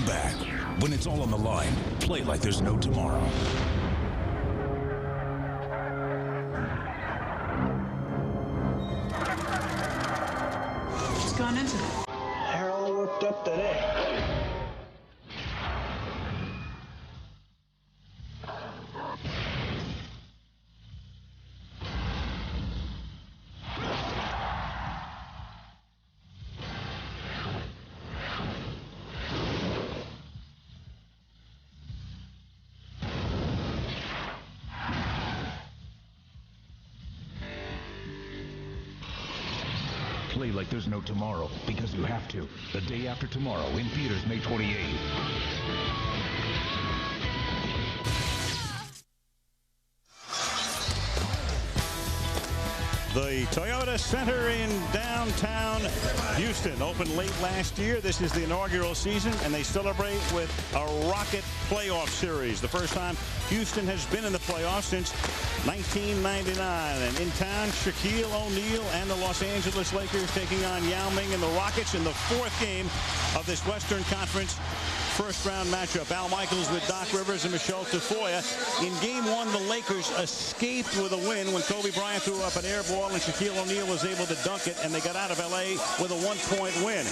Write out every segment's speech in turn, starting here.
Come back. When it's all on the line, play like there's no tomorrow. What's gone into it? They're all worked up today. Play like there's no tomorrow, because you have to. The Day After Tomorrow in theaters May 28th. The Toyota Center in downtown Houston opened late last year. This is the inaugural season, and they celebrate with a Rocket Playoff Series. The first time Houston has been in the playoffs since 1999. And in town, Shaquille O'Neal and the Los Angeles Lakers taking on Yao Ming and the Rockets in the fourth game of this Western Conference first-round matchup. Al Michaels with Doc Rivers and Michelle Tafoya. In Game 1, the Lakers escaped with a win when Kobe Bryant threw up an air ball and Shaquille O'Neal was able to dunk it, and they got out of L.A. with a one-point win.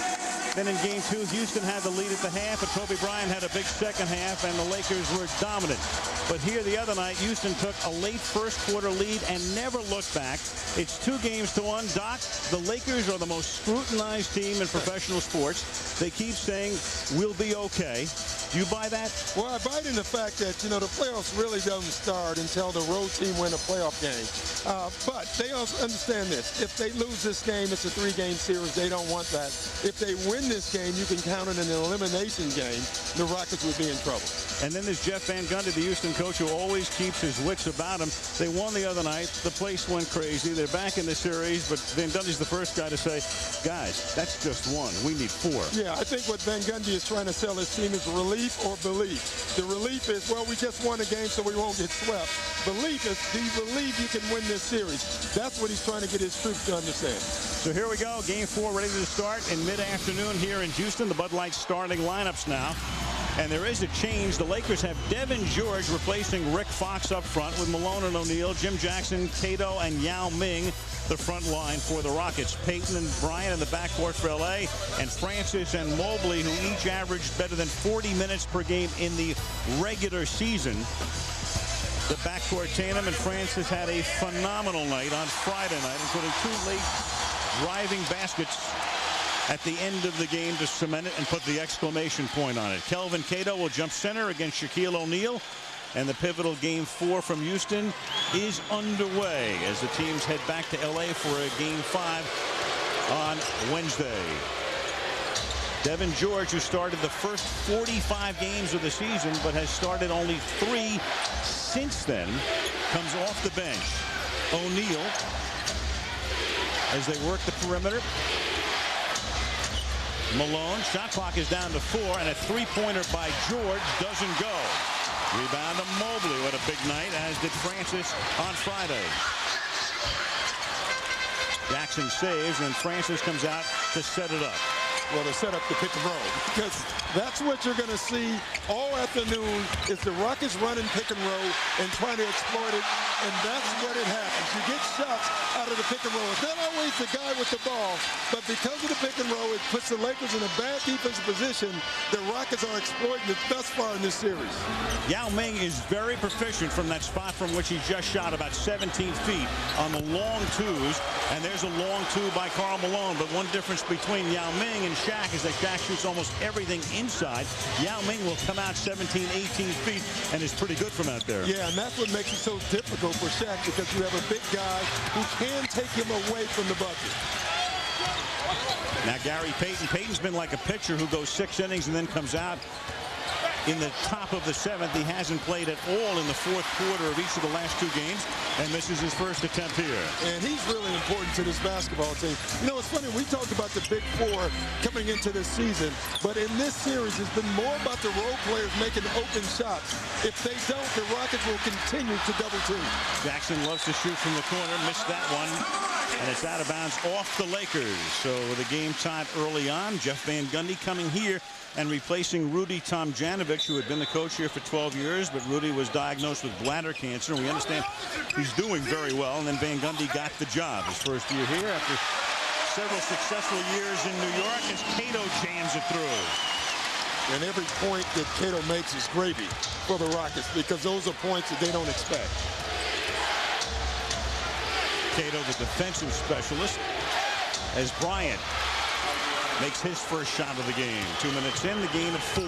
Then in Game 2, Houston had the lead at the half, but Kobe Bryant had a big second half, and the Lakers were dominant. But here the other night, Houston took a late first-quarter lead and never looked back. It's 2-1. Doc, the Lakers are the most scrutinized team in professional sports. They keep saying, we'll be okay. Do you buy that? Well, I buy it in the fact that, the playoffs really doesn't start until the road team win a playoff game. But they also understand this. If they lose this game, it's a 3-game series. They don't want that. If they win this game, you can count it an elimination game. The Rockets would be in trouble. And then there's Jeff Van Gundy, the Houston coach, who always keeps his wits about him. They won the other night. The place went crazy. They're back in the series, but Van Gundy's the first guy to say, guys, that's just one. We need 4. Yeah, I think what Van Gundy is trying to sell his team is relief or belief. The relief is, well, we just won a game, so we won't get swept. Belief is, do you believe you can win this series? That's what he's trying to get his troops to understand. So here we go. Game 4 ready to start in mid-afternoon here in Houston. The Bud Light starting lineups now. And there is a change. The Lakers have Devin George replacing Rick Fox up front with Malone and O'Neal, Jim Jackson, Cato, and Yao Ming, the front line for the Rockets. Payton and Bryant in the backcourt for L.A., and Francis and Mobley, who each averaged better than 40 minutes per game in the regular season. The backcourt, Tatum and Francis, had a phenomenal night on Friday night, including 2 late driving baskets at the end of the game to cement it and put the exclamation point on it. Kelvin Cato will jump center against Shaquille O'Neal. And the pivotal Game 4 from Houston is underway as the teams head back to L.A. for a Game 5 on Wednesday. Devin George, who started the first 45 games of the season but has started only 3 since then, comes off the bench. O'Neal, as they work the perimeter. Malone, shot clock is down to 4, and a 3-pointer by George doesn't go. Rebound to Mobley. What a big night, as did Francis on Friday. Jackson saves, and Francis comes out to set it up. Well, to set up the pick and roll, because that's what you're going to see all afternoon is the Rockets running pick and roll and trying to exploit it, and that's what it happens. You get shots out of the pick and roll. It's not always the guy with the ball, but because of the pick and roll, it puts the Lakers in a bad defensive position. The Rockets are exploiting it thus far in this series. Yao Ming is very proficient from that spot from which he just shot about 17 feet on the long twos, and there's a long two by Karl Malone, but one difference between Yao Ming and Shaq is that Shaq shoots almost everything inside. Yao Ming will come out 17, 18 feet and is pretty good from out there. Yeah, and that's what makes it so difficult for Shaq, because you have a big guy who can take him away from the bucket. Now Gary Payton. Payton's been like a pitcher who goes 6 innings and then comes out in the top of the 7th. He hasn't played at all in the 4th quarter of each of the last 2 games and misses his first attempt here. And he's really important to this basketball team. It's funny, we talked about the Big 4 coming into this season, but in this series, it's been more about the role players making open shots. If they don't, the Rockets will continue to double team. Jackson loves to shoot from the corner, missed that one. And it's out of bounds off the Lakers. So with the game tied early on, Jeff Van Gundy coming here and replacing Rudy Tomjanovich, who had been the coach here for 12 years, but Rudy was diagnosed with bladder cancer, and we understand he's doing very well. And then Van Gundy got the job his first year here after several successful years in New York as Cato jams it through. And every point that Cato makes is gravy for the Rockets because those are points that they don't expect. Cato, the defensive specialist, as Bryant makes his first shot of the game. 2 minutes in, the game at 4.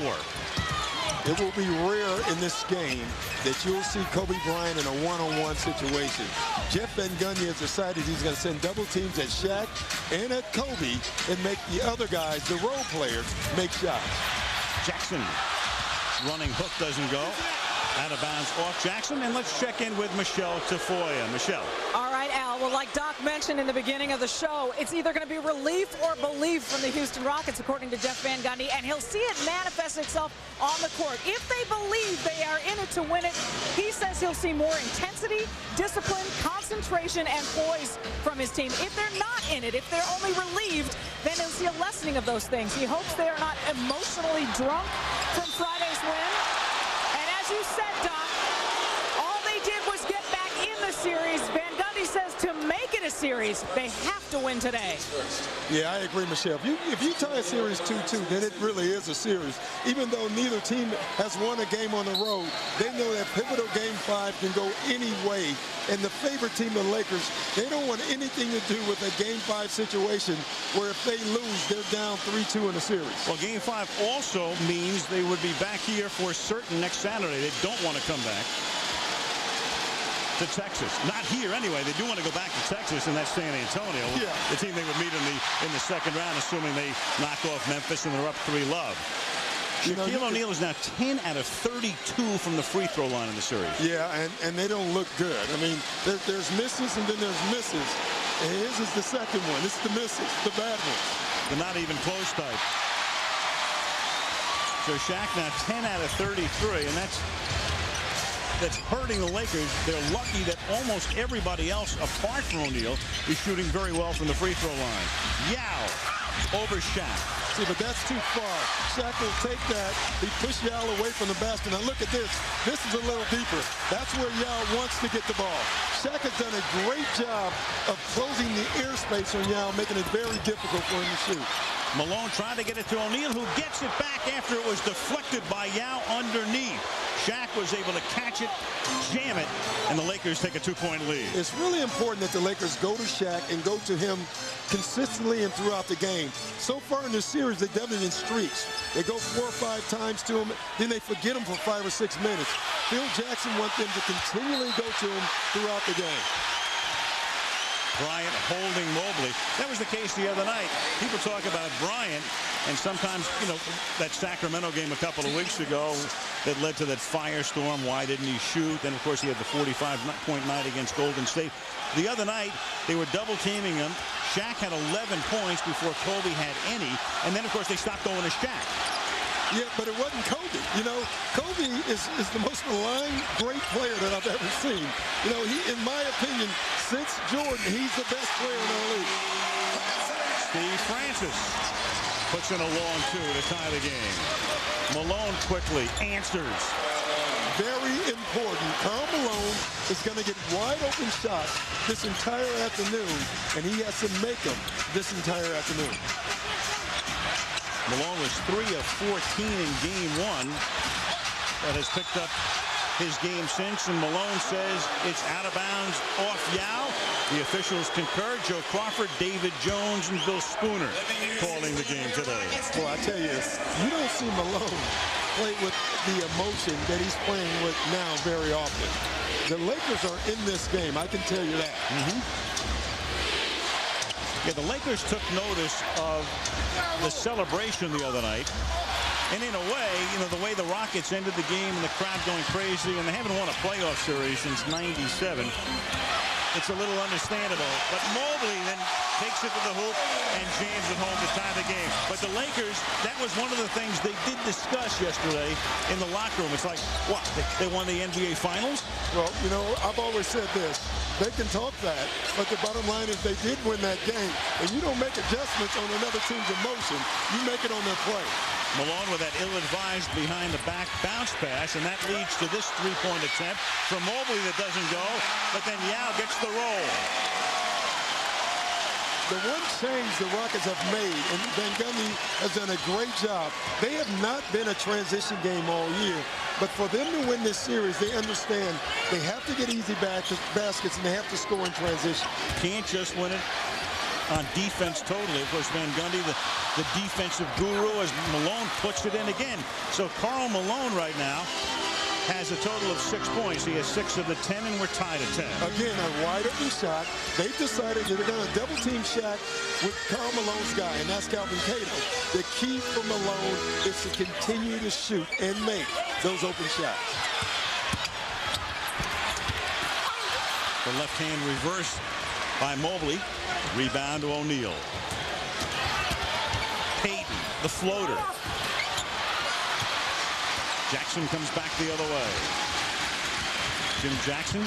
It will be rare in this game that you'll see Kobe Bryant in a one-on-one situation. Jeff Van Gundy has decided he's going to send double teams at Shaq and at Kobe and make the other guys, the role players, make shots. Jackson, running hook doesn't go. Out of bounds off Jackson, and let's check in with Michelle Tafoya. Michelle. All right, Al. Well, like Doc mentioned in the beginning of the show, it's either going to be relief or belief from the Houston Rockets, according to Jeff Van Gundy, and he'll see it manifest itself on the court. If they believe they are in it to win it, he says he'll see more intensity, discipline, concentration, and poise from his team. If they're not in it, if they're only relieved, then he'll see a lessening of those things. He hopes they are not emotionally drunk from Friday's win. You said, Doc, all they did was get back in the series. Van Gundy says to make it a series, they have to win today. Yeah, I agree, Michelle. If you tie a series 2-2, then it really is a series. Even though neither team has won a game on the road, they know that pivotal game 5 can go any way. And the favorite team, the Lakers, they don't want anything to do with a game 5 situation where if they lose, they're down 3-2 in the series. Well, game 5 also means they would be back here for certain next Saturday. They don't want to come back to Texas. Not here anyway. They do want to go back to Texas, and that's San Antonio. Yeah. The team they would meet in the second round, assuming they knock off Memphis and they're up 3-0. Shaquille O'Neal is now 10 out of 32 from the free throw line in the series. Yeah, and they don't look good. I mean, there's misses and then there's misses. And his is the second one. This is the misses, the bad ones. The not even close type. So Shaq now 10 out of 33, and that's hurting the Lakers. They're lucky that almost everybody else, apart from O'Neal, is shooting very well from the free throw line. Yao over Shaq. See, but that's too far. Shaq will take that. He pushed Yao away from the basket. Now look at this. This is a little deeper. That's where Yao wants to get the ball. Shaq has done a great job of closing the airspace on Yao, making it very difficult for him to shoot. Malone trying to get it to O'Neal, who gets it back after it was deflected by Yao underneath. Shaq was able to catch it, jam it, and the Lakers take a 2-point lead. It's really important that the Lakers go to Shaq and go to him consistently and throughout the game. So far in this series, they've done it in streaks. They go 4 or 5 times to him, then they forget him for 5 or 6 minutes. Phil Jackson wants them to continually go to him throughout the game. Bryant holding Mobley. That was the case the other night. People talk about Bryant, and sometimes, you know, that Sacramento game a couple of weeks ago that led to that firestorm. Why didn't he shoot? Then, of course, he had the 45-point night against Golden State. The other night, they were double-teaming him. Shaq had 11 points before Kobe had any, and then, of course, they stopped going to Shaq. Yeah, but it wasn't Kobe. You know, Kobe is the most maligned great player that I've ever seen. You know, he, in my opinion, since Jordan, he's the best player in the league. Steve Francis puts in a long 2 to tie the game. Malone quickly answers. Very important. Karl Malone is going to get wide open shots this entire afternoon, and he has to make them this entire afternoon. Malone was 3 of 14 in game 1, but has picked up his game since, and Malone says it's out of bounds off Yao. The officials concur. Joe Crawford, David Jones, and Bill Spooner calling the game today. Well, I tell you, you don't see Malone play with the emotion that he's playing with now very often. The Lakers are in this game, I can tell you that. Yeah, the Lakers took notice of the celebration the other night. And in a way, you know, the way the Rockets ended the game and the crowd going crazy, and they haven't won a playoff series since '97. It's a little understandable. But Mobley then takes it to the hoop and jams it home to tie the game. But the Lakers, that was one of the things they did discuss yesterday in the locker room. It's like, what, they won the NBA Finals? Well, you know, I've always said this. They can talk that, but the bottom line is they did win that game. And you don't make adjustments on another team's emotion. You make it on their play. Malone with that ill-advised behind-the-back bounce pass, and that leads to this three-point attempt from Mobley that doesn't go, but then Yao gets the roll. The one change the Rockets have made, and Van Gundy has done a great job, they have not been a transition game all year. But for them to win this series, they understand they have to get easy baskets and they have to score in transition. Can't just win it on defense totally. Of course, Van Gundy, the defensive guru, as Malone puts it in again. So Karl Malone right now has a total of 6 points. He has 6 of the 10, and we're tied at 10. Again, a wide open shot. They've decided that they're going to double team Shaq with Karl Malone's guy, and that's Calvin Cato. The key for Malone is to continue to shoot and make those open shots. The left hand reverse by Mobley. Rebound to O'Neal. Payton, the floater. Jackson comes back the other way. Jim Jackson,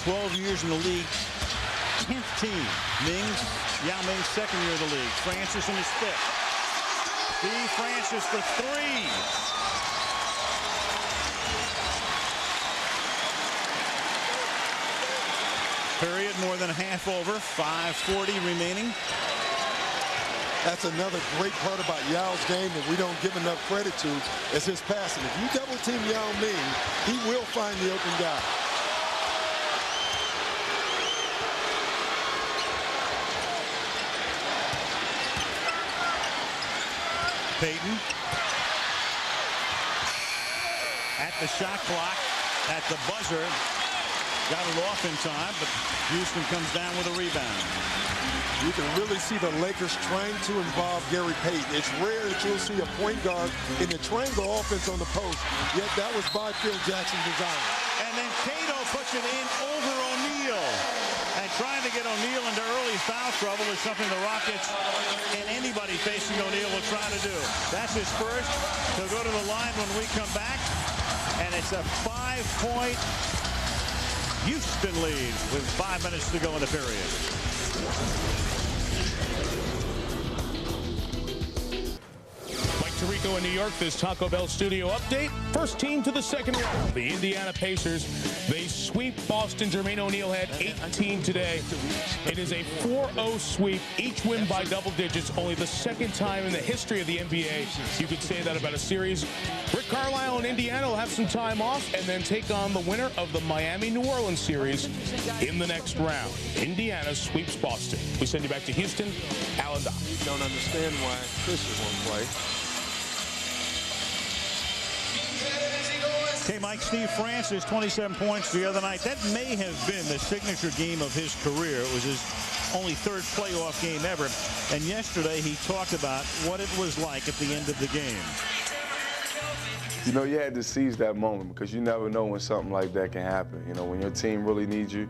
12 years in the league, 10th team. Yao Ming's second year in the league. Francis in his 5th. Steve Francis for 3. Period more than half over. 5:40 remaining. That's another great part about Yao's game that we don't give enough credit to is his passing. If you double team Yao Ming, he will find the open guy. Payton at the shot clock, at the buzzer. Got it off in time, but Houston comes down with a rebound. You can really see the Lakers trying to involve Gary Payton. It's rare that you'll see a point guard in the triangle offense on the post, yet that was by Phil Jackson's design. And then Cato puts it in over O'Neal. And trying to get O'Neal into early foul trouble is something the Rockets and anybody facing O'Neal will try to do. That's his first. He'll go to the line when we come back. And it's a 5-point Houston lead with 5 minutes to go in the period. Mike Tirico in New York, this Taco Bell studio update. First team to the second round, the Indiana Pacers. They sweep Boston. Jermaine O'Neal had 18 today. It is a 4-0 sweep, each win by double digits. Only the second time in the history of the NBA you could say that about a series. Rick Carlisle and Indiana will have some time off and then take on the winner of the Miami-New Orleans series in the next round. Indiana sweeps Boston. We send you back to Houston. Alan Dock. Don't understand why Fisher won't play. Okay, Mike, Steve Francis, 27 points the other night. That may have been the signature game of his career. It was his only 3rd playoff game ever. And yesterday he talked about what it was like at the end of the game. You know, you had to seize that moment because you never know when something like that can happen. You know, when your team really needs you,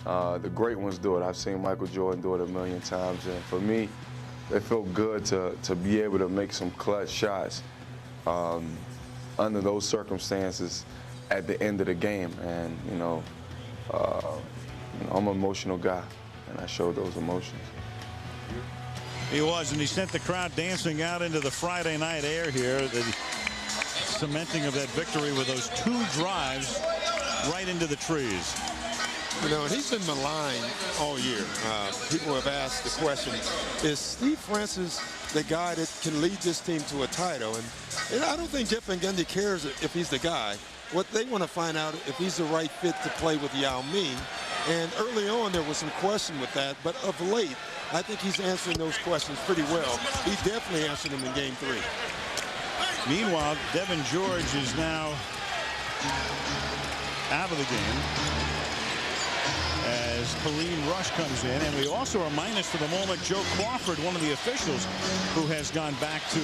the great ones do it. I've seen Michael Jordan do it a million times. And for me, it felt good to be able to make some clutch shots under those circumstances at the end of the game. And, you know, I'm an emotional guy, and I showed those emotions. He was, and he sent the crowd dancing out into the Friday night air here. The cementing of that victory with those 2 drives right into the trees. You know, and he's been maligned all year. People have asked the question, is Steve Francis the guy that can lead this team to a title? And I don't think Jeff Van Gundy cares if he's the guy. What they want to find out if he's the right fit to play with Yao Ming. And early on, there was some question with that. But of late, I think he's answering those questions pretty well. He definitely answered them in Game 3. Meanwhile, Devin George is now out of the game as Helene Rush comes in. And we are minus for the moment Joe Crawford, one of the officials who has gone back to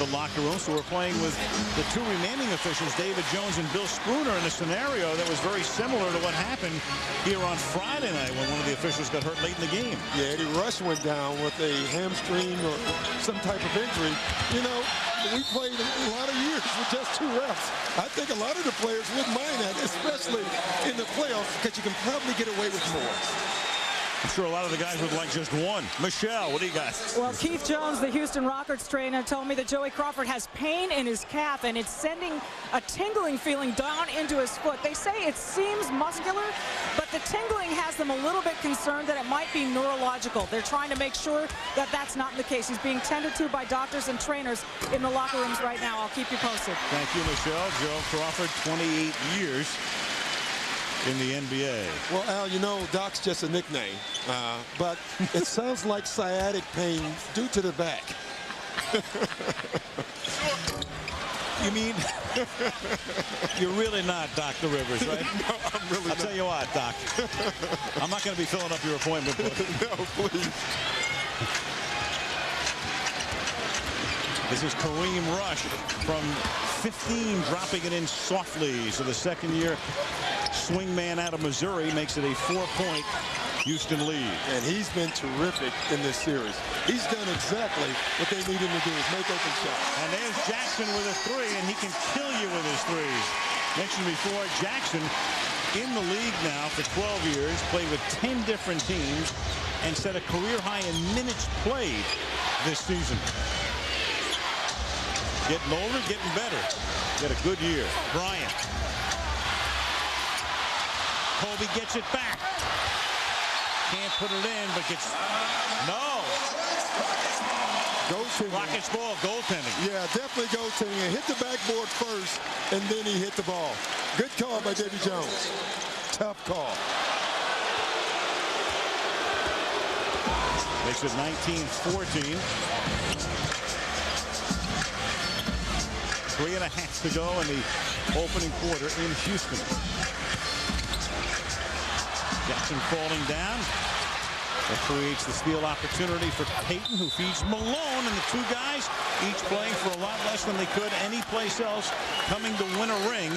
the locker room. So we're playing with the 2 remaining officials, David Jones and Bill Spooner, in a scenario that was very similar to what happened here on Friday night when one of the officials got hurt late in the game. Yeah, Eddie Rush went down with a hamstring or some type of injury. You know, we played a lot of years with just 2 refs. I think a lot of the players wouldn't mind that, especially in the playoffs, because you can probably get away with more. I'm sure a lot of the guys would like just one. Michelle, what do you got? Well, Keith Jones, the Houston Rockets trainer, told me that Joey Crawford has pain in his calf, and it's sending a tingling feeling down into his foot. They say it seems muscular, but the tingling has them a little bit concerned that it might be neurological. They're trying to make sure that that's not the case. He's being tended to by doctors and trainers in the locker rooms right now. I'll keep you posted. Thank you, Michelle. Joe Crawford, 28 years in the NBA. Well, Al, you know, Doc's just a nickname, but it sounds like sciatic pain due to the back. You mean you're really not Dr. Rivers, right? No, I'm really not. I'll tell you what, Doc. I'm not going to be filling up your appointment book. No, please. This is Kareem Rush from 15, dropping it in softly. So the second-year swingman out of Missouri makes it a 4-point Houston lead. And he's been terrific in this series. He's done exactly what they need him to do, is make open shots. And there's Jackson with a 3, and he can kill you with his threes. Mentioned before, Jackson in the league now for 12 years, played with 10 different teams, and set a career high in minutes played this season. Getting older, getting better. Got a good year. Bryant. Kobe gets it back. Can't put it in, but gets... No. Goaltending. Rockets ball, goaltending. Yeah, definitely goaltending. He hit the backboard first, and then he hit the ball. Good call by Davy Jones. Tough call. Makes it 19-14. 3.5 to go in the opening quarter in Houston. Jackson falling down. That creates the steal opportunity for Payton, who feeds Malone, and the two guys each playing for a lot less than they could anyplace else, coming to win a ring.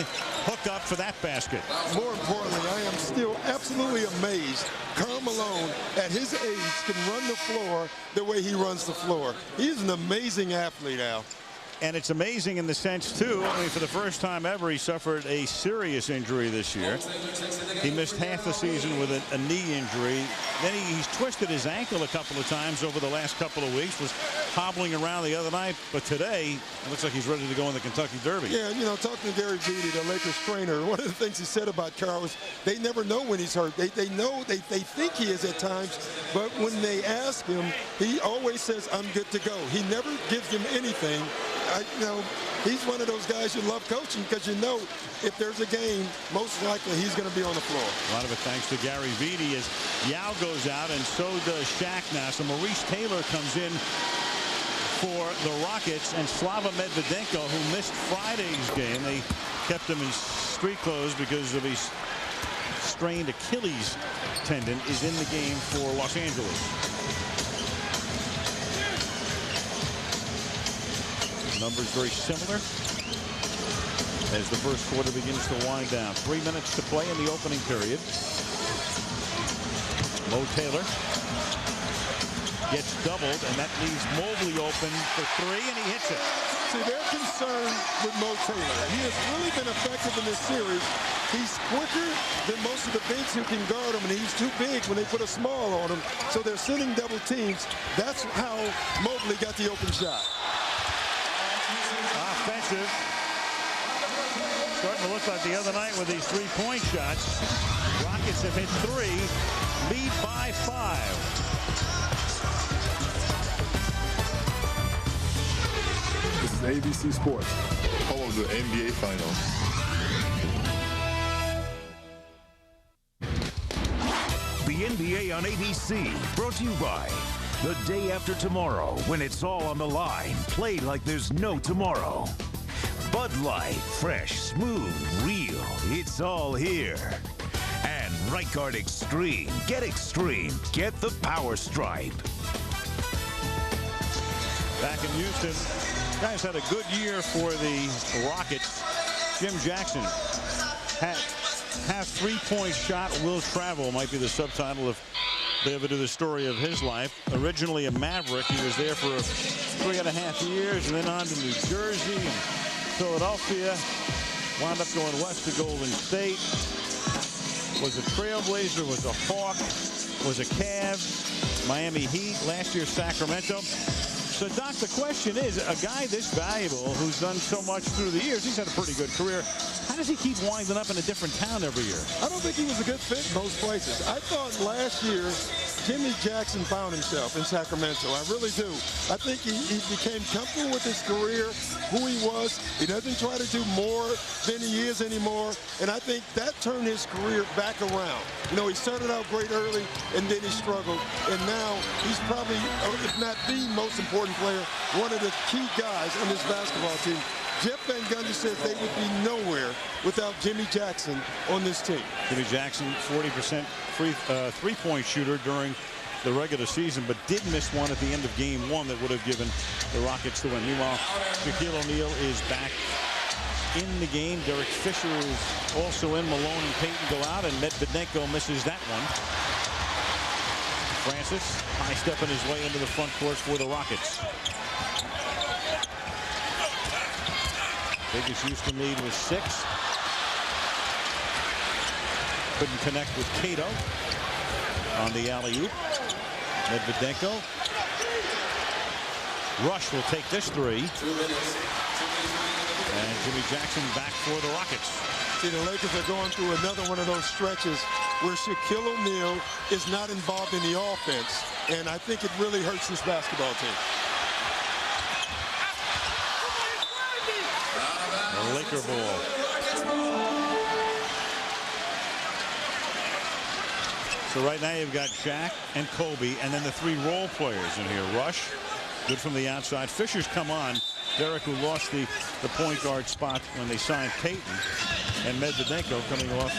Hook up for that basket. More importantly, I am still absolutely amazed Karl Malone, at his age, can run the floor the way he runs the floor. He's an amazing athlete, Al. And it's amazing in the sense, too, I mean, for the first time ever, he suffered a serious injury this year. He missed half the season with a knee injury. Then he's twisted his ankle a couple of times over the last couple of weeks, was hobbling around the other night. But today, it looks like he's ready to go in the Kentucky Derby. Yeah, you know, talking to Gary Vitti, the Lakers trainer, one of the things he said about Karl was they never know when he's hurt. They know, they think he is at times, but when they ask him, he always says, I'm good to go. He never gives them anything. You know, he's one of those guys you love coaching because you know if there's a game, most likely he's going to be on the floor. A lot of it thanks to Gary Vitti as Yao goes out, and so does Shaq now. So Maurice Taylor comes in for the Rockets, and Slava Medvedenko, who missed Friday's game. They kept him in street clothes because of his strained Achilles tendon, is in the game for Los Angeles. Numbers very similar as the first quarter begins to wind down. 3 minutes to play in the opening period. Mo Taylor gets doubled, and that leaves Mobley open for 3, and he hits it. See, they're concerned with Mo Taylor. He has really been effective in this series. He's quicker than most of the bigs who can guard him, and he's too big when they put a small on him. So they're sending double teams. That's how Mobley got the open shot. Offensive. Starting to look like the other night with these three-point shots. Rockets have hit 3, lead by 5. This is ABC Sports, home of the NBA Finals. The NBA on ABC, brought to you by the day after tomorrow, when it's all on the line. Play like there's no tomorrow. Bud Light, fresh, smooth, real. It's all here. And Right Guard Extreme. Get extreme. Get the Power Stripe. Back in Houston, guys had a good year for the Rockets. Jim Jackson, half three-point shot will travel might be the subtitle if they ever do the story of his life. Originally a Maverick, he was there for 3.5 years, and then on to New Jersey and Philadelphia. Wound up going west to Golden State. Was a Trailblazer, was a Hawk, was a Cav, Miami Heat, last year Sacramento. So, Doc, the question is, a guy this valuable who's done so much through the years, he's had a pretty good career. How does he keep winding up in a different town every year? I don't think he was a good fit in most places. I thought last year Jimmy Jackson found himself in Sacramento. I really do. I think he became comfortable with his career, who he was. He doesn't try to do more than he is anymore. And I think that turned his career back around. You know, he started out great early, and then he struggled. And now he's probably, if not the most important player, one of the key guys on this basketball team. Jeff Van Gundy says they would be nowhere without Jimmy Jackson on this team. Jimmy Jackson, 40% three-point shooter during the regular season, but did miss one at the end of game 1 that would have given the Rockets the win. Meanwhile, Shaquille O'Neal is back in the game. Derek Fisher is also in. Malone and Payton go out, and Medvedenko misses that one. Francis high-stepping his way into the front court for the Rockets. Biggest Houston lead was 6. Couldn't connect with Cato on the alley-oop. Medvedenko. Rush will take this 3. And Jimmy Jackson back for the Rockets. See, the Lakers are going through another one of those stretches where Shaquille O'Neal is not involved in the offense. And I think it really hurts this basketball team. Laker ball. So right now you've got Shaq and Kobe, and then the 3 role players in here. Rush, good from the outside. Fisher's come on. Derek, who lost the point guard spot when they signed Payton, and Medvedenko coming off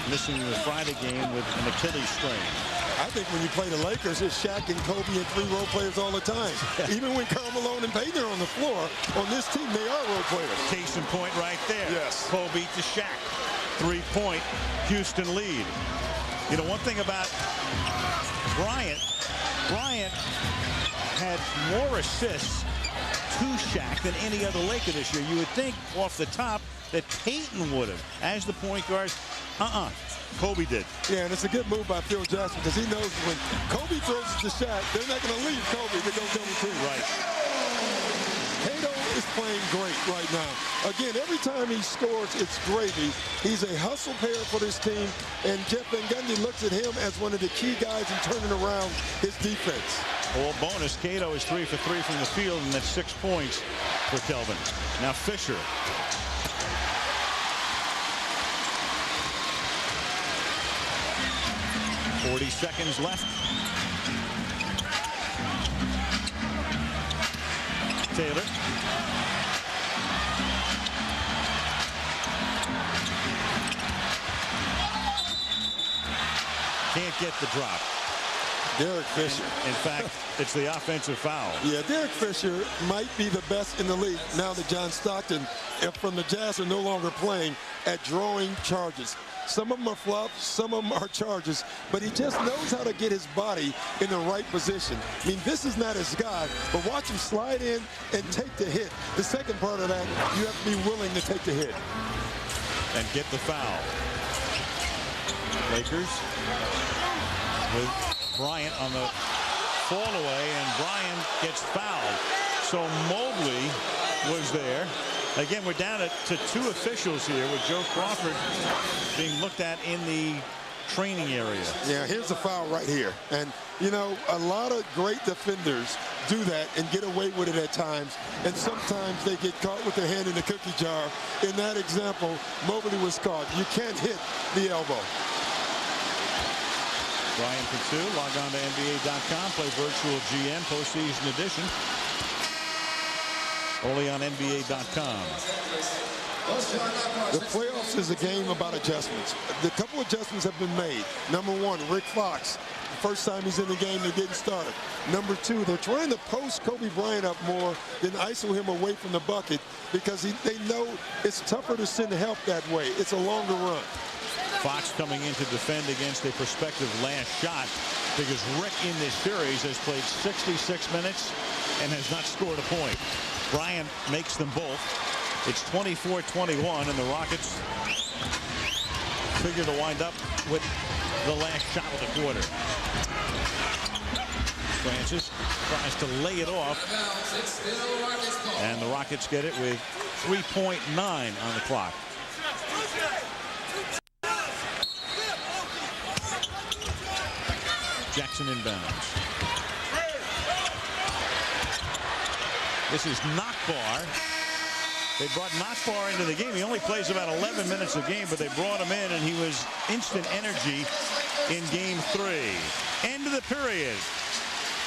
missing the Friday game with an Achilles strain. I think when you play the Lakers, it's Shaq and Kobe and 3 role players all the time. Even when Karl Malone and Payton are on the floor, on this team, they are role players. Case in point right there. Yes. Kobe to Shaq. 3-point Houston lead. You know, one thing about Bryant had more assists to Shaq than any other Laker this year. You would think off the top that Payton would have. As the point guard, Kobe did. Yeah, and it's a good move by Phil Jackson because he knows when Kobe throws it to Shaq, they're not going to leave Kobe to go double team. Right. Cato is playing great right now. Again, every time he scores, it's gravy. He's a hustle player for this team, and Jeff Van Gundy looks at him as one of the key guys in turning around his defense. All bonus. Cato is 3 for 3 from the field, and that's 6 points for Kelvin. Now Fisher. .40 seconds left. Taylor. Can't get the drop. Derek Fisher. In fact, it's the offensive foul. Yeah, Derek Fisher might be the best in the league now that John Stockton from the Jazz are no longer playing at drawing charges. Some of them are flops, some of them are charges, but he just knows how to get his body in the right position. I mean, this is not his guy, but watch him slide in and take the hit. The second part of that, you have to be willing to take the hit. And get the foul. Lakers with Bryant on the fall away, and Bryant gets fouled. So Mobley was there. Again, we're down to 2 officials here with Joe Crawford being looked at in the training area. Yeah, here's a foul right here. And, you know, a lot of great defenders do that and get away with it at times. And sometimes they get caught with their hand in the cookie jar. In that example, Mobley was caught. You can't hit the elbow. Brian Patu, log on to NBA.com, play virtual GM postseason edition. Only on NBA.com. The playoffs is a game about adjustments. A couple adjustments have been made. Number 1, Rick Fox. The first time he's in the game, they didn't start it. Number 2, they're trying to post Kobe Bryant up more than ISO him away from the bucket because they know it's tougher to send help that way. It's a longer run. Fox coming in to defend against a prospective last shot because Rick in this series has played 66 minutes and has not scored a point. Bryant makes them both. It's 24-21, and the Rockets figure to wind up with the last shot of the quarter. Francis tries to lay it off, and the Rockets get it with 3.9 on the clock. Jackson inbounds. This is Nakbar. They brought Nakbar into the game. He only plays about 11 minutes a game, but they brought him in, and he was instant energy in game 3. End of the period.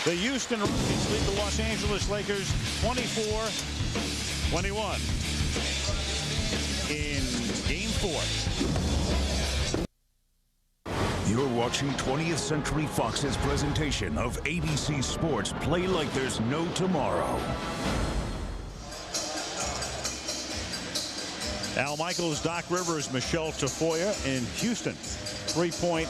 The Houston Rockets lead the Los Angeles Lakers 24-21 in game 4. You're watching 20th Century Fox's presentation of ABC Sports Play Like There's No Tomorrow. Al Michaels, Doc Rivers, Michelle Tafoya in Houston. 3-point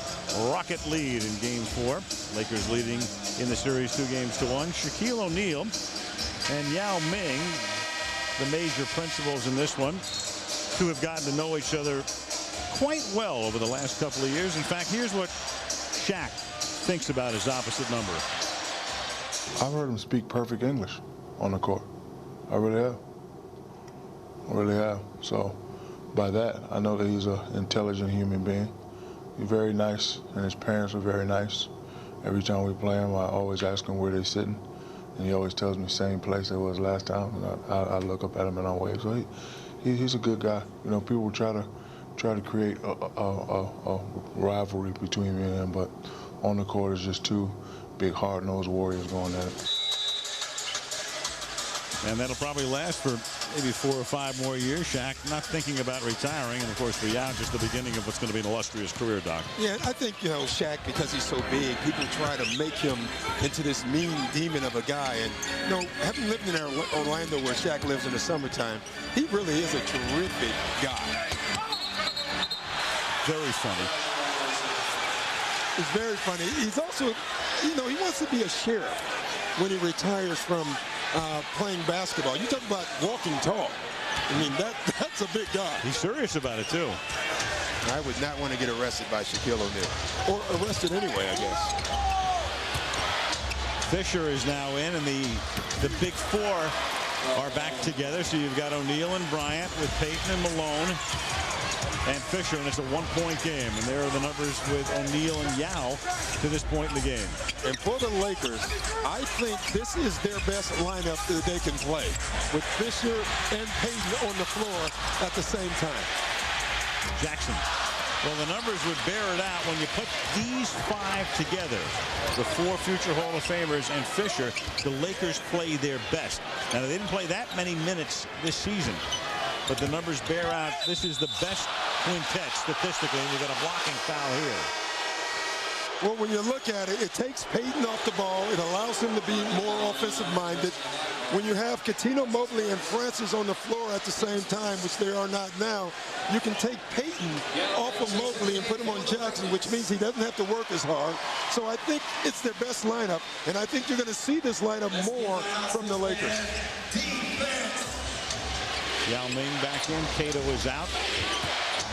Rocket lead in game 4. Lakers leading in the series 2-1. Shaquille O'Neal and Yao Ming, the major principals in this one. Two have gotten to know each other quite well over the last couple of years. In fact, here's what Shaq thinks about his opposite number. I've heard him speak perfect English on the court. I really have. So by that, I know that he's an intelligent human being. He's very nice, and his parents are very nice. Every time we play him, I always ask him where they're sitting, and he always tells me same place it was last time. And I look up at him and I wave. So he's a good guy. You know, people try to create a rivalry between me and him, but on the court it's just two big hard-nosed warriors going at it. And that'll probably last for maybe 4 or 5 more years. Shaq not thinking about retiring, and of course for Yao, just the beginning of what's going to be an illustrious career, Doc. Yeah, I think, you know, Shaq, because he's so big, people try to make him into this mean demon of a guy. And, you know, having lived in Orlando where Shaq lives in the summertime, he really is a terrific guy. Very funny. It's very funny. He's also, you know, he wants to be a sheriff when he retires from playing basketball. You talk about walking tall. I mean, that's a big guy. He's serious about it, too. I would not want to get arrested by Shaquille O'Neal. Or arrested anyway, I guess. Fisher is now in, and the big 4 are back together. So you've got O'Neal and Bryant with Payton and Malone and Fisher, and it's a 1-point game. And there are the numbers with O'Neal and Yao to this point in the game. And for the Lakers, I think this is their best lineup that they can play, with Fisher and Payton on the floor at the same time. Jackson. Well, the numbers would bear it out when you put these 5 together, the 4 future Hall of Famers and Fisher. The Lakers play their best. Now, they didn't play that many minutes this season, but the numbers bear out. This is the best quintet statistically, and we've got a blocking foul here. Well, when you look at it, it takes Payton off the ball. It allows him to be more offensive-minded. When you have Cuttino, Mobley, and Francis on the floor at the same time, which they are not now, you can take Payton off of Mobley and put him on Jackson, which means he doesn't have to work as hard. So I think it's their best lineup, and I think you're going to see this lineup more from the Lakers. Yao Ming back in. Cato is out.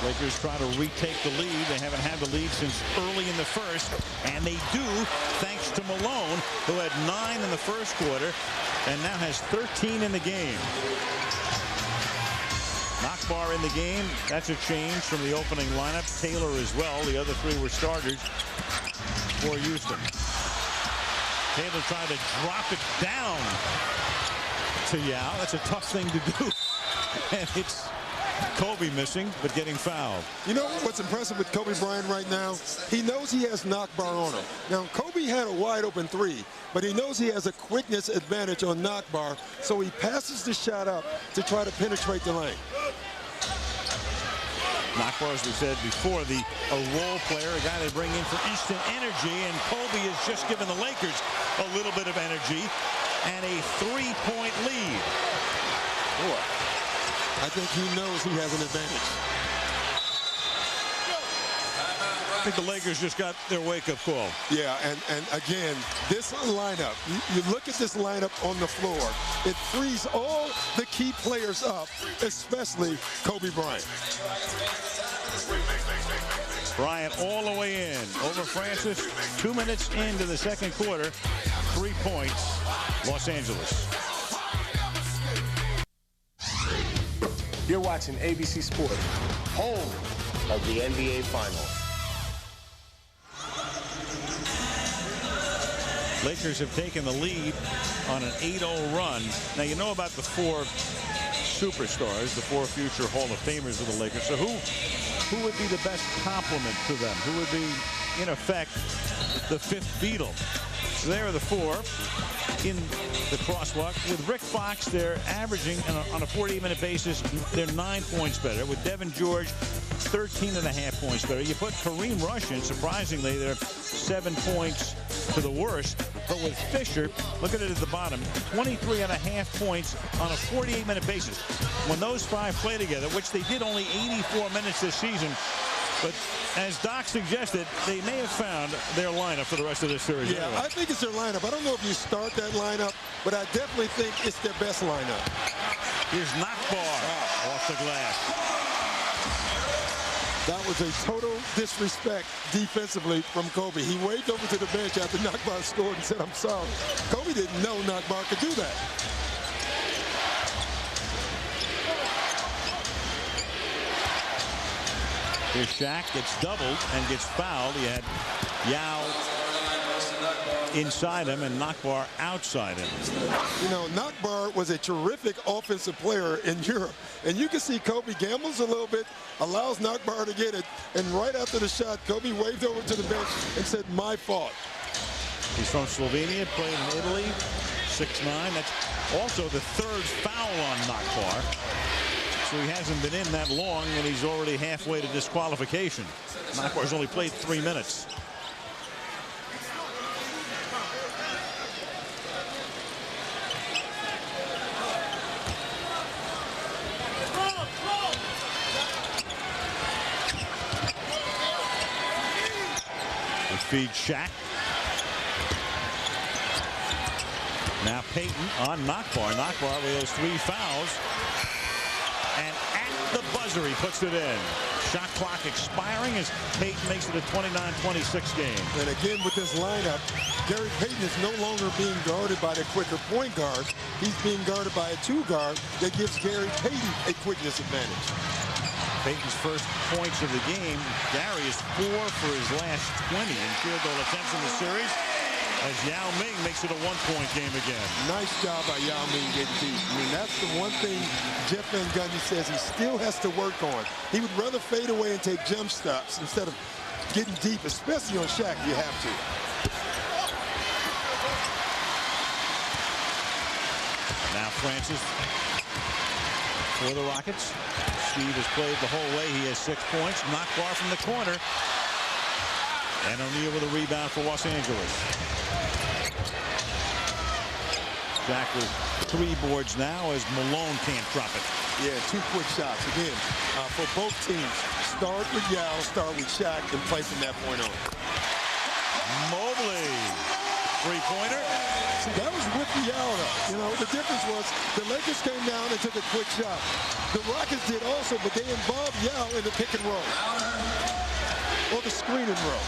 Lakers try to retake the lead. They haven't had the lead since early in the first, and they do thanks to Malone, who had 9 in the first quarter and now has 13 in the game. Nakbar in the game. That's a change from the opening lineup. Taylor as well. The other 3 were starters for Houston. Taylor trying to drop it down to Yao. That's a tough thing to do. And it's Kobe missing, but getting fouled. You know what's impressive with Kobe Bryant right now? He knows he has Nakbar on him. Now, Kobe had a wide-open 3, but he knows he has a quickness advantage on Nakbar, so he passes the shot up to try to penetrate the lane. Nakbar, as we said before, a role player, a guy they bring in for instant energy, and Kobe has just given the Lakers a little bit of energy and a 3-point lead. Boy, I think he knows he has an advantage. think the Lakers just got their wake-up call. Yeah, and again, this lineup, you look at this lineup on the floor, it frees all the key players up, especially Kobe Bryant. Bryant all the way in. Over Francis, 2 minutes into the second quarter. 3 points, Los Angeles. You're watching ABC Sports, home of the NBA Finals. Lakers have taken the lead on an 8-0 run. Now, you know about the 4 superstars, the 4 future Hall of Famers of the Lakers. So who would be the best complement to them? Who would be, in effect, the 5th Beatle? So there are the 4 in the crosswalk. With Rick Fox, they're averaging on a 48-minute basis, they're 9 points better. With Devin George, 13.5 points better. You put Kareem Rush in, surprisingly, they're 7 points to the worst. But with Fisher, look at it at the bottom, 23.5 points on a 48-minute basis. When those 5 play together, which they did only 84 minutes this season, but as Doc suggested, they may have found their lineup for the rest of this series. Yeah, anyway. I think it's their lineup. I don't know if you start that lineup, but I definitely think it's their best lineup. Here's Nakbar off the glass. That was a total disrespect defensively from Kobe. He waved over to the bench after Nakbar scored and said, "I'm sorry." Kobe didn't know Nakbar could do that. Here's Shaq, gets doubled and gets fouled. He had Yao inside him and Nakbar outside him. You know, Nakbar was a terrific offensive player in Europe. And you can see Kobe gambles a little bit, allows Nakbar to get it. And right after the shot, Kobe waved over to the bench and said, "My fault." He's from Slovenia, played in Italy, 6'9". That's also the 3rd foul on Nakbar. So he hasn't been in that long, and he's already halfway to disqualification. Nakbar's only played 3 minutes. They feed Shaq. Now Payton on Nakbar. Nakbar with those 3 fouls. And at the buzzer, he puts it in. Shot clock expiring as Payton makes it a 29-26 game. And again, with this lineup, Gary Payton is no longer being guarded by the quicker point guard. He's being guarded by a 2 guard that gives Gary Payton a quickness advantage. Payton's first points of the game. Gary is 4 for his last 20 in field goal attempts in the series, as Yao Ming makes it a 1-point game again. Nice job by Yao Ming getting deep. I mean, that's the one thing Jeff Van Gundy says he still has to work on. He would rather fade away and take jump stops instead of getting deep, especially on Shaq. You have to. Now Francis for the Rockets. Steve has played the whole way. He has 6 points. Nakbar from the corner. And O'Neal with a rebound for Los Angeles. Jack with 3 boards now as Malone can't drop it. Yeah, 2 quick shots. Again, for both teams, start with Yao, start with Shaq, and play from that point on. Mobley, 3-pointer. See, that was with Yao, though. You know, the difference was the Lakers came down and took a quick shot. The Rockets did also, but they involved Yao in the pick and roll. Or the screen and roll.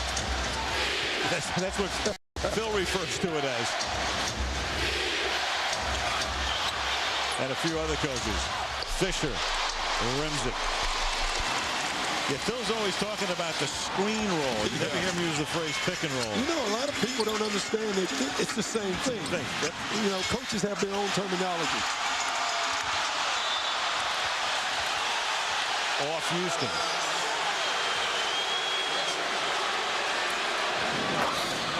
That's what Phil refers to it as. And a few other coaches. Fisher rims it. Yeah, Phil's always talking about the screen roll. You never hear him use the phrase pick and roll. You know, a lot of people don't understand that it's the same thing. Yep. You know, coaches have their own terminology. Off Houston.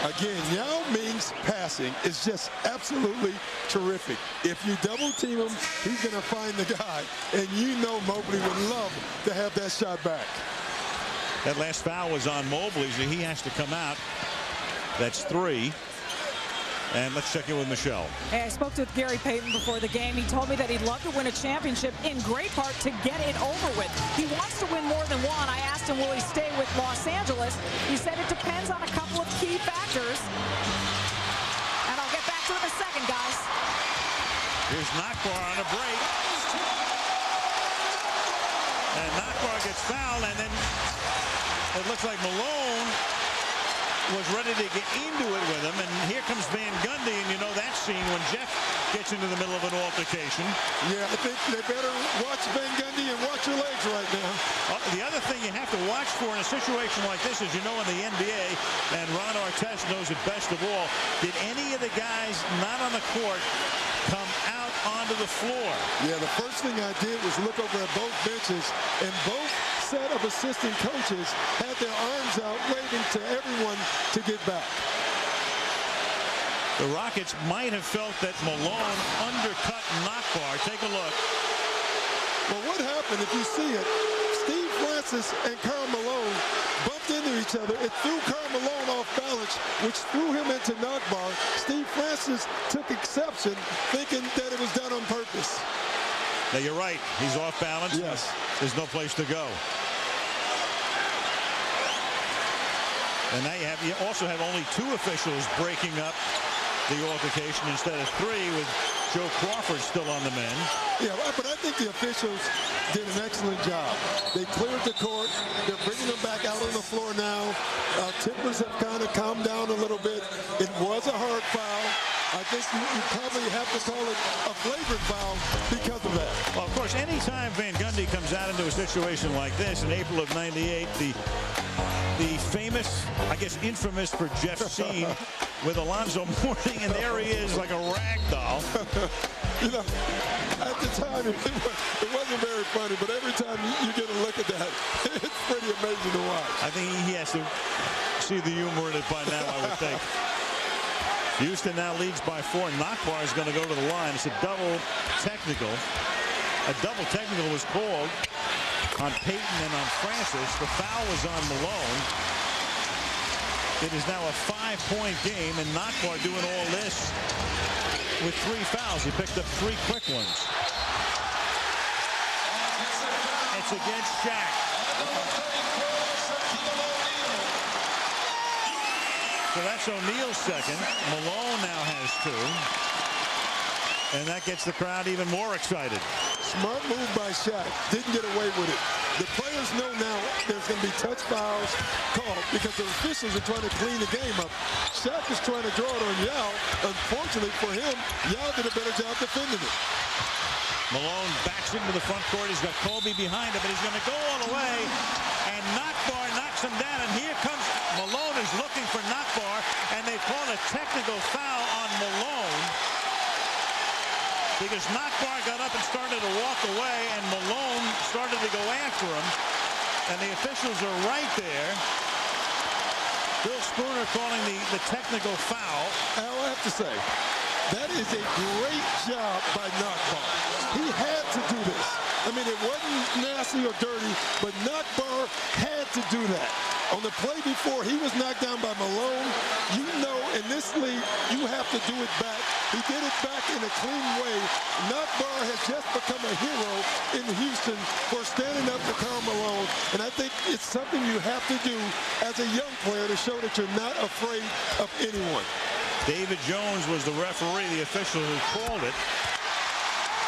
Again, Yao Ming's passing is just absolutely terrific. If you double team him, he's going to find the guy. And you know Mobley would love to have that shot back. That last foul was on Mobley, so he has to come out. That's 3. And let's check in with Michelle. Hey, I spoke with Gary Payton before the game. He told me that he'd love to win a championship, in great part to get it over with. He wants to win more than one. I asked him, will he stay with Los Angeles? He said it depends on a couple of key factors. And I'll get back to it in a second, guys. Here's Nockbaar on a break. And Nockbaar gets fouled, and then it looks like Malone was ready to get into it with him, and here comes Van Gundy, and you know that scene when Jeff gets into the middle of an altercation. Yeah, I think they better watch Van Gundy and watch your legs right now. The other thing you have to watch for in a situation like this is, you know, in the NBA, and Ron Artest knows it best of all, did any of the guys not on the court come out onto the floor? Yeah, the first thing I did was look over at both benches, and both set of assistant coaches had their arms out waving to everyone to get back. The Rockets might have felt that Malone undercut Nockbaar. Take a look. Well, what happened, if you see it, Steve Francis and Karl Malone bumped into each other. It threw Karl Malone off balance, which threw him into Nockbaar. Steve Francis took exception, thinking that it was done on purpose. Now, you're right. He's off balance. Yes. There's no place to go. And now you also have only 2 officials breaking up the altercation instead of 3, with Joe Crawford still on the men. Yeah, but I think the officials did an excellent job. They cleared the court. They're bringing them back out on the floor now. Tempers have kind of calmed down a little bit. It was a hard foul. I think you probably have to call it a flagrant foul because of that. Well, of course, anytime Van Gundy comes out into a situation like this in April of '98, the famous, I guess infamous for Jeff scene with Alonzo Mourning, and there he is like a rag doll. You know, at the time, it wasn't very funny, but every time you get a look at that, it's pretty amazing to watch. I think he has to see the humor in it by now, I would think. Houston now leads by 4. Nockbaar is going to go to the line. It's a double technical. A double technical was called on Payton and on Francis. The foul was on Malone. It is now a 5-point game, and Nockbaar doing all this with 3 fouls. He picked up 3 quick ones. It's against Shaq. So that's O'Neal's second. Malone now has 2. And that gets the crowd even more excited. Smart move by Shaq. Didn't get away with it. The players know now there's going to be touch fouls called because the officials are trying to clean the game up. Shaq is trying to draw it on Yao. Unfortunately for him, Yao did a better job defending it. Malone backs into the front court. He's got Kobe behind him, but he's going to go all the way. And Nockbaar knocks him down. And here comes Malone is looking for Nockbaar. And they call a technical foul on Malone, because Nockbaar got up and started to walk away, and Malone started to go after him. And the officials are right there. Bill Spooner calling the technical foul. Al, I have to say, that is a great job by Nockbaar. He had to do this. I mean, it wasn't nasty or dirty, but Nockbaar had to do that. On the play before, he was knocked down by Malone. You know, in this league, you have to do it back. He did it back in a clean way. Nockbaar has just become a hero in Houston for standing up to Karl Malone. And I think it's something you have to do as a young player to show that you're not afraid of anyone. David Jones was the referee, the official who called it.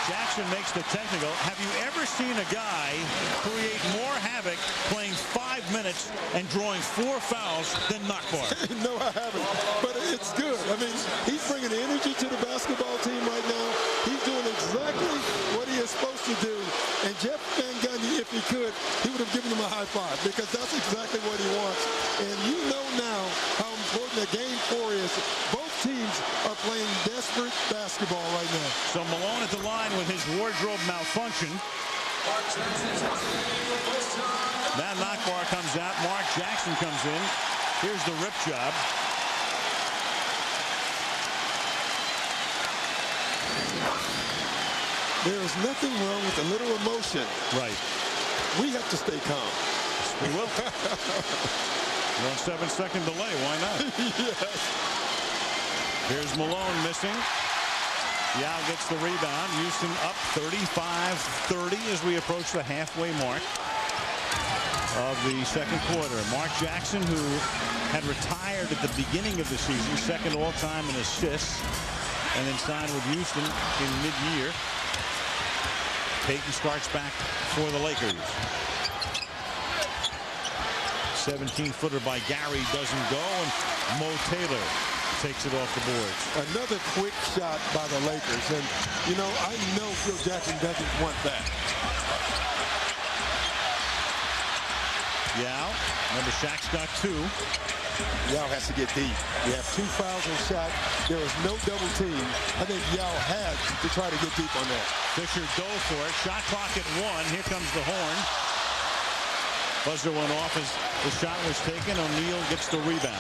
Jackson makes the technical. Have you ever seen a guy create more havoc playing 5 minutes and drawing 4 fouls than Nockbaar? No, I haven't. But it's good. I mean, he's bringing energy to the basketball team right now. He's doing exactly what he is supposed to do. And Jeff Van Gundy, if he could, he would have given him a high five, because that's exactly what he wants. And you know now how important a game 4 is. Both teams are playing desperate basketball right now. So Malone at the line with his wardrobe malfunction. Now Nockbaar comes out. Mark Jackson comes in. Here's the rip job. There is nothing wrong with a little emotion. Right. We have to stay calm. We will. You're on 7-second delay. Why not? Yes. Here's Malone missing. Yao gets the rebound. Houston up 35-30 as we approach the halfway mark of the second quarter. Mark Jackson, who had retired at the beginning of the season, second all-time in assists, and then signed with Houston in mid-year. Payton starts back for the Lakers. 17-footer by Gary doesn't go, and Mo Taylor takes it off the boards. Another quick shot by the Lakers, and you know, I know Phil Jackson doesn't want that. Yao, remember Shaq's got 2. Yao has to get deep. We have 2 fouls on shot. There is no double team. I think Yao had to try to get deep on that. Fisher dove for it. Shot clock at 1. Here comes the horn. Buzzer went off as the shot was taken. O'Neal gets the rebound.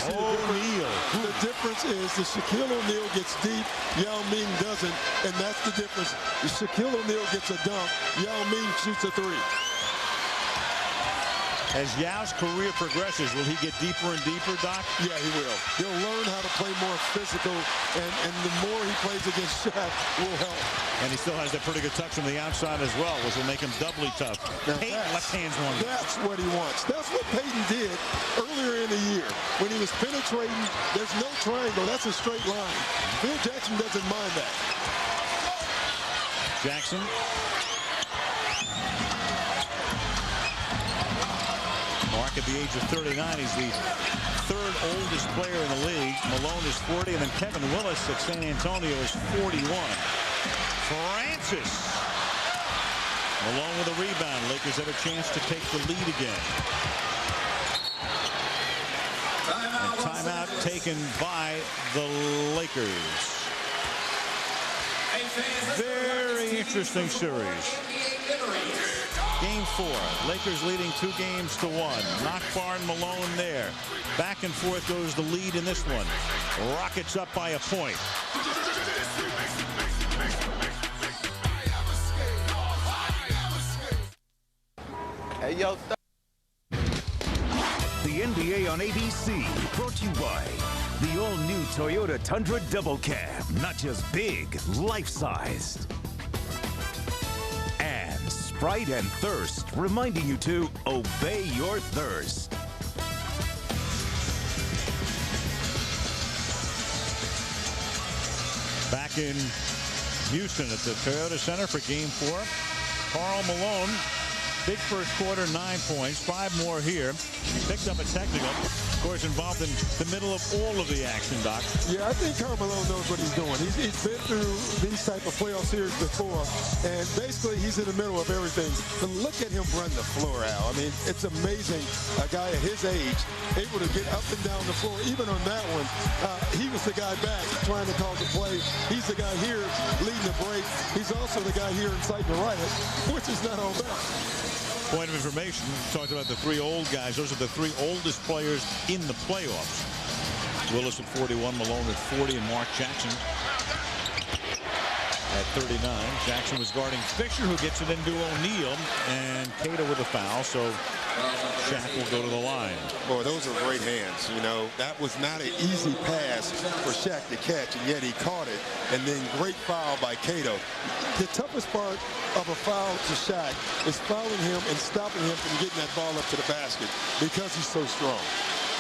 O'Neal. The difference is that Shaquille O'Neal gets deep, Yao Ming doesn't, and that's the difference. If Shaquille O'Neal gets a dunk, Yao Ming shoots a 3. As Yao's career progresses, will he get deeper and deeper, Doc? Yeah, he will. He'll learn how to play more physical, and the more he plays against Shaq will help. And he still has that pretty good touch from the outside as well, which will make him doubly tough. Now Payton left hands one. That's what he wants. That's what Payton did earlier in the year. When he was penetrating, there's no triangle. That's a straight line. Phil Jackson doesn't mind that. Jackson. Mark at the age of 39. He's the 3rd oldest player in the league. Malone is 40, and then Kevin Willis at San Antonio is 41. Francis. Malone with a rebound. Lakers have a chance to take the lead again. And timeout taken by the Lakers. Very interesting series. Game 4. Lakers leading 2 games to 1. Nakbar and Malone there. Back and forth goes the lead in this one. Rockets up by a point. Hey, yo. The NBA on ABC, brought to you by the all-new Toyota Tundra Double Cab. Not just big, life-sized. And Sprite and Thirst, reminding you to obey your thirst. Back in Houston at the Toyota Center for Game 4. Karl Malone, big first quarter, 9 points, 5 more here. Picked up a technical, of course, involved in the middle of all of the action, Doc. Yeah, I think Karl Malone knows what he's doing. He's been through these type of playoff series before, and basically he's in the middle of everything. But look at him run the floor out. I mean, it's amazing. A guy at his age able to get up and down the floor. Even on that one, he was the guy back trying to call the play. He's the guy here leading the break. He's also the guy here inciting the riot, which is not on balance. Point of information, we talked about the 3 old guys. Those are the 3 oldest players in the playoffs. Willis at 41, Malone at 40, and Mark Jackson at 39. Jackson was guarding Fisher, who gets it into O'Neal, and Cato with a foul, so Shaq will go to the line. Boy, those are great hands. You know, that was not an easy pass for Shaq to catch, and yet he caught it. And then great foul by Cato. The toughest part of a foul to Shaq is fouling him and stopping him from getting that ball up to the basket because he's so strong.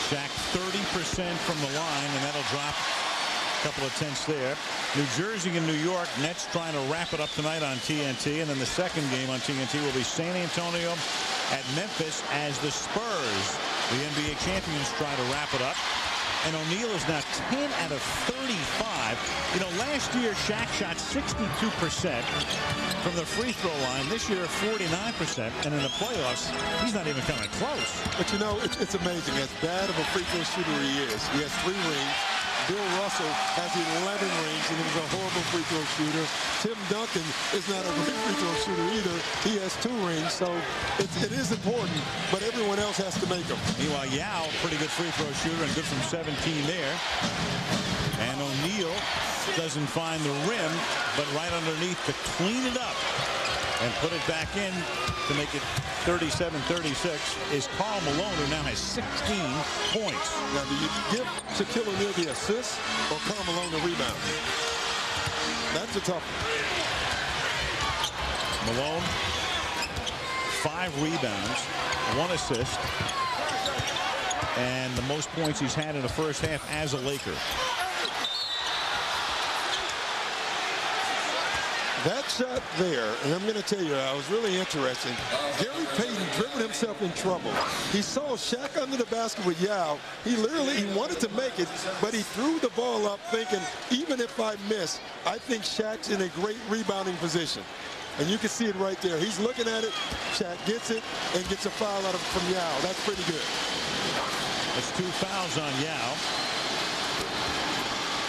Shaq 30% from the line, and that'll drop a couple of tenths there. New Jersey and New York, Nets trying to wrap it up tonight on TNT, and then the second game on TNT will be San Antonio at Memphis as the Spurs, the NBA champions, try to wrap it up. And O'Neal is now 10 out of 35. You know, last year Shaq shot 62% from the free throw line. This year 49%. And in the playoffs, he's not even coming close. But you know, it's amazing. As bad of a free throw shooter he is. He has 3 rings. Bill Russell has 11 rings, and he was a horrible free throw shooter. Tim Duncan is not a great free throw shooter either. He has 2 rings, so it is important, but everyone else has to make them. Meanwhile, Yao, pretty good free throw shooter and good from 17 there. And O'Neal doesn't find the rim, but right underneath to clean it up. And put it back in to make it 37-36 is Karl Malone, who now has 16 points. Now, do you give Shaquille O'Neal the assist or Karl Malone the rebound? That's a tough one. Malone, 5 rebounds, 1 assist, and the most points he's had in the first half as a Laker. That shot there, and I'm going to tell you, I was really interesting. Gary Payton driven himself in trouble. He saw Shaq under the basket with Yao. He wanted to make it, but he threw the ball up thinking, even if I miss, I think Shaq's in a great rebounding position. And you can see it right there. He's looking at it. Shaq gets it and gets a foul out of it from Yao. That's pretty good. That's 2 fouls on Yao.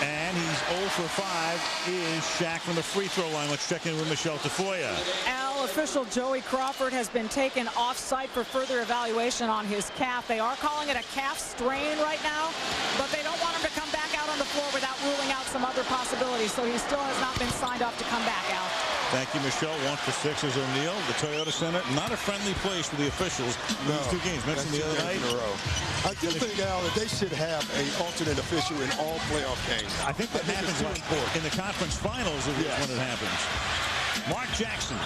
And he's 0 for 5 is Shaq from the free throw line. Let's check in with Michelle Tafoya. Al, official Joey Crawford has been taken off-site for further evaluation on his calf. They are calling it a calf strain right now, but they don't want him to come back out on the floor without ruling out some other possibilities. So he still has not been signed off to come back, Al. Thank you, Michelle. 1 for 6 is O'Neal. The Toyota Center, not a friendly place for the officials. No, these 2 games mentioned the other night. In a row. I do think, Al, that they should have an alternate official in all playoff games. I think that happens in the conference finals when it happens. Mark Jackson.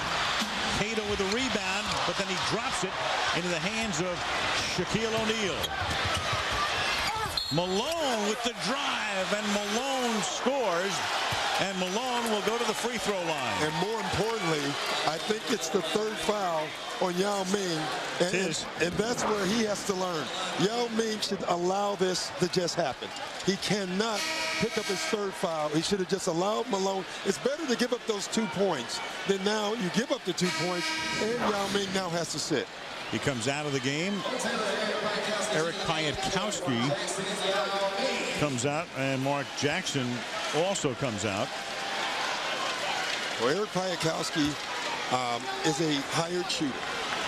Cato with a rebound, but then he drops it into the hands of Shaquille O'Neal. Malone with the drive, and Malone scores. And Malone will go to the free throw line. And more importantly, I think it's the 3rd foul on Yao Ming. And that's where he has to learn. Yao Ming should allow this to just happen. He cannot pick up his 3rd foul. He should have just allowed Malone. It's better to give up those 2 points than now you give up the 2 points, and Yao Ming now has to sit. He comes out of the game. Eric Piatkowski comes out, and Mark Jackson also comes out. Well, Eric Piatkowski is a hired shooter.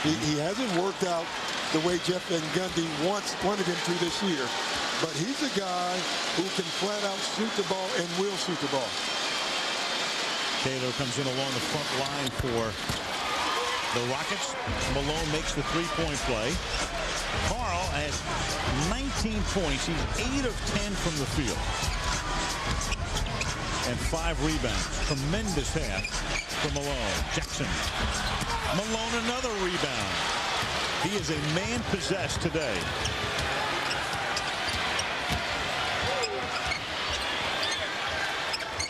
He hasn't worked out the way Jeff Van Gundy wanted him to this year, but he's a guy who can flat out shoot the ball and will shoot the ball. Cato comes in along the front line for the Rockets. Malone makes the 3-point play. Karl has 19 points. He's 8 of 10 from the field. And 5 rebounds. Tremendous half for Malone. Jackson. Malone another rebound. He is a man possessed today.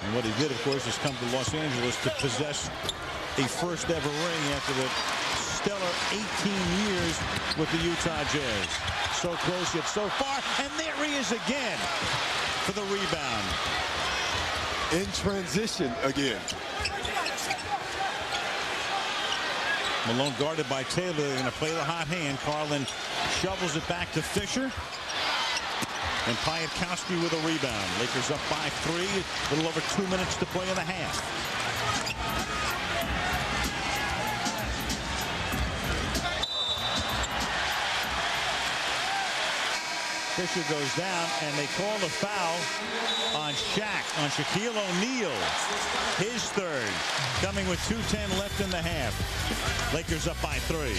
And what he did, of course, is come to Los Angeles to possess a first ever ring after the stellar 18 years with the Utah Jazz. So close yet so far, and there he is again for the rebound. In transition again. Malone guarded by Taylor. They're going to play the hot hand. Carlin shovels it back to Fisher. And Piatkowski with a rebound. Lakers up by 3. A little over 2 minutes to play in the half. Fisher goes down, and they call the foul on Shaquille O'Neal. His 3rd, coming with 2:10 left in the half. Lakers up by 3.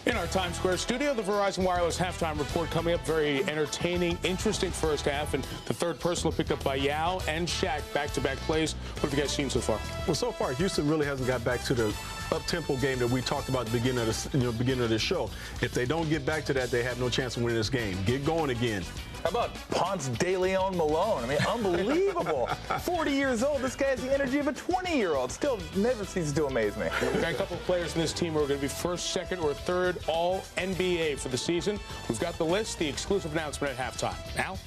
In our Times Square studio, the Verizon Wireless halftime report coming up. Very entertaining, interesting first half, and the 3rd personal picked up by Yao and Shaq, back-to-back plays. What have you guys seen so far? Well, so far, Houston really hasn't got back to the up-tempo game that we talked about at the beginning of this, beginning of this show. If they don't get back to that, they have no chance of winning this game. Get going again. How about Ponce de Leon Malone? I mean, unbelievable. 40 years old. This guy has the energy of a 20-year-old. Still never ceases to amaze me. We've got a couple of players in this team who are going to be 1st, 2nd, or 3rd All-NBA for the season. We've got the list, the exclusive announcement at halftime. Al? All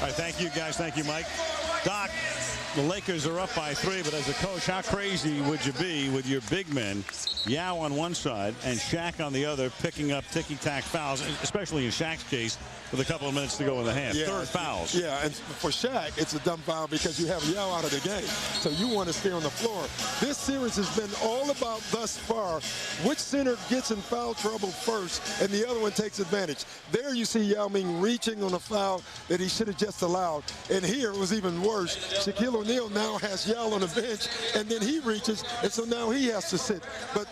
right, thank you, guys. Thank you, Mike. Doc, The Lakers are up by 3, but as a coach, how crazy would you be with your big men, Yao on one side and Shaq on the other, picking up ticky-tack fouls, especially in Shaq's case, with a couple of minutes to go in the half. Yeah, third fouls. Yeah, and for Shaq, it's a dumb foul because you have Yao out of the game. So you want to stay on the floor. This series has been all about thus far which center gets in foul trouble first and the other one takes advantage. There you see Yao Ming reaching on a foul that he should have just allowed. And here it was even worse. Shaquille O'Neal now has Yao on the bench, and then he reaches, and so now he has to sit. But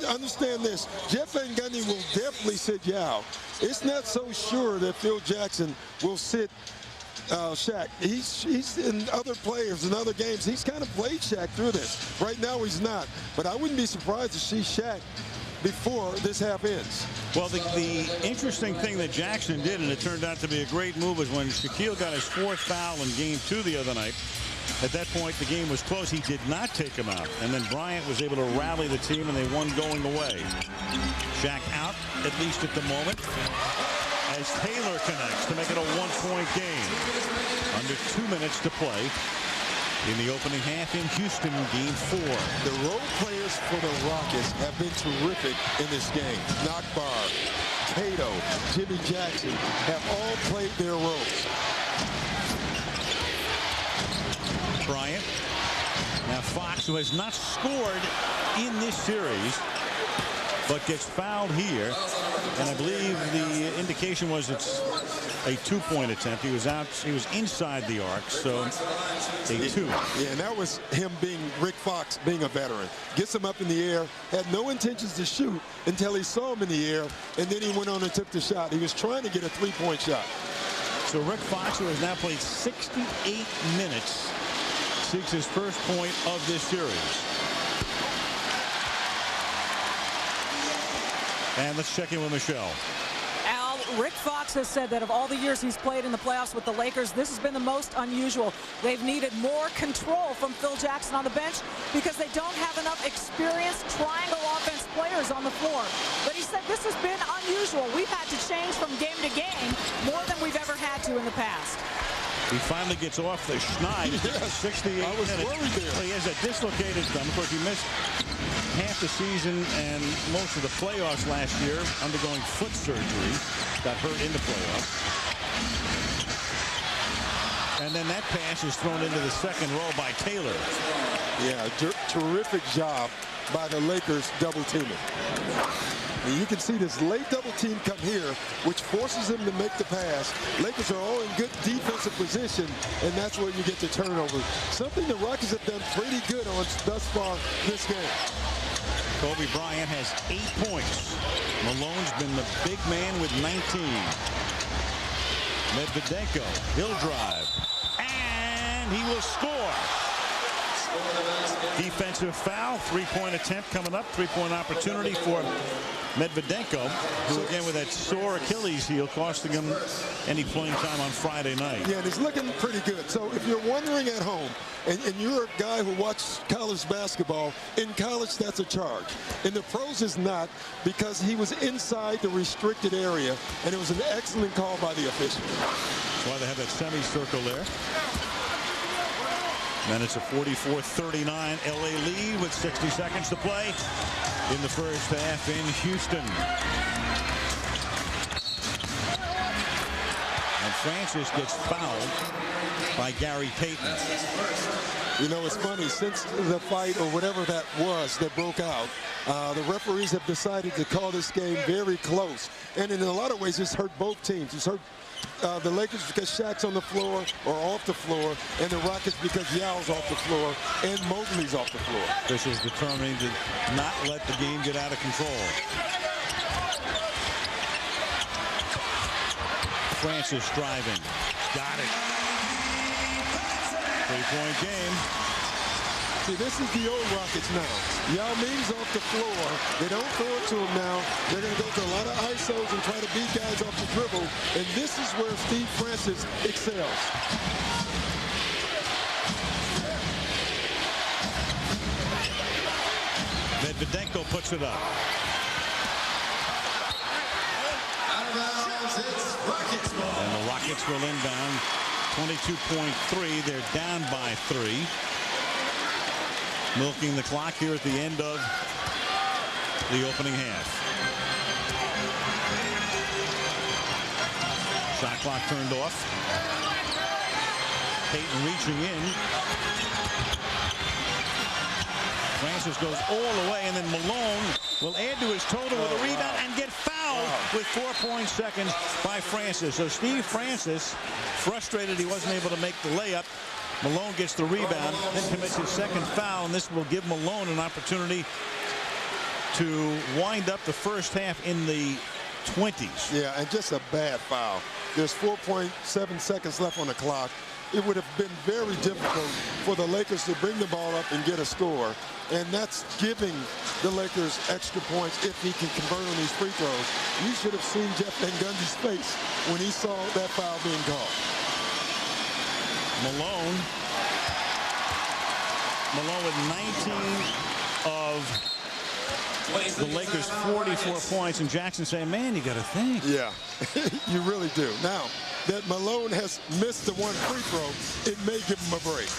understand this, Jeff Van Gundy will definitely sit Yao. It's not so sure that Phil Jackson will sit Shaq. He's in other players in other games. He's kind of played Shaq through this. Right now he's not. But I wouldn't be surprised to see Shaq before this half ends. Well, the interesting thing that Jackson did, and it turned out to be a great move, was when Shaquille got his 4th foul in Game 2 the other night. At that point, the game was close. He did not take him out. And then Bryant was able to rally the team, and they won going away. Shaq out, at least at the moment, as Taylor connects to make it a 1-point game. Under 2 minutes to play in the opening half in Houston, Game 4. The role players for the Rockets have been terrific in this game. Nakbar, Cato, Jimmy Jackson have all played their roles. Bryant. Now Fox, who has not scored in this series, but gets fouled here. And I believe the indication was it's a 2-point attempt. He was out. He was inside the arc, so a 2. Yeah, and that was him being Rick Fox, being a veteran. Gets him up in the air, had no intentions to shoot until he saw him in the air, and then he went on and took the shot. He was trying to get a 3-point shot. So Rick Fox, who has now played 68 minutes, seeks his first point of this series. And let's check in with Michelle. Al, Rick Fox has said that of all the years he's played in the playoffs with the Lakers, this has been the most unusual. They've needed more control from Phil Jackson on the bench because they don't have enough experienced triangle offense players on the floor. But he said this has been unusual. We've had to change from game to game more than we've ever had to in the past. He finally gets off the schneid. Yes, 68 I was minutes. worried there. He has a dislocated thumb. Of course, he missed half the season and most of the playoffs last year, undergoing foot surgery. Got hurt in the playoffs. And then that pass is thrown into the second row by Taylor. Yeah, terrific job by the Lakers double teaming. And you can see this late double team come here, which forces them to make the pass. Lakers are all in good defensive position, and that's where you get the turnover. Something the Rockets have done pretty good on thus far this game. Kobe Bryant has 8 points. Malone's been the big man with 19. Medvedenko, he'll drive. And he will score. Defensive foul, 3-point attempt coming up, 3-point opportunity for Medvedenko, who again with that sore Achilles heel costing him any playing time on Friday night. Yeah, and he's looking pretty good. So if you're wondering at home, and you're a guy who watches college basketball, in college that's a charge. In the pros is not, because he was inside the restricted area, and it was an excellent call by the official. That's why they have that semicircle there. And it's a 44-39 LA lead with 60 seconds to play in the first half in Houston. And Francis gets fouled by Gary Payton. You know, it's funny, since the fight or whatever that was that broke out, the referees have decided to call this game very close. And in a lot of ways, it's hurt both teams. It's hurt the Lakers because Shaq's on the floor or off the floor, and the Rockets because Yao's off the floor and Mobley's off the floor. Officials determining to not let the game get out of control. Francis driving. Got it. 3-point game. See, this is the old Rockets now. Yao Ming's off the floor. They don't throw it to him now. They're going to go to a lot of ISOs and try to beat guys off the dribble. And this is where Steve Francis excels. Medvedenko puts it up. Out of bounds, it's Rockets ball. And the Rockets will inbound 22.3. They're down by 3. Milking the clock here at the end of the opening half. Shot clock turned off. Payton reaching in. Francis goes all the way, and then Malone will add to his total with a rebound and get fouled with 4 seconds by Francis. So Steve Francis, frustrated he wasn't able to make the layup. Malone gets the rebound, then commits his second foul, and this will give Malone an opportunity to wind up the first half in the 20s. Yeah, and just a bad foul. There's 4.7 seconds left on the clock. It would have been very difficult for the Lakers to bring the ball up and get a score. And that's giving the Lakers extra points if he can convert on these free throws. You should have seen Jeff Van Gundy's face when he saw that foul being called. Malone with 19 of the Lakers' 44 points, and Jackson saying, man, you got to think. Yeah, you really do. Now that Malone has missed the one free throw, it may give him a break.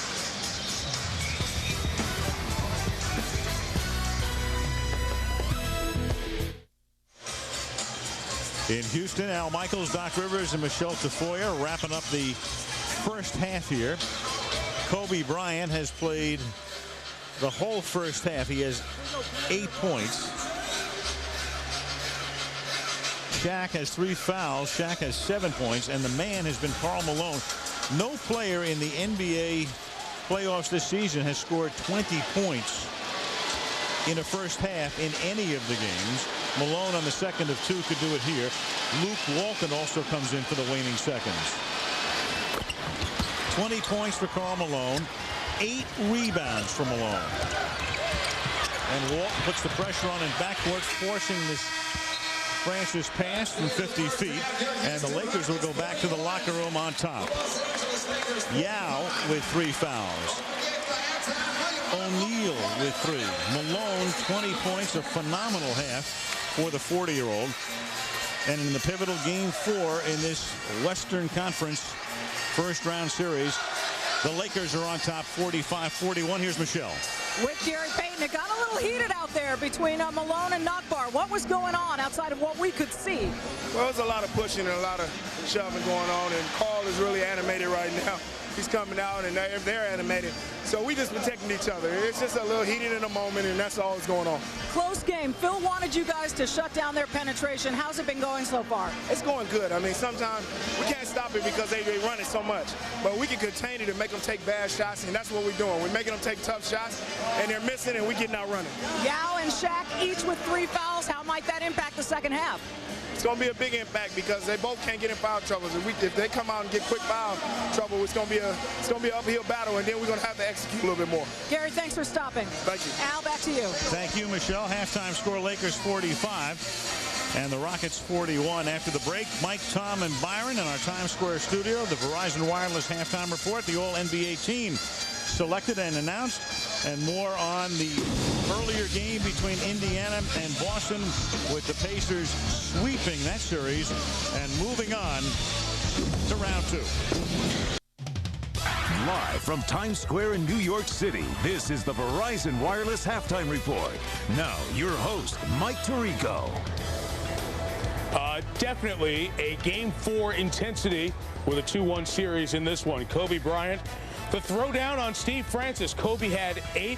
In Houston, Al Michaels, Doc Rivers, and Michelle Tafoya wrapping up the first half here. Kobe Bryant has played the whole first half. He has 8 points. Shaq has 3 fouls. Shaq has 7 points, and the man has been Karl Malone. No player in the NBA playoffs this season has scored 20 points in a first half in any of the games. Malone on the second of 2 could do it here. Luke Walton also comes in for the waning seconds. 20 points for Karl Malone. 8 rebounds for Malone. And Walton puts the pressure on in backcourt, forcing this Francis pass from 50 feet. And the Lakers will go back to the locker room on top. Yao with 3 fouls. O'Neal with 3. Malone, 20 points, a phenomenal half for the 40-year-old. And in the pivotal game 4 in this Western Conference first round series, the Lakers are on top 45-41. Here's Michelle. With Gary Payton, it got a little heated out there between Malone and Nakbar. What was going on outside of what we could see? Well, there's a lot of pushing and a lot of shoving going on, and Karl is really animated right now. He's coming out, and they're animated. So we just protecting each other. It's just a little heated in a moment, and that's all that's going on. Close game. Phil wanted you guys to shut down their penetration. How's it been going so far? It's going good. I mean, sometimes we can't stop it because they run it so much. But we can contain it and make them take bad shots, and that's what we're doing. We're making them take tough shots, and they're missing, and we're getting out running. Yao and Shaq each with 3 fouls. How might that impact the second half? It's going to be a big impact because they both can't get in foul trouble. If they come out and get quick foul trouble, it's going to be an uphill battle, and then we're going to have to execute a little bit more. Gary, thanks for stopping. Thank you. Al, back to you. Thank you, Michelle. Halftime score, Lakers 45 and the Rockets 41. After the break, Mike, Tom, and Byron in our Times Square studio. The Verizon Wireless halftime report, the All-NBA team selected and announced, and more on the earlier game between Indiana and Boston, with the Pacers sweeping that series and moving on to round 2. Live from Times Square in New York City, this is the Verizon Wireless Halftime Report. Now, your host, Mike Tirico. Definitely a Game 4 intensity with a 2-1 series in this one. Kobe Bryant, the throwdown on Steve Francis. Kobe had 8.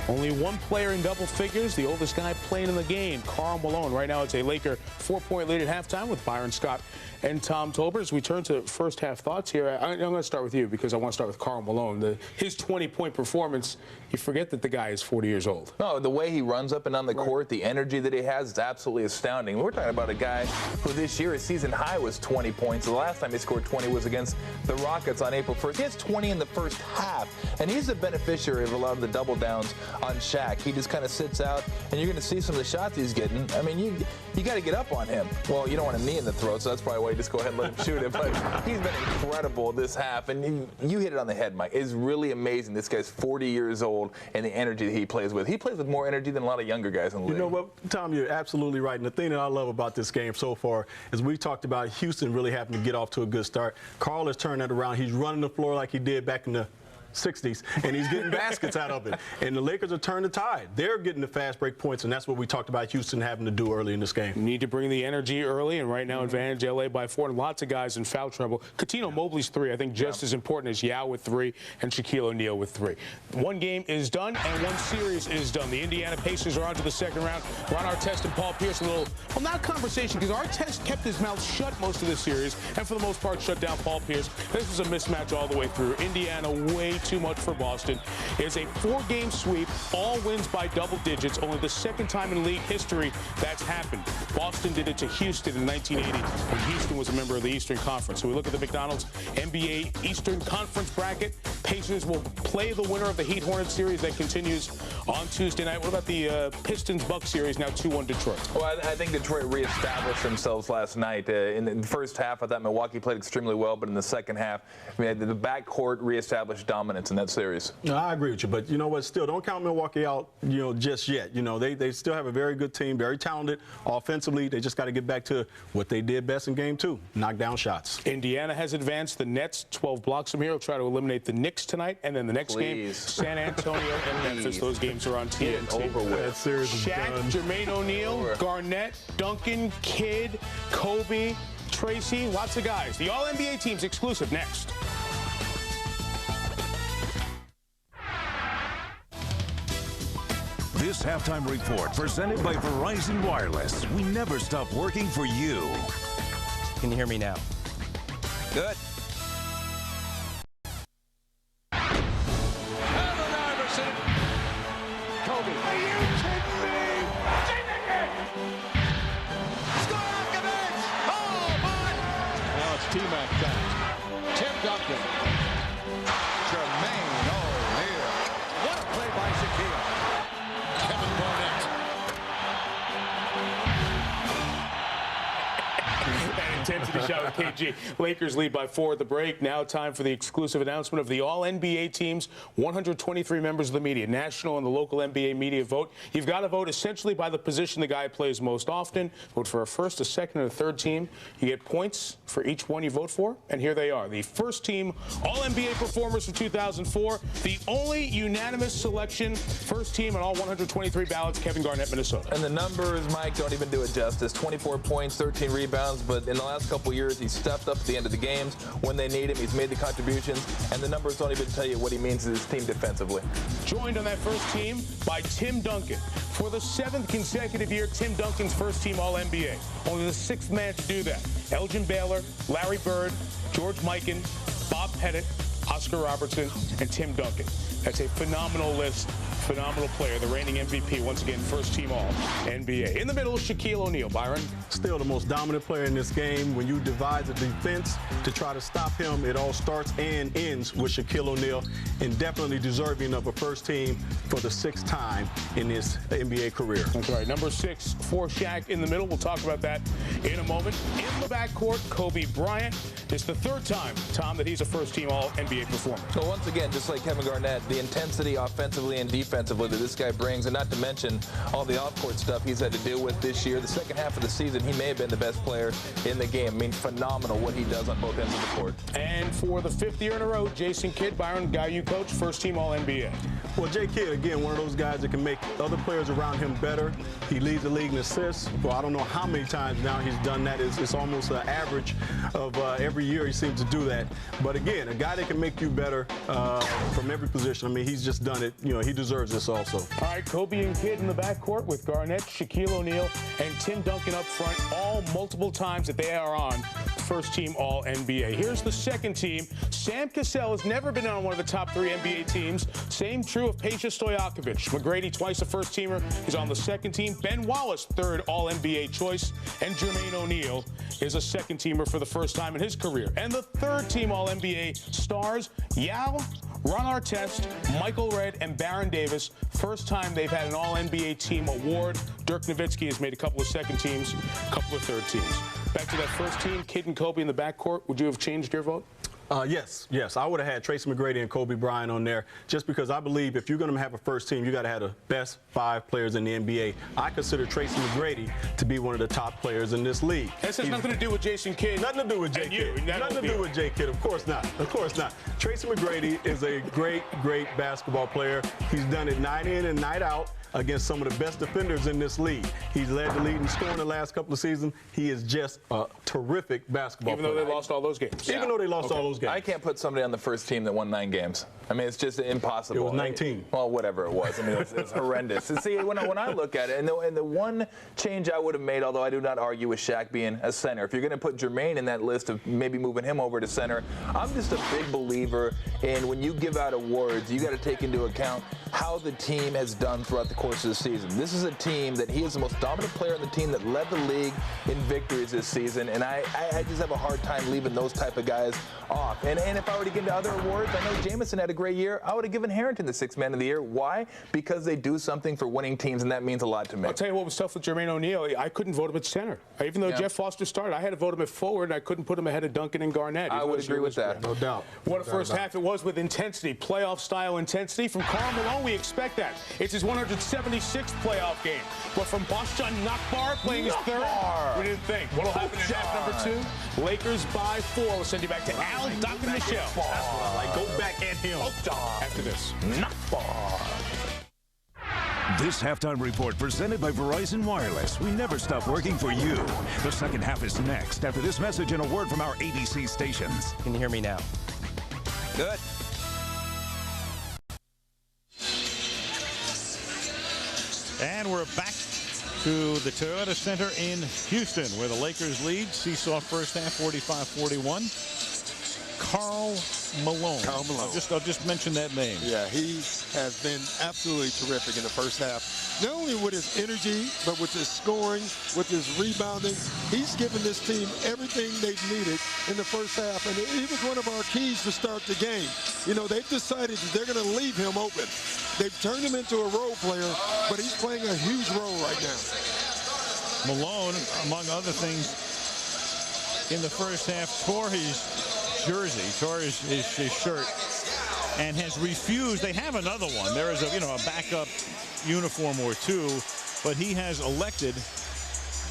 Only one player in double figures, the oldest guy playing in the game, Karl Malone. Right now it's a Laker 4-point lead at halftime with Byron Scott and Tom Tolbert. As we turn to first half thoughts here, I'm going to start with you because I want to start with Karl Malone. His 20-point performance, you forget that the guy is 40 years old. No, the way he runs up and down the court, the energy that he has is absolutely astounding. We're talking about a guy who this year, his season high was 20 points. The last time he scored 20 was against the Rockets on April 1st. He has 20 in the first half, and he's the beneficiary of a lot of the double downs on Shaq. He just kind of sits out, and you're going to see some of the shots he's getting. I mean, you got to get up on him. Well, you don't want a knee in the throat, so that's probably why you just go ahead and let him shoot it. But he's been incredible this half, and you hit it on the head, Mike. It's really amazing. This guy's 40 years old, and the energy that he plays with. He plays with more energy than a lot of younger guys in the league. You know what, Tom, you're absolutely right. And the thing that I love about this game so far is we talked about Houston really having to get off to a good start. Carl has turned that around. He's running the floor like he did back in the 60s, and he's getting baskets out of it. And the Lakers are turning the tide. They're getting the fast break points, and that's what we talked about Houston having to do early in this game. You need to bring the energy early, and right now advantage LA by 4. And lots of guys in foul trouble. Coutinho Mobley's 3, I think, just as important as Yao with 3 and Shaquille O'Neal with 3. One game is done, and one series is done. The Indiana Pacers are on to the second round. Ron Artest and Paul Pierce, a little, well, not conversation, because Artest kept his mouth shut most of the series, and for the most part shut down Paul Pierce. This was a mismatch all the way through. Indiana way too much for Boston. It's a 4-game sweep, all wins by double digits, only the second time in league history that's happened. Boston did it to Houston in 1980 when Houston was a member of the Eastern Conference. So we look at the McDonald's NBA Eastern Conference bracket. Pacers will play the winner of the Heat-Hornets series that continues on Tuesday night. What about the Pistons-Bucks series, now 2-1 Detroit? Well, I think Detroit reestablished themselves last night. In the first half, I thought Milwaukee played extremely well, but in the second half, I mean, the backcourt reestablished dominance in that series. No, I agree with you, but you know what? Still, don't count Milwaukee out, just yet. They still have a very good team, very talented offensively. They just got to get back to what they did best in Game 2, knock down shots. Indiana has advanced. The Nets, 12 blocks from here, will try to eliminate the Knicks tonight, and then the next game, San Antonio and Memphis. Those games are on TNT. Over with. That series is Shaq, done. Jermaine O'Neal, Garnett, Duncan, Kidd, Kobe, Tracy, lots of guys. The All-NBA team's exclusive next. This halftime report presented by Verizon Wireless. We never stop working for you. Can you hear me now? Good. Allen Iverson. Kobe. Are you kidding me? Stojakovic. Oh, my. Now it's T-Mac time. Tim Duncan. Jermaine O'Neal. What a play by Shaquille. Kevin Garnett. That intensity shot with KG. Lakers lead by 4 at the break. Now time for the exclusive announcement of the All-NBA teams. 123 members of the media, national and the local NBA media vote. You've got to vote essentially by the position the guy plays most often. Vote for a first, a second, and a third team. You get points for each one you vote for, and here they are. The first team All-NBA performers for 2004. The only unanimous selection, first team on all 123 ballots, Kevin Garnett, Minnesota. And the numbers, Mike, don't even do it justice. 24 points, 13 rebounds, but in the last couple years, he's stepped up at the end of the games. When they need him, he's made the contributions, and the numbers don't even tell you what he means to his team defensively. Joined on that first team by Tim Duncan. For the 7th consecutive year, Tim Duncan's first team All-NBA. Only the 6th man to do that. Elgin Baylor, Larry Bird, George Mikan, Bob Pettit, Oscar Robertson, and Tim Duncan. That's a phenomenal list. Phenomenal player, the reigning MVP, once again, first team All-NBA. In the middle, Shaquille O'Neal. Byron? Still the most dominant player in this game. When you divide the defense to try to stop him, it all starts and ends with Shaquille O'Neal, and definitely deserving of a first team for the 6th time in his NBA career. That's right. Number 6 for Shaq in the middle. We'll talk about that in a moment. In the backcourt, Kobe Bryant. It's the 3rd time, Tom, that he's a first team All-NBA performer. So once again, just like Kevin Garnett, the intensity offensively and defensively that this guy brings, and not to mention all the off-court stuff he's had to deal with this year. The second half of the season, he may have been the best player in the game. I mean, phenomenal what he does on both ends of the court. And for the 5th year in a row, Jason Kidd, Byron, guy you coach, first team All-NBA. Well, Jay Kidd, again, one of those guys that can make other players around him better. He leads the league in assists. Well, I don't know how many times now he's done that. It's almost an average of every year he seems to do that. But again, a guy that can make you better from every position. I mean, he's just done it. He deserves this also. All right, Kobe and Kidd in the backcourt with Garnett, Shaquille O'Neal, and Tim Duncan up front, all multiple times that they are on first team All-NBA. Here's the second team. Sam Cassell has never been on one of the top 3 NBA teams. Same true of Peja Stojakovic. McGrady, twice a first-teamer, is on the second team. Ben Wallace, 3rd All-NBA choice. And Jermaine O'Neal is a second-teamer for the first time in his career. And the 3rd team All-NBA stars, Yao Ron Artest, Michael Redd, and Baron Davis. First time they've had an All-NBA team award. Dirk Nowitzki has made a couple of second teams, a couple of third teams. Back to that first team, Kidd and Kobe in the backcourt. Would you have changed your vote? Yes. I would have had Tracy McGrady and Kobe Bryant on there just because I believe if you're going to have a first team, you got to have the best 5 players in the NBA. I consider Tracy McGrady to be one of the top players in this league. This has nothing to do with Jason Kidd. Nothing to do with Jay Kidd. Nothing to do with Jay Kidd. Of course not. Of course not. Tracy McGrady is a great basketball player. He's done it night in and night out against some of the best defenders in this league. He's led the league in scoring the last couple of seasons. He is just a terrific basketball player. Even though they lost all those games. Even though they lost all those games. I can't put somebody on the first team that won 9 games. I mean, it's just impossible. It was 19. Well, whatever it was. I mean, it's horrendous. And see, when I look at it, and the one change I would have made, although I do not argue with Shaq being a center, if you're going to put Jermaine in that list of maybe moving him over to center, I'm just a big believer in when you give out awards, you got to take into account how the team has done throughout the course of the season. This is a team that he is the most dominant player on the team that led the league in victories this season, and I just have a hard time leaving those type of guys off. And if I were to get into other awards, I know Jamison had a great year. I would have given Harrington the 6th Man of the Year. Why? Because they do something for winning teams, and that means a lot to me. I'll tell you what was tough with Jermaine O'Neal. I couldn't vote him at center. Even though Jeff Foster started, I had to vote him at forward, and I couldn't put him ahead of Duncan and Garnett. I would agree with that. No doubt. What a first half it was with intensity, playoff-style intensity. From Karl Malone, we expect that. It's his 176th playoff game. But from Boston Nakbar playing his third, we didn't think. What'll happen in half number 2? Lakers by 4. We'll send you back to Al, Doc, and Michelle. That's what I like. Go back at him. After this. Nakbar. This halftime report presented by Verizon Wireless. We never stop working for you. The second half is next after this message and a word from our ABC stations. Can you hear me now? Good. And we're back to the Toyota Center in Houston, where the Lakers lead. Seesaw first half, 45-41. Karl Malone. I'll just mention that name. Yeah, he has been absolutely terrific in the first half. Not only with his energy, but with his scoring, with his rebounding. He's given this team everything they've needed in the first half, and he was one of our keys to start the game. You know, they've decided that they're going to leave him open. They've turned him into a role player, but he's playing a huge role right now. Malone, among other things, in the first half, tore his jersey, tore his shirt, and has refused. They have another one. There is a backup uniform or two, but he has elected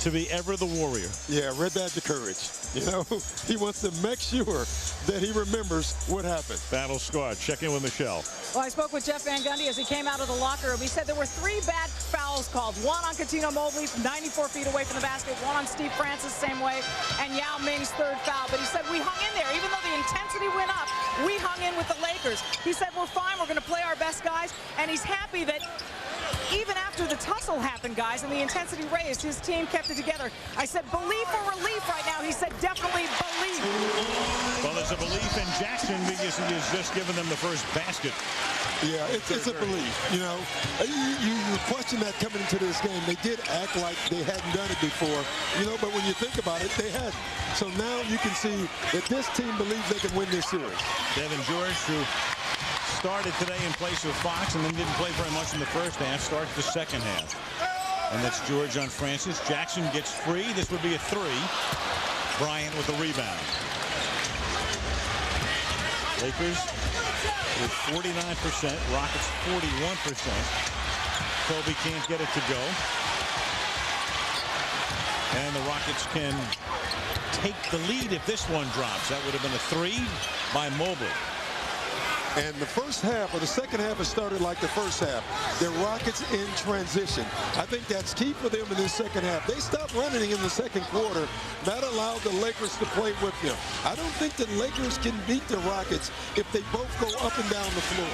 to be ever the warrior. Yeah, red badge of courage. You know, he wants to make sure that he remembers what happened. Battle squad, check in with Michelle. Well, I spoke with Jeff Van Gundy as he came out of the locker room. He said there were 3 bad fouls called. One on Cuttino Mobley from 94 feet away from the basket. One on Steve Francis, same way. And Yao Ming's 3rd foul. But he said we hung in there. Even though the intensity went up, we hung in with the Lakers. He said we're fine. We're going to play our best guys. And he's happy that even after the tussle happened, guys, and the intensity raised, his team kept it together. I said, belief or relief right now? He said, definitely belief. Well, there's a belief in Jackson because he has just given them the first basket. Yeah, it's a belief. You know, you question that coming into this game. They did act like they hadn't done it before, you know, but when you think about it, they hadn't. So now you can see that this team believes they can win this series. Devin George, who started today in place of Fox and then didn't play very much in the first half, starts the second half. And that's George on Francis. Jackson gets free. This would be a 3. Bryant with the rebound. Lakers with 49%. Rockets 41%. Kobe can't get it to go. And the Rockets can take the lead if this one drops. That would have been a 3 by Mobley. And the first half or the second half has started like the first half. The Rockets in transition. I think that's key for them in this second half. They stopped running in the second quarter. That allowed the Lakers to play with them. I don't think the Lakers can beat the Rockets if they both go up and down the floor.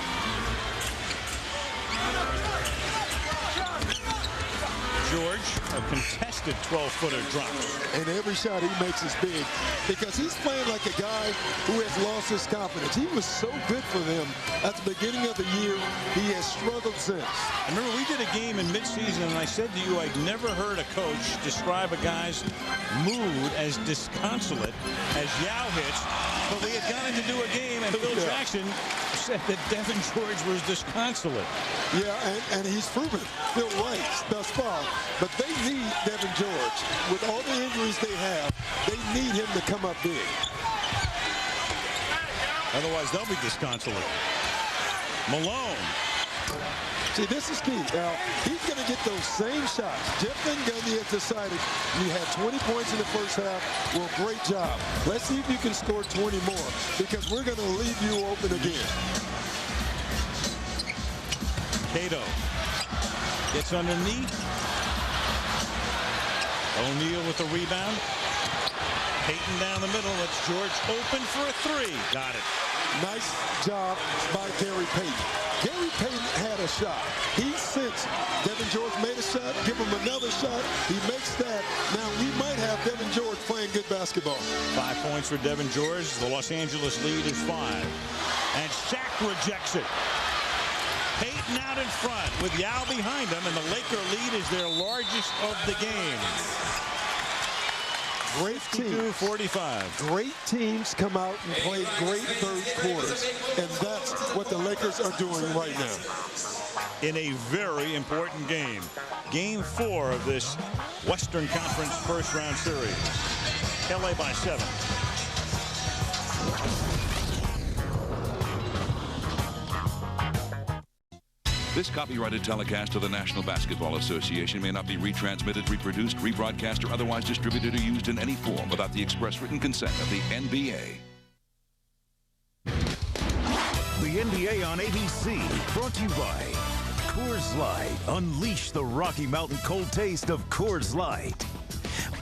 George, a contested 12-footer drop. And every shot he makes is big because he's playing like a guy who has lost his confidence. He was so good for them at the beginning of the year. He has struggled since. I remember we did a game in midseason, and I said to you I'd never heard a coach describe a guy's mood as disconsolate as Yao hits. But we had gone in to do a game, and Phil Jackson said that Devin George was disconsolate. Yeah, and he's proven Phil right thus far. But they need Devin George. With all the injuries they have, they need him to come up big. Otherwise, they'll be disconsolate. Malone. See, this is key. Now, he's going to get those same shots. Jeff Van Gundy has decided you had 20 points in the first half. Well, great job. Let's see if you can score 20 more because we're going to leave you open again. Cato gets underneath. O'Neal with the rebound. Payton down the middle. It's George open for a three. Got it. Nice job by Gary Payton. Gary Payton had a shot. He sensed Devin George made a shot, give him another shot. He makes that. Now we might have Devin George playing good basketball. 5 points for Devin George. The Los Angeles lead is 5. And Shaq rejects it. Payton out in front with Yao behind him, and the Laker lead is their largest of the game. Great team. 45. Great teams come out and play great third quarters, and that's what the Lakers are doing right now. In a very important game. Game 4 of this Western Conference first round series. LA by 7. This copyrighted telecast of the National Basketball Association may not be retransmitted, reproduced, rebroadcast, or otherwise distributed or used in any form without the express written consent of the NBA. The NBA on ABC, brought to you by Coors Light. Unleash the Rocky Mountain cold taste of Coors Light.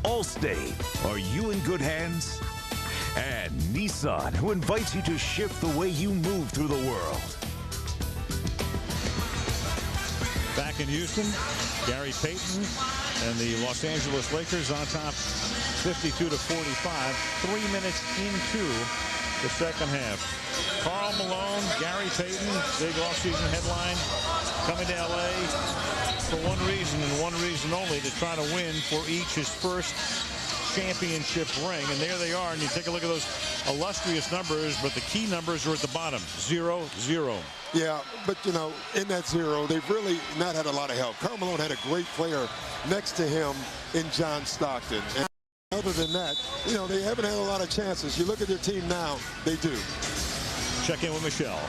Allstate, are you in good hands? And Nissan, who invites you to shift the way you move through the world. Back in Houston, Gary Payton and the Los Angeles Lakers on top 52-45, 3 minutes into the second half. Karl Malone, Gary Payton, big offseason headline, coming to LA for one reason and one reason only, to try to win for each his first championship ring. And there they are, and you take a look at those illustrious numbers, but the key numbers are at the bottom, 0-0. Yeah, but, you know, in that 0, they've really not had a lot of help. Karl Malone had a great player next to him in John Stockton. And other than that, you know, they haven't had a lot of chances. You look at their team now, they do. Check in with Michelle.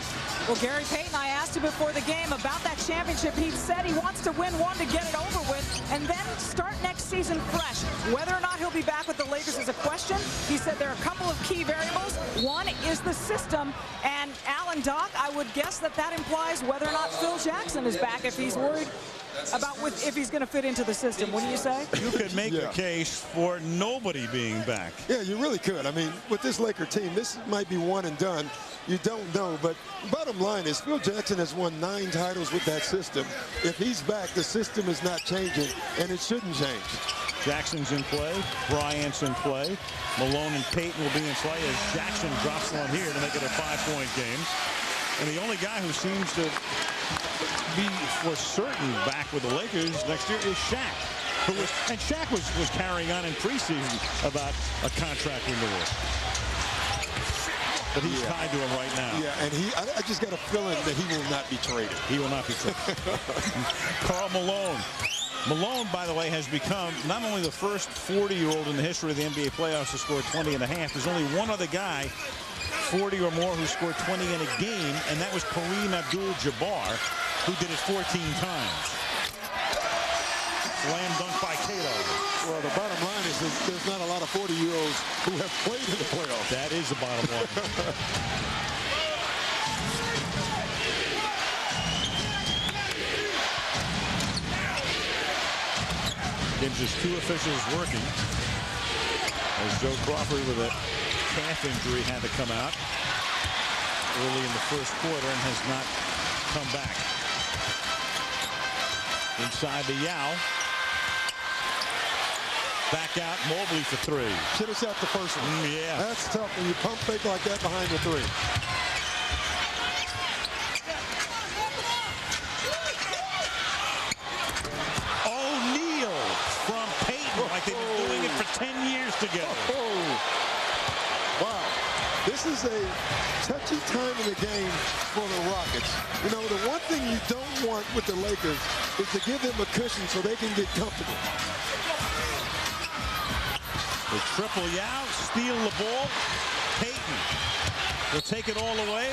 Well, Gary Payton, I asked him before the game about that championship. He said he wants to win one to get it over with and then start next season fresh. Whether or not he'll be back with the Lakers is a question. He said there are a couple of key variables. One is the system. And Alan Doc, I would guess that that implies whether or not Phil Jackson is back, if he's worried about if he's going to fit into the system. Wouldn't you say? You could make a case for nobody being back. Yeah, you really could. I mean, with this Laker team, this might be one and done. You don't know, but bottom line is Phil Jackson has won 9 titles with that system. If he's back, the system is not changing, and it shouldn't change. Jackson's in play. Bryant's in play. Malone and Payton will be in play as Jackson drops one here to make it a 5-point game. And the only guy who seems to be for certain back with the Lakers next year is Shaq. And Shaq was carrying on in preseason about a contract renewal. But he's tied to him right now. Yeah, and I just got a feeling that he will not be traded. He will not be traded. Karl Malone. Malone, by the way, has become not only the first 40-year-old in the history of the NBA playoffs to score 20 and a half. There's only one other guy, 40 or more, who scored 20 in a game, and that was Kareem Abdul-Jabbar, who did it 14 times. Slam dunk by Cato. Well, the bottom line is that there's not a lot of 40-year-olds who have played in the playoffs. That is the bottom line. Gives us 2 officials working as Joe Crawford with a calf injury had to come out early in the first quarter and has not come back. Inside to Yao. Back out, Mobley for three. Should have shot the first one. Yeah. That's tough when you pump fake like that behind the three. O'Neal from Peyton, like they've been doing it for 10 years together. Wow. This is a touchy time in the game for the Rockets. You know, the one thing you don't want with the Lakers is to give them a cushion so they can get comfortable. The triple Yao, steal the ball. Peyton will take it all the way,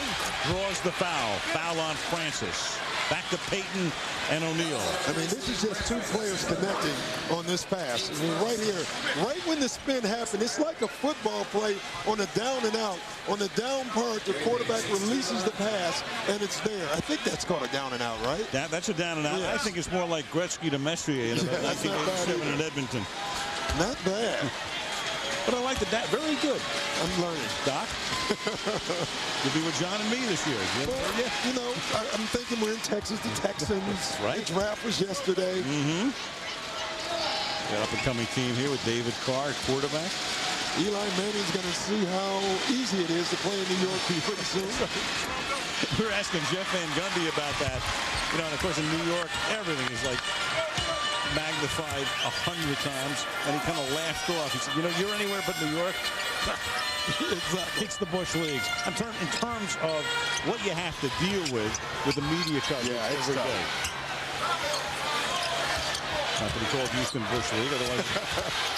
draws the foul. Foul on Francis. Back to Peyton and O'Neal. I mean, this is just two players connecting on this pass. I mean, right here, right when the spin happened, it's like a football play on a down and out. On the down part, the quarterback releases the pass, and it's there. I think that's called a down and out, right? That's a down and out. Yes. I think it's more like Gretzky to Messier in about 1987 in Edmonton. Not bad. But I like the very good. I'm learning. Doc? You'll be with John and me this year. Well, yeah, you know, I'm thinking we're in Texas. The Texans. Right. The draft was yesterday. Mm-hmm. Got up-and-coming team here with David Carr, quarterback. Eli Manning's going to see how easy it is to play in New York pretty soon. We were asking Jeff Van Gundy about that. You know, and of course in New York, everything is like magnified 100 times, and he kind of laughed off. He said, you know, you're anywhere but New York. Exactly. It's the Bush Leagues. In terms of what you have to deal with the media coverage every day. Not to be called Houston Bush League, otherwise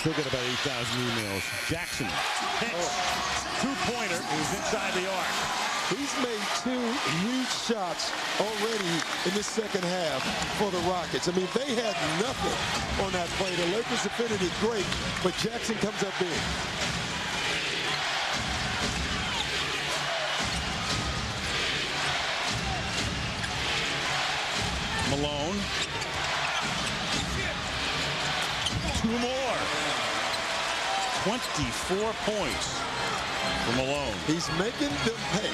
he'll get about 8,000 emails. Jackson hits. Two-pointer is inside the arc. He's made two huge shots already in the second half for the Rockets. I mean, they had nothing on that play. The Lakers defended it great, but Jackson comes up big. Malone. Two more. 24 points. For Malone. He's making them pay.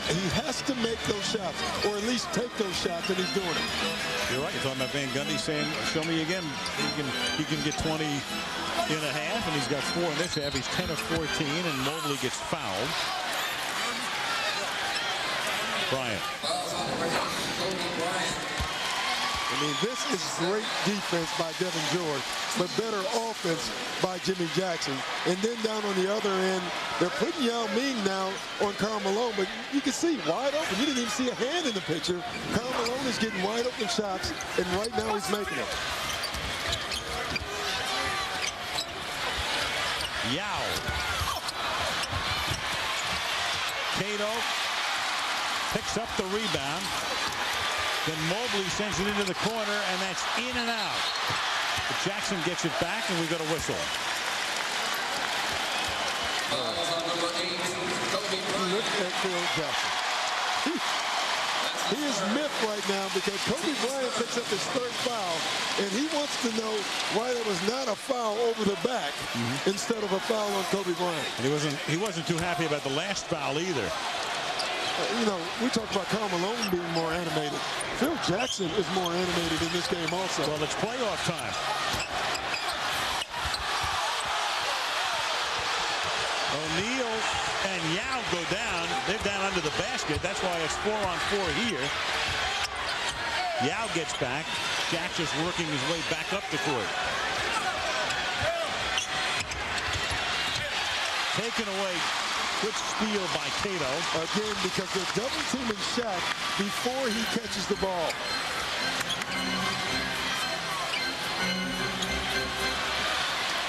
He has to make those shots, or at least take those shots, and he's doing it. You're right. You're talking about Van Gundy saying, show me again. He can get 20 in a half, and he's got 4 in this half. He's 10 of 14, and Mobley gets fouled. Bryant. I mean, this is great defense by Devin George, but better offense by Jimmy Jackson. And then down on the other end, they're putting Yao Ming now on Karl Malone, but you can see wide open. You didn't even see a hand in the picture. Karl Malone is getting wide open shots, and right now he's making them. Yao. Cato picks up the rebound. Then Mobley sends it into the corner, and that's in and out. But Jackson gets it back, and we've got a whistle. Look at Phil Jackson. He is miffed right now because Kobe Bryant picks up his third foul, and he wants to know why there was not a foul over the back instead of a foul on Kobe Bryant. And he wasn't too happy about the last foul either. You know, we talked about Karl Malone being more animated. Phil Jackson is more animated in this game also. Well, it's playoff time. O'Neal and Yao go down. They're down under the basket. That's why it's 4-on-4 here. Yao gets back. Jackson's working his way back up the court. Taken away. Good steal by Cato. Again, because they're double teaming Shaq before he catches the ball.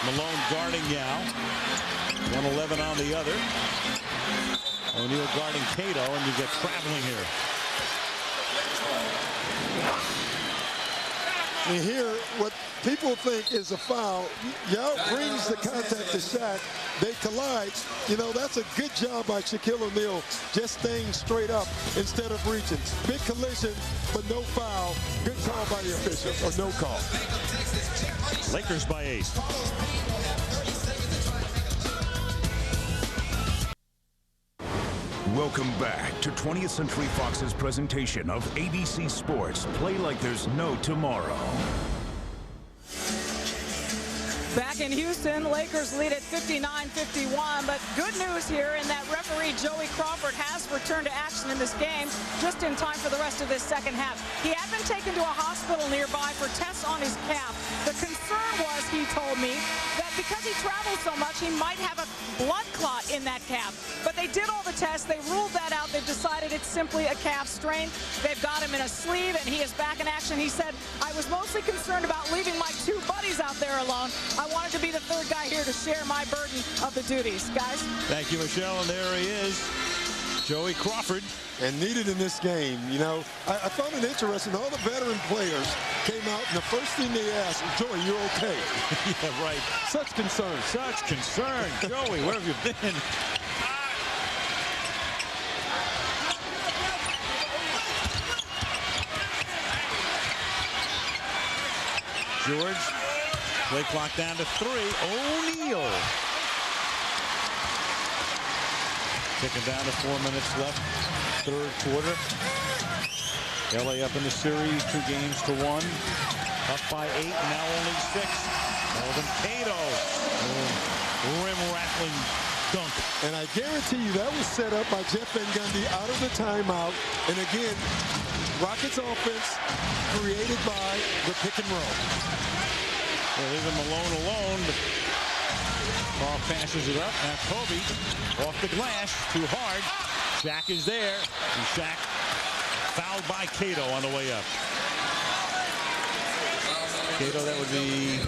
Malone guarding Yao. 111 on the other. O'Neal guarding Cato, and you get traveling here. And here, what people think is a foul, Yao brings the contact to Shaq. They collide. You know, that's a good job by Shaquille O'Neal, just staying straight up instead of reaching. Big collision, but no foul. Good call by the official, or no call. Lakers by 8. Welcome back to 20th Century Fox's presentation of ABC Sports. Play like there's no tomorrow. Back in Houston, Lakers lead at 59-51, but good news here in that referee Joey Crawford has returned to action in this game just in time for the rest of this second half. He had been taken to a hospital nearby for tests on his calf. The concern was, he told me, that because he travels so much, he might have a blood clot in that calf. But they did all the tests. They ruled that out. They've decided it's simply a calf strain. They've got him in a sleeve, and he is back in action. He said, I was mostly concerned about leaving my two buddies out there alone. I wanted to be the third guy here to share my burden of the duties. Guys? Thank you, Michelle. And there he is, Joey Crawford. And needed in this game. You know, I found it interesting. All the veteran players came out, and the first thing they asked, Joey, you're okay? Yeah, right. Such concern. Such concern. Joey, where have you been? George, play clock down to 3. O'Neal. Ticking down to 4 minutes left. Third quarter. LA up in the series, 2-1. Up by 8, now only 6. Melvin Cato. Rim-rattling dunk. And I guarantee you that was set up by Jeff Van Gundy out of the timeout. And again, Rockets offense created by the pick and roll. They're leaving Malone alone. Ball passes it up. Now Kobe off the glass. Too hard. Shaq is there. And Shaq fouled by Cato on the way up. Cato, that would be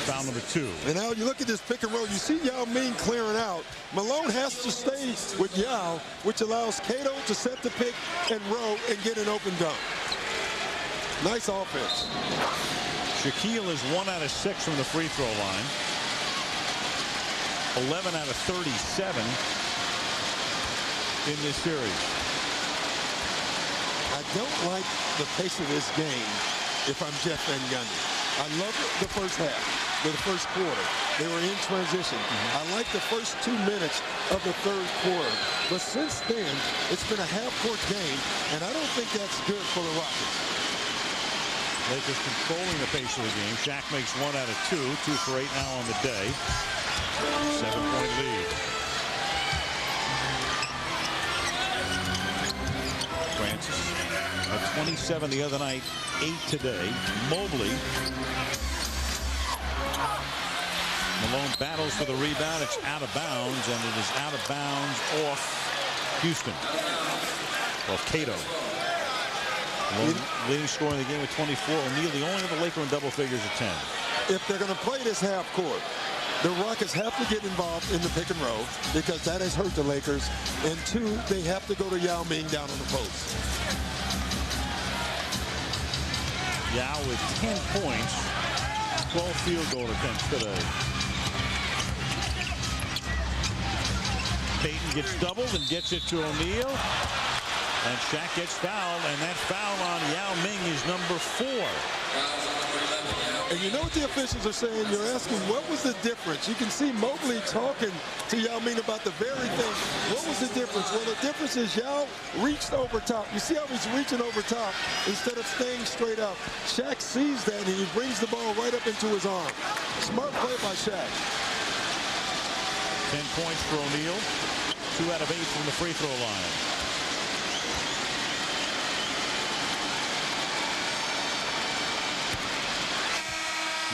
foul number 2. And now you look at this pick and roll. You see Yao Ming clearing out. Malone has to stay with Yao, which allows Cato to set the pick and roll and get an open dunk. Nice offense. Shaquille is 1 out of 6 from the free throw line. 11 out of 37 in this series. I don't like the pace of this game if I'm Jeff Van Gundy. I love the first half, the first quarter. They were in transition. I like the first 2 minutes of the third quarter. But since then, it's been a half-court game, and I don't think that's good for the Rockets. Lakers controlling the pace of the game. Shaq makes 1 out of 2. 2 for 8 now on the day. 7-point lead. Francis at 27 the other night, 8 today. Mobley. Malone battles for the rebound. It's out of bounds, and it is out of bounds off Houston. Off Cato. Leading scorer in the game with 24. O'Neal, the only other Laker in double figures at 10. If they're going to play this half court, the Rockets have to get involved in the pick and roll because that has hurt the Lakers. And 2, they have to go to Yao Ming down on the post. Yao with 10 points, 12 field goal attempts today. Payton gets doubled and gets it to O'Neal. And Shaq gets fouled, and that foul on Yao Ming is number 4. And you know what the officials are saying? You're asking, what was the difference? You can see Mobley talking to Yao Ming about the very thing. What was the difference? Well, the difference is Yao reached over top. You see how he's reaching over top instead of staying straight up. Shaq sees that, and he brings the ball right up into his arm. Smart play by Shaq. 10 points for O'Neal. 2 out of 8 from the free throw line.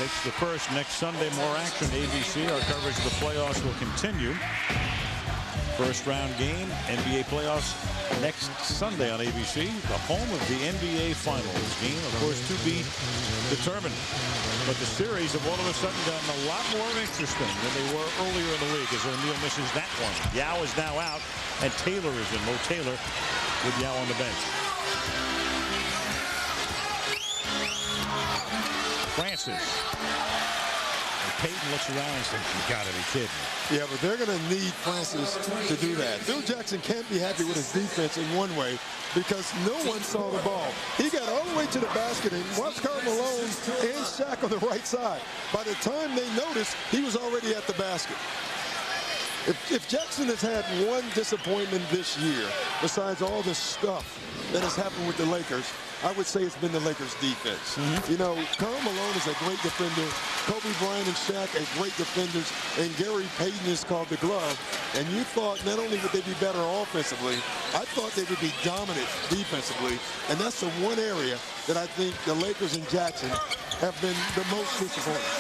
Makes the first next Sunday. More action. ABC. Our coverage of the playoffs will continue. First round game, NBA playoffs next Sunday on ABC. The home of the NBA Finals game, of course, to be determined. But the series have all of a sudden gotten a lot more interesting than they were earlier in the week as O'Neal misses that one. Yao is now out, and Taylor is in. Mo Taylor with Yao on the bench. Francis. And Payton looks around and says, you gotta be kidding me. Yeah, but they're going to need Francis to do that. Phil Jackson can't be happy with his defense in one way because no one saw the ball. He got all the way to the basket and watched Karl Malone and Shaq on the right side. By the time they noticed, he was already at the basket. If Jackson has had one disappointment this year, besides all the stuff that has happened with the Lakers, I would say it's been the Lakers' defense. You know, Karl Malone is a great defender. Kobe Bryant and Shaq as great defenders, and Gary Payton is called the glove. And you thought not only would they be better offensively, I thought they would be dominant defensively. And that's the one area that I think the Lakers and Jackson have been the most disappointing.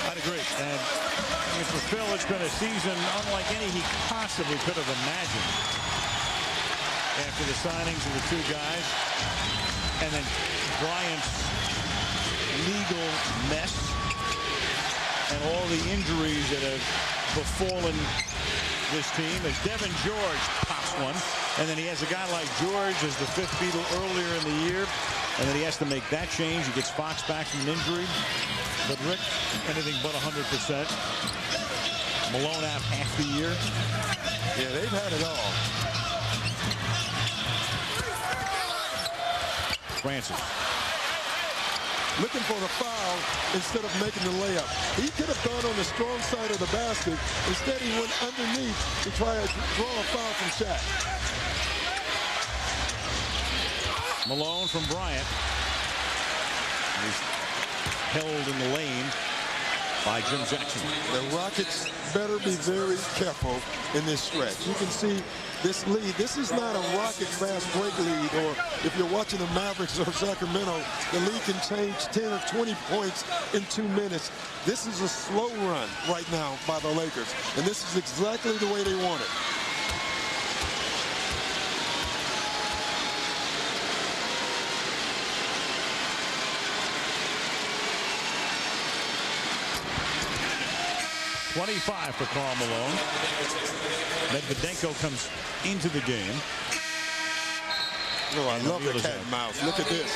I'd agree. And for Phil, it's been a season unlike any he possibly could have imagined. After the signings of the two guys, and then Bryant's legal mess, and all the injuries that have befallen this team, as Devin George pops one, and then he has a guy like George as the fifth Beatle earlier in the year, and then he has to make that change. He gets Fox back from an injury, but Rick, anything but 100%. Malone out half the year. Yeah, they've had it all. Francis. Looking for the foul instead of making the layup. He could have gone on the strong side of the basket. Instead, he went underneath to try to draw a foul from Shaq. Malone from Bryant. He's held in the lane by Jim Jackson. The Rockets better be very careful in this stretch. You can see this lead. This is not a Rocket fast break lead, or if you're watching the Mavericks or Sacramento, the lead can change 10 or 20 points in 2 minutes. This is a slow run right now by the Lakers, and this is exactly the way they want it. .25 for Karl Malone. Medvedenko comes into the game. Oh, I love the cat and mouse. Look at this.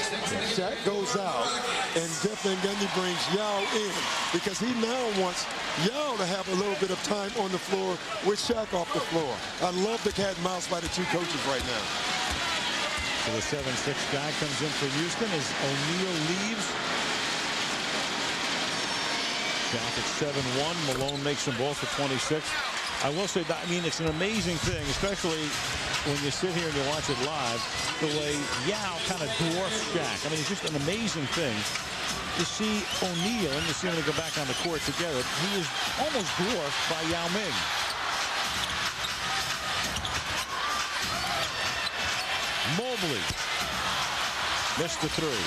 Shaq goes out, and Jeff Van Gundy brings Yao in because he now wants Yao to have a little bit of time on the floor with Shaq off the floor. I love the cat and mouse by the two coaches right now. So the 7-6 guy comes in for Houston as O'Neal leaves. Shaq at 7-1. Malone makes them both for 26. I will say that, I mean, it's an amazing thing, especially when you sit here and you watch it live, the way Yao kind of dwarfs Shaq. I mean, it's just an amazing thing to see O'Neal and to see them go back on the court together. He is almost dwarfed by Yao Ming. Mobley missed the three.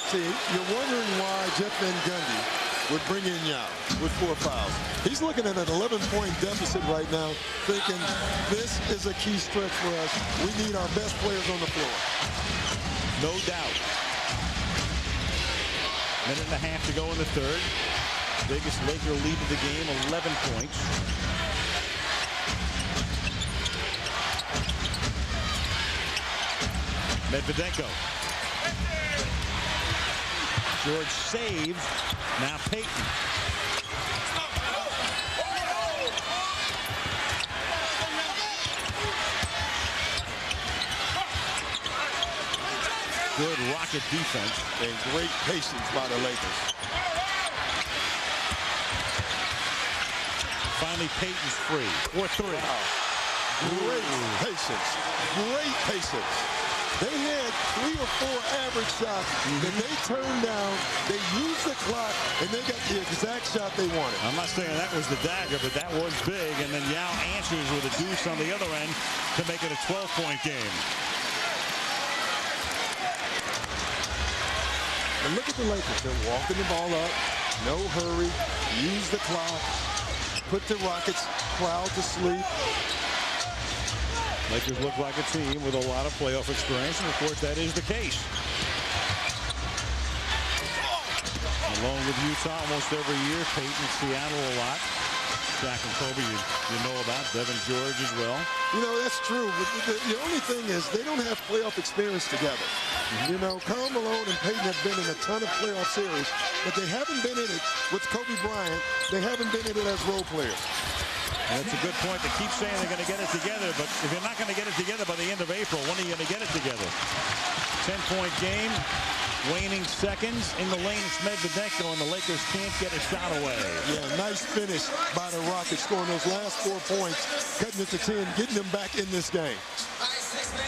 See, you're wondering why Jeff Van Gundy would bring in Yao with 4 fouls. He's looking at an 11-point deficit right now, thinking this is a key stretch for us. We need our best players on the floor. No doubt. Minute and a half to go in the third. Biggest Laker lead of the game, 11 points. Medvedenko. George saves. Now Payton. Good Rocket defense and great patience by the Lakers. Finally, Payton's free. 4-3. Wow. Great patience. Great patience. They had 3 or 4 average shots that they turned down. They used the clock, and they got the exact shot they wanted. I'm not saying that was the dagger, but that was big. And then Yao answers with a deuce on the other end to make it a 12-point game. And look at the Lakers. They're walking the ball up. No hurry. Use the clock. Put the Rockets crowd to sleep. Lakers look like a team with a lot of playoff experience, and of course that is the case. Along with Utah almost every year, Peyton, Seattle a lot. Shaq and Kobe you know about, Devin George as well. You know, that's true. But the only thing is they don't have playoff experience together. You know, Karl Malone and Peyton have been in a ton of playoff series, but they haven't been in it with Kobe Bryant. They haven't been in it as role players. And that's a good point. They keep saying they're going to get it together, but if you're not going to get it together by the end of April, when are you going to get it together? 10-point game, waning seconds in the lane. It's Medvedenko, and the Lakers can't get a shot away. Yeah, nice finish by the Rockets, scoring those last 4 points, cutting it to 10, getting them back in this game.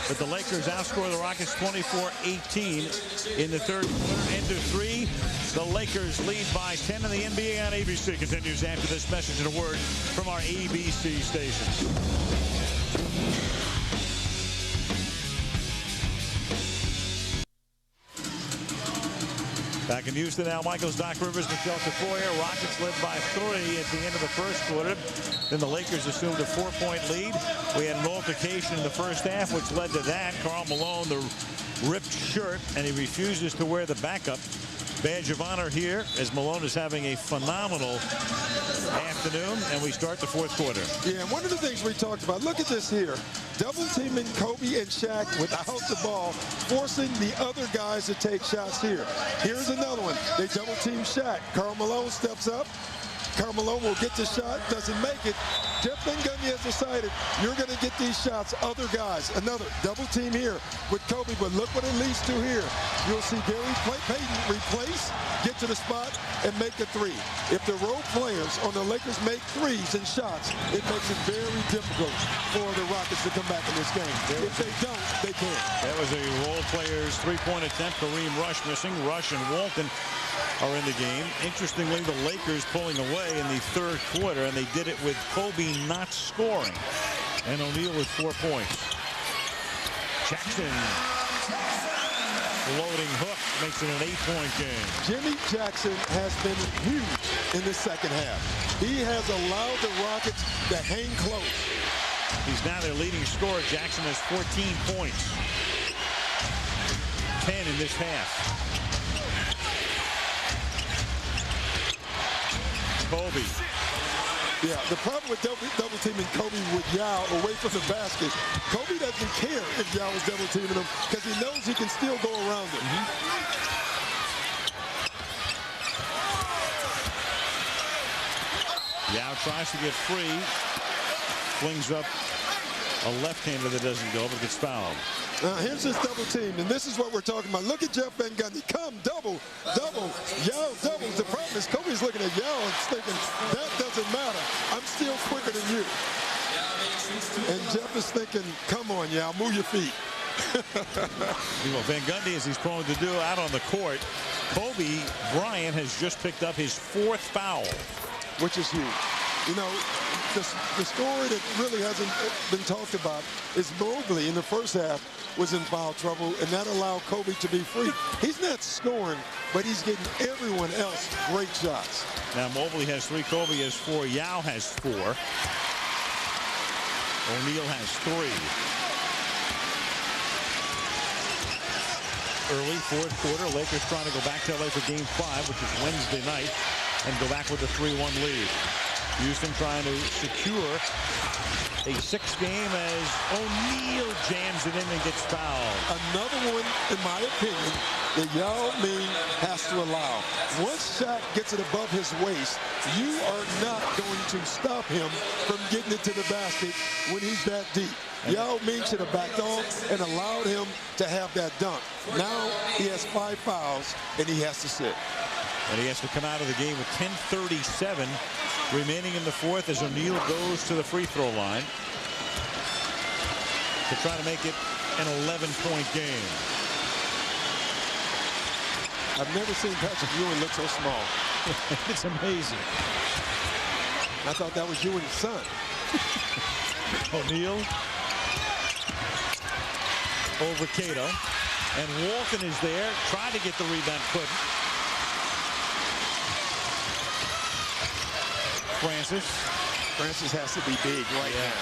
But the Lakers outscore the Rockets 24-18 in the third quarter. End of 3. The Lakers lead by 10 in the NBA on ABC. Continues after this message and a word from our ABC stations. Back in Houston now, Michaels, Doc Rivers, Michelle Tafoya. Rockets led by 3 at the end of the first quarter. Then the Lakers assumed a 4-point lead. We had an altercation in the first half, which led to that. Karl Malone, the ripped shirt, and he refuses to wear the backup badge of honor here as Malone is having a phenomenal afternoon, and we start the fourth quarter. Yeah, and one of the things we talked about, look at this here. Double teaming Kobe and Shaq without the ball, forcing the other guys to take shots here. Here's another one. They double team Shaq. Karl Malone steps up. Karl Malone will get the shot, doesn't make it. Jeff Van Gundy has decided you're going to get these shots, other guys. Another double team here with Kobe, but look what it leads to here. You'll see Gary Payton replace, get to the spot, and make a 3. If the role players on the Lakers make 3s and shots, it makes it very difficult for the Rockets to come back in this game. If they don't, they can't. That was a role player's 3-point attempt. Kareem Rush missing. Rush and Walton are in the game. Interestingly, the Lakers pulling away in the third quarter, and they did it with Kobe not scoring. And O'Neal with 4 points. Jackson, loading hook, makes it an 8-point game. Jimmy Jackson has been huge in the second half. He has allowed the Rockets to hang close. He's now their leading scorer. Jackson has 14 points. 10 in this half. Kobe. Yeah, the problem with double teaming Kobe with Yao away from the basket, Kobe doesn't care if Yao is double teaming him because he knows he can still go around it. Yao tries to get free, flings up a left-hander that doesn't go, but gets fouled. Now here's this double team, and this is what we're talking about. Look at Jeff Van Gundy. Come, double. Yao doubles. The problem is Kobe's looking at Yao and thinking, that doesn't matter. I'm still quicker than you. And Jeff is thinking, come on, Yao, move your feet. Well, Van Gundy, as he's prone to do out on the court, Kobe Bryant has just picked up his 4th foul. Which is huge. You know, the story that really hasn't been talked about is Mobley in the first half was in foul trouble, and that allowed Kobe to be free. He's not scoring, but he's getting everyone else great shots. Now Mobley has 3, Kobe has 4, Yao has 4. O'Neal has 3. Early fourth quarter, Lakers trying to go back to LA for game 5, which is Wednesday night, and go back with a 3-1 lead. Houston trying to secure a 6th game as O'Neal jams it in and gets fouled. Another one, in my opinion, that Yao Ming has to allow. Once Shaq gets it above his waist, you are not going to stop him from getting it to the basket when he's that deep. Yao Ming should have backed off and allowed him to have that dunk. Now he has 5 fouls, and he has to sit. And he has to come out of the game with 10:37 remaining in the fourth as O'Neal goes to the free throw line to try to make it an 11-point game. I've never seen Patrick Ewing look so small. It's amazing. I thought that was Ewing's son. O'Neal over Cato. And Walton is there, tried to get the rebound, couldn't. Francis has to be big right now.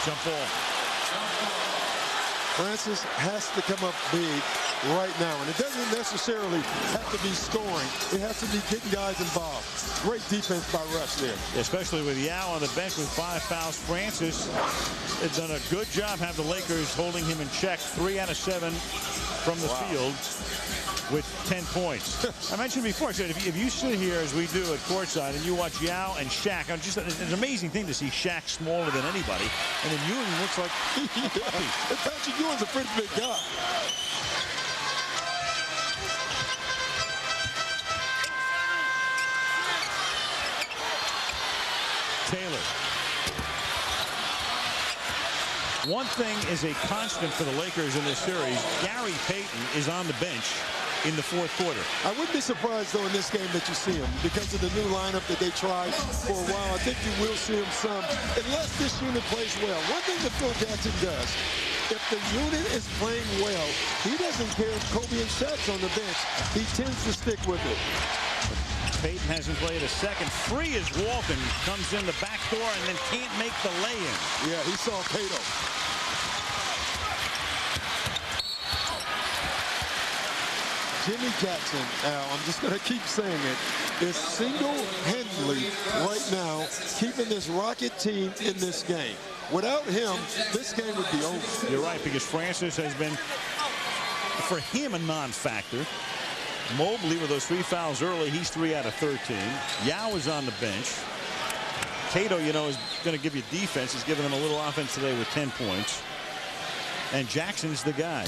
Jump ball. Francis has to come up big right now, and it doesn't necessarily have to be scoring. It has to be getting guys involved. Great defense by Russ there. Especially with Yao on the bench with 5 fouls. Francis has done a good job having the Lakers holding him in check. 3 out of 7 from the field with 10 points. I mentioned before, I said if you sit here as we do at courtside and you watch Yao and Shaq, it's an amazing thing to see Shaq smaller than anybody, and then Ewing looks like and Patrick Ewing's a pretty big guy. Taylor. One thing is a constant for the Lakers in this series. Gary Payton is on the bench in the fourth quarter. I wouldn't be surprised, though, in this game that you see him because of the new lineup that they tried for a while. I think you will see him some, unless this unit plays well. One thing that Phil Jackson does, if the unit is playing well, he doesn't care if Kobe and Shaq's on the bench. He tends to stick with it. Payton hasn't played a second. Free as Walton comes in the back door and then can't make the lay-in. Yeah, he saw Cato. Jimmy Jackson, Al, I'm just going to keep saying it, is single-handedly right now keeping this Rocket team in this game. Without him, this game would be over. You're right, because Francis has been, for him, a non-factor. Mobley with those 3 fouls early, he's 3 out of 13. Yao is on the bench. Cato, you know, is going to give you defense. He's giving them a little offense today with 10 points. And Jackson's the guy.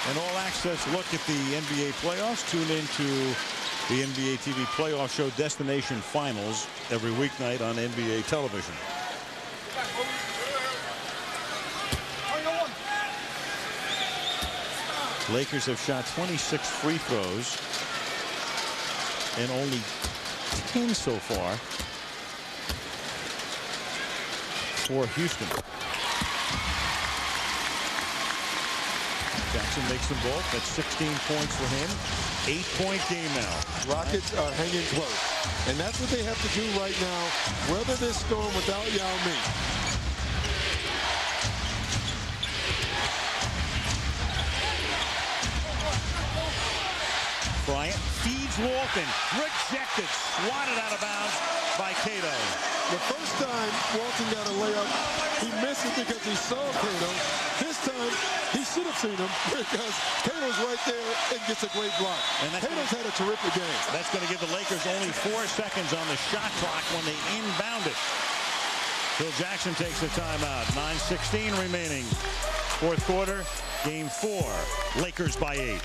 An all-access look at the NBA playoffs. Tune into the NBA TV playoff show Destination Finals every weeknight on NBA television. Lakers have shot 26 free throws and only 10 so far for Houston. Jackson makes them both. That's 16 points for him. 8-point game now. Rockets are hanging close. And that's what they have to do right now. Weather this storm without Yao Ming. Bryant feeds Walton. Rejected. Swatted out of bounds by Cato. The first time Walton got a layup, he missed it because he saw Cato. This time, he should have seen him because Cato's right there and gets a great block. And Cato's had a terrific game. That's going to give the Lakers only 4 seconds on the shot clock when they inbound it. Phil Jackson takes the timeout. 9:16 remaining. Fourth quarter, game 4. Lakers by 8.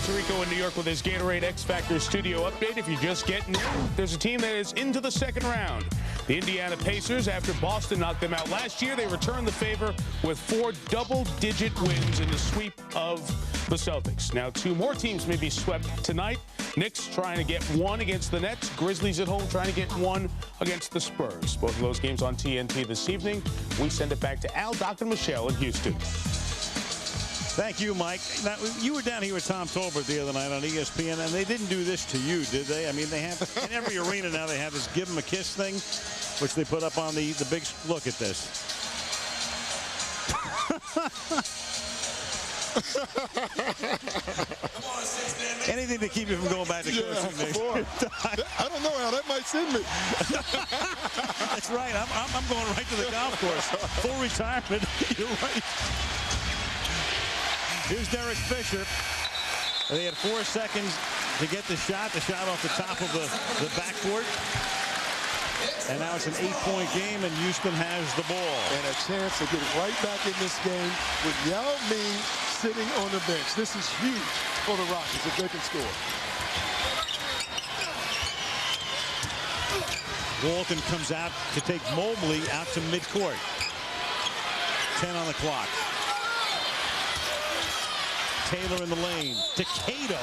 Tirico in New York with his Gatorade X Factor studio update. If you're just getting in, there's a team that is into the second round. The Indiana Pacers, after Boston knocked them out last year, they returned the favor with 4 double-digit wins in the sweep of the Celtics. Now 2 more teams may be swept tonight. Knicks trying to get 1 against the Nets. Grizzlies at home trying to get 1 against the Spurs. Both of those games on TNT this evening. We send it back to Al, Dr. Michelle in Houston. Thank you, Mike. Now, you were down here with Tom Tolbert the other night on ESPN, and they didn't do this to you, did they? I mean, they have in every arena now. They have this "give them a kiss" thing, which they put up on the big. Look at this. Anything to keep you from going back to coaching next year. I don't know how that might send me. That's right. I'm going right to the golf course. Full retirement. You're right. Here's Derek Fisher. They had 4 seconds to get the shot off the top of the backcourt. And now it's an 8-point game, and Houston has the ball. And a chance to get right back in this game with Yao Ming sitting on the bench. This is huge for the Rockets if they can score. Walton comes out to take Mobley out to midcourt. 10 on the clock. Taylor in the lane to Cato,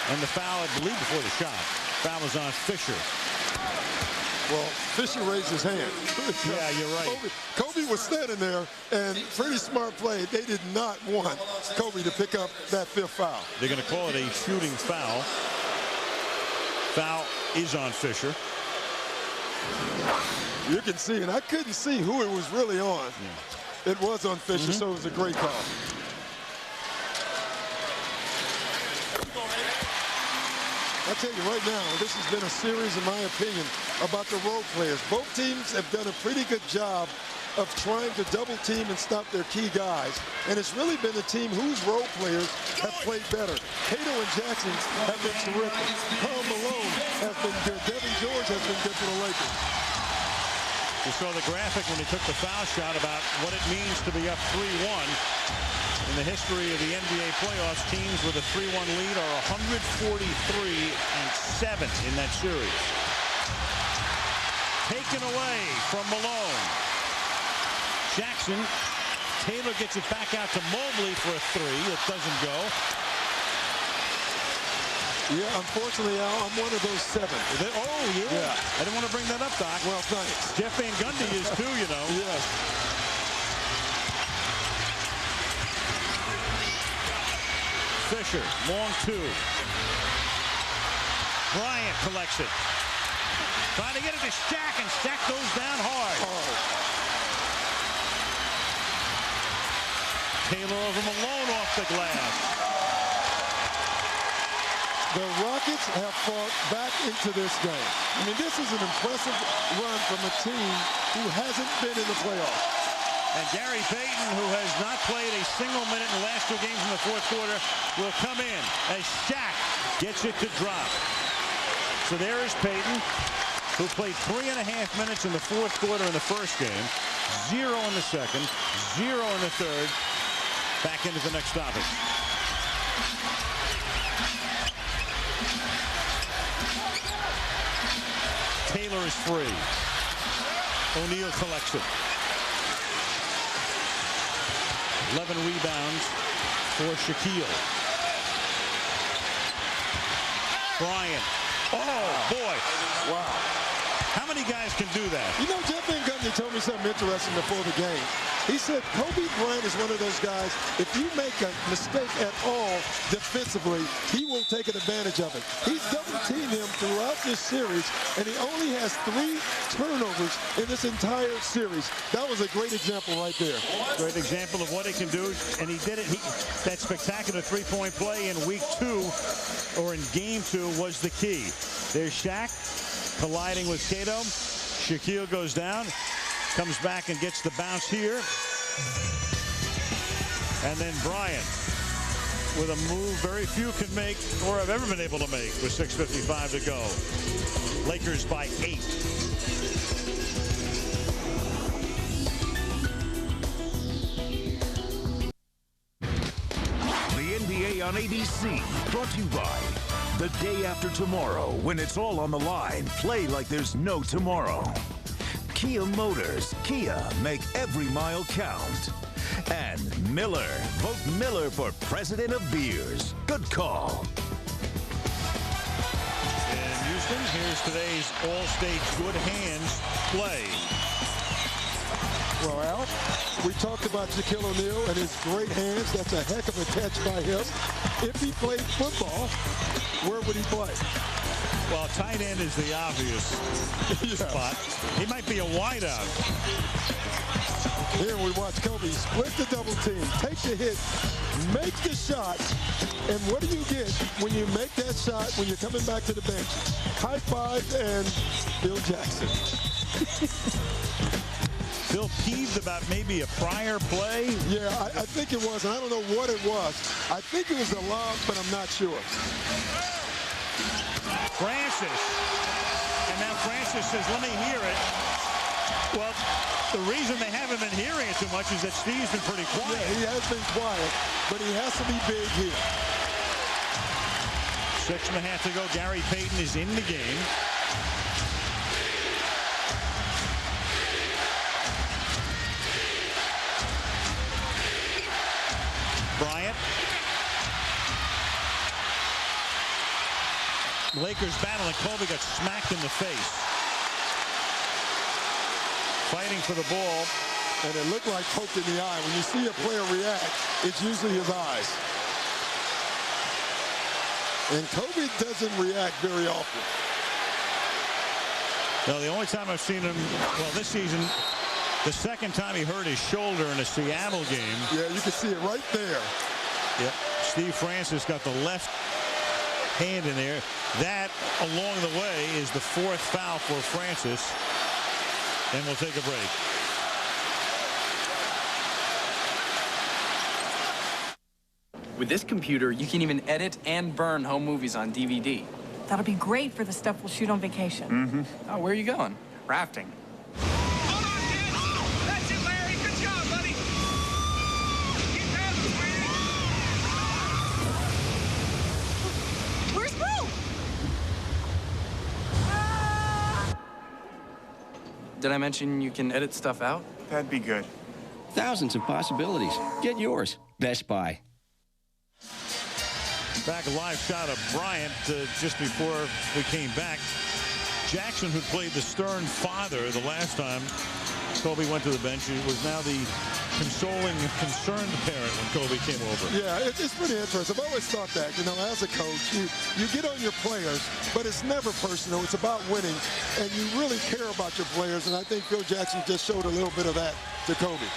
and the foul, I believe, before the shot. Foul is on Fisher. Well, Fisher raised his hand. Yeah, you're right. Kobe was standing there, and pretty smart play. They did not want Kobe to pick up that 5th foul. They're going to call it a shooting foul. Foul is on Fisher. You can see, and I couldn't see who it was really on. Yeah. It was on Fisher, so it was a great call. I tell you right now, this has been a series, in my opinion, about the role players. Both teams have done a pretty good job of trying to double team and stop their key guys. And it's really been the team whose role players have played better. Cato and Jackson have been terrific. Karl Malone has been good. Devin George has been good for the Lakers. You saw the graphic when he took the foul shot about what it means to be up 3-1. In the history of the NBA playoffs, teams with a 3-1 lead are 143-7 in that series. Taken away from Malone. Jackson. Taylor gets it back out to Mobley for a three. It doesn't go. Yeah, unfortunately, Al, I'm one of those 7. Oh, yeah. I didn't want to bring that up, Doc. Well, thanks. Jeff Van Gundy is too, you know. Yes. Fisher, long 2. Bryant collects it. Trying to get it to Shaq, and Shaq goes down hard. Taylor over Malone off the glass. The Rockets have fought back into this game. I mean, this is an impressive run from a team who hasn't been in the playoffs. And Gary Payton, who has not played a single minute in the last 2 games in the fourth quarter, will come in as Shaq gets it to drop. So there is Payton, who played 3.5 minutes in the fourth quarter in the first game, 0 in the second, 0 in the third. Back into the next stoppage. Taylor is free. O'Neal collects it. 11 rebounds for Shaquille. Bryant. Oh, boy. Wow. How many guys can do that? You know, Jeff Van Gundy told me something interesting before the game. He said Kobe Bryant is one of those guys, if you make a mistake at all defensively, he will take advantage of it. He's double-teamed him throughout this series, and he only has 3 turnovers in this entire series. That was a great example right there. Great example of what he can do, and he did it. That spectacular three-point play in week 2, or in game 2, was the key. There's Shaq colliding with Cato. Shaquille goes down, comes back and gets the bounce here. And then Bryant with a move very few can make or have ever been able to make with 6:55 to go. Lakers by 8. The NBA on ABC, brought to you by The Day After Tomorrow. When it's all on the line, play like there's no tomorrow. Kia Motors. Kia, make every mile count. And Miller. Vote Miller for President of Beers. Good call. In Houston, here's today's All-State Good Hands play. Well, Al, we talked about Shaquille O'Neal and his great hands. That's a heck of a catch by him. If he played football, where would he play? Well, tight end is the obvious spot. He might be a wideout. Here we watch Kobe split the double team, take the hit, make the shot, and what do you get when you make that shot when you're coming back to the bench? High five and Phil Jackson. Phil peeved about maybe a prior play? Yeah, I think it was. I don't know what it was. I think it was a lob, but I'm not sure. Francis. And now Francis says, let me hear it. Well, the reason they haven't been hearing it too much is that Steve's been pretty quiet. Yeah, he has been quiet, but he has to be big here. 6.5 to go. Gary Payton is in the game. Bryant. Lakers battle, and Kobe got smacked in the face. Fighting for the ball. And it looked like poked in the eye. When you see a player react, it's usually his eyes. And Kobe doesn't react very often. No, the only time I've seen him, well, this season, the second time he hurt his shoulder in a Seattle game. Yeah, you can see it right there. Yep. Steve Francis got the left hand in there. That, along the way, is the 4th foul for Francis. And we'll take a break. With this computer, you can even edit and burn home movies on DVD. That'll be great for the stuff we'll shoot on vacation. Oh, where are you going? Rafting. Did I mention you can edit stuff out? That'd be good. Thousands of possibilities. Get yours. Best Buy. Back, a live shot of Bryant just before we came back. Jackson, who played the stern father the last time Kobe went to the bench, was now the consoling, concerned parent when Kobe came over. Yeah, it's pretty interesting. I've always thought that, you know, as a coach, you get on your players, but it's never personal. It's about winning, and you really care about your players, and I think Phil Jackson just showed a little bit of that to Kobe.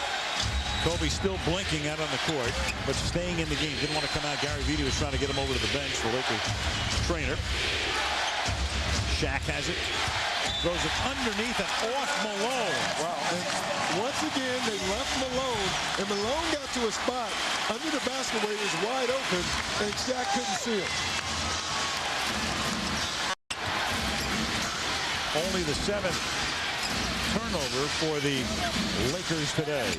Kobe still blinking out on the court, but staying in the game. Didn't want to come out. Gary Vitti was trying to get him over to the bench, the Lakers trainer. Shaq has it. Throws it underneath and off Malone. Wow. And once again, they left Malone, and Malone got to a spot under the basket where he was wide open, and Shaq couldn't see it. Only the 7th turnover for the Lakers today.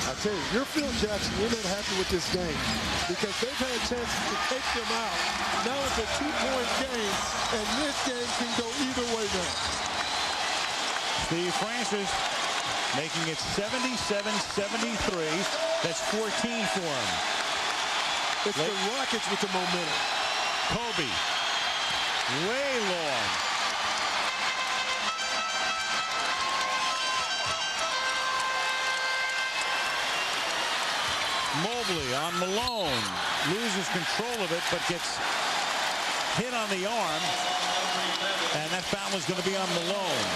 I tell you, you're Phil Jackson. You're not happy with this game because they've had chances to take them out. Now it's a 2-point game, and this game can go either way now. Steve Francis making it 77-73. That's 14 for him. It's the Rockets with the momentum. Kobe, way long. Mobley on Malone. Loses control of it, but gets hit on the arm. And that foul is going to be on Malone.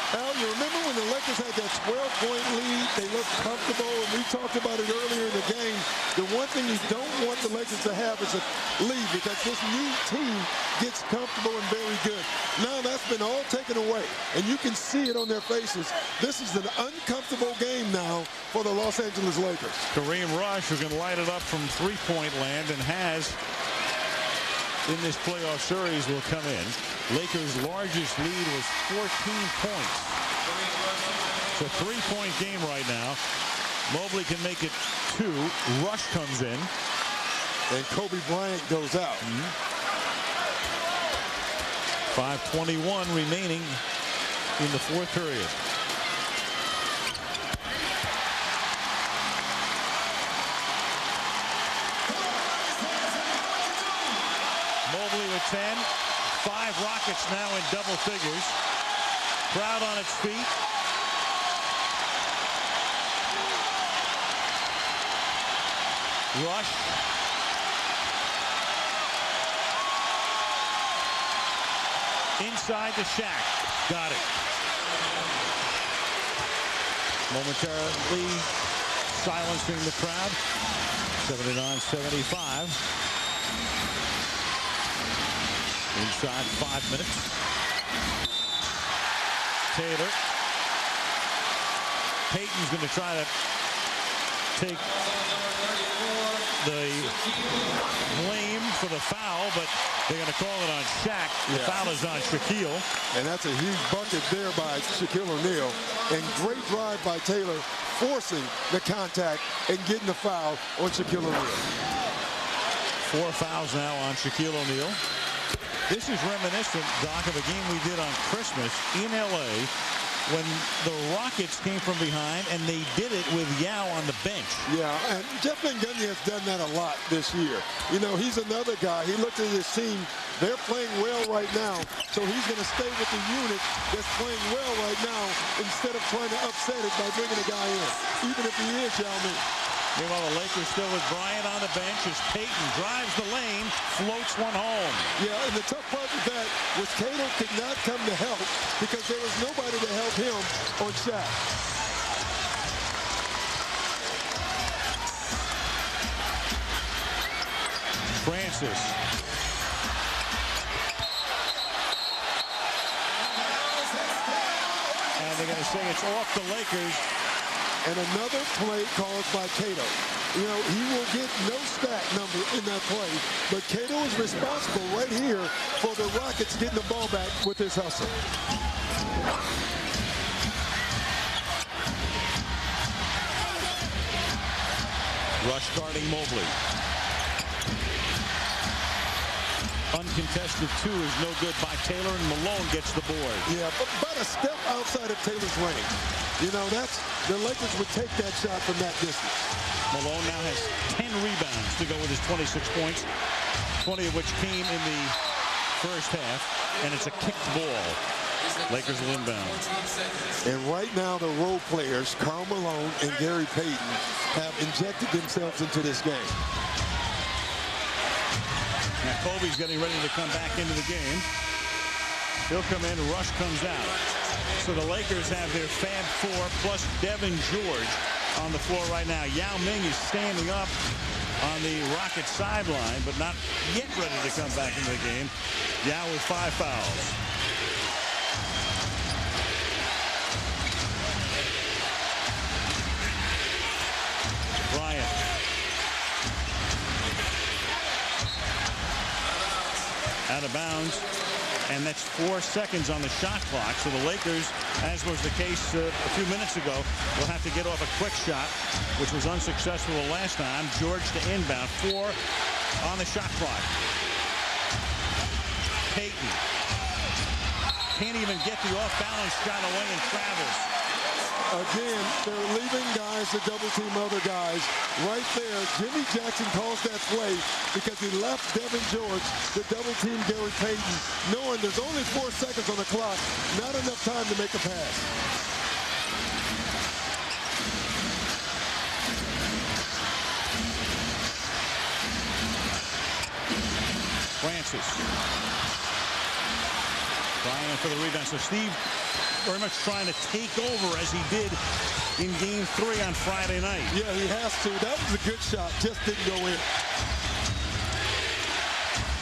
Al, you remember when the Lakers had that 12-point lead? They looked comfortable, and we talked about it earlier in the game. The one thing you don't want the Lakers to have is a lead because this new team gets comfortable and very good. Now that's been all taken away, and you can see it on their faces. This is an uncomfortable game now for the Los Angeles Lakers. Kareem Rush, who can light it up from three-point land and has in this playoff series, will come in. Lakers' largest lead was 14 points. It's a 3-point game right now. Mobley can make it 2. Rush comes in. And Kobe Bryant goes out. 5:21 remaining in the 4th period. Mobley with 10. 5 Rockets now in double figures. Crowd on its feet. Rush. Inside to Shaq. Got it. Momentarily silencing the crowd. 79-75. Inside 5 minutes. Taylor. Payton's going to try to take the blame for the foul, but they're going to call it on Shaq. The foul is on Shaquille. And that's a huge bucket there by Shaquille O'Neal. And great drive by Taylor, forcing the contact and getting the foul on Shaquille O'Neal. 4 fouls now on Shaquille O'Neal. This is reminiscent, Doc, of a game we did on Christmas in L.A. when the Rockets came from behind, and they did it with Yao on the bench. Yeah, and Jeff Van Gundy has done that a lot this year. You know, he's another guy. He looked at his team. They're playing well right now, so he's going to stay with the unit that's playing well right now instead of trying to upset it by bringing a guy in, even if he is Yao Ming. Meanwhile, the Lakers still with Bryant on the bench as Payton drives the lane, floats one home. Yeah, and the tough part of that was Cato could not come to help because there was nobody to help him on Shaq. Francis. And they're going to say it's off the Lakers. And another play called by Cato. You know, he will get no stat number in that play, but Cato is responsible right here for the Rockets getting the ball back with his hustle. Rush guarding Mobley. uncontested two is no good by Taylor, and Malone gets the board. Yeah, but a step outside of Taylor's range. You know, the Lakers would take that shot from that distance. Malone now has 10 rebounds to go with his 26 points, 20 of which came in the first half, and it's a kicked ball. Lakers will inbound. And right now, the role players, Karl Malone and Gary Payton, have injected themselves into this game. Now Kobe's getting ready to come back into the game. He'll come in, Rush comes out. So the Lakers have their Fab Four plus Devin George on the floor right now. Yao Ming is standing up on the Rockets sideline, but not yet ready to come back into the game. Yao with 5 fouls. Bryant. Out of bounds. And that's 4 seconds on the shot clock. So the Lakers, as was the case a few minutes ago, will have to get off a quick shot, which was unsuccessful the last time. George to inbound. 4 on the shot clock. Payton can't even get the off-balance shot away and travels. Again, they're leaving guys to double team other guys. Right there, Jimmy Jackson calls that play because he left Devin George to double team Gary Payton, knowing there's only 4 seconds on the clock, not enough time to make a pass. Francis. Bryant for the rebound. So Steve very much trying to take over as he did in Game 3 on Friday night. Yeah, he has to. That was a good shot. Just didn't go in.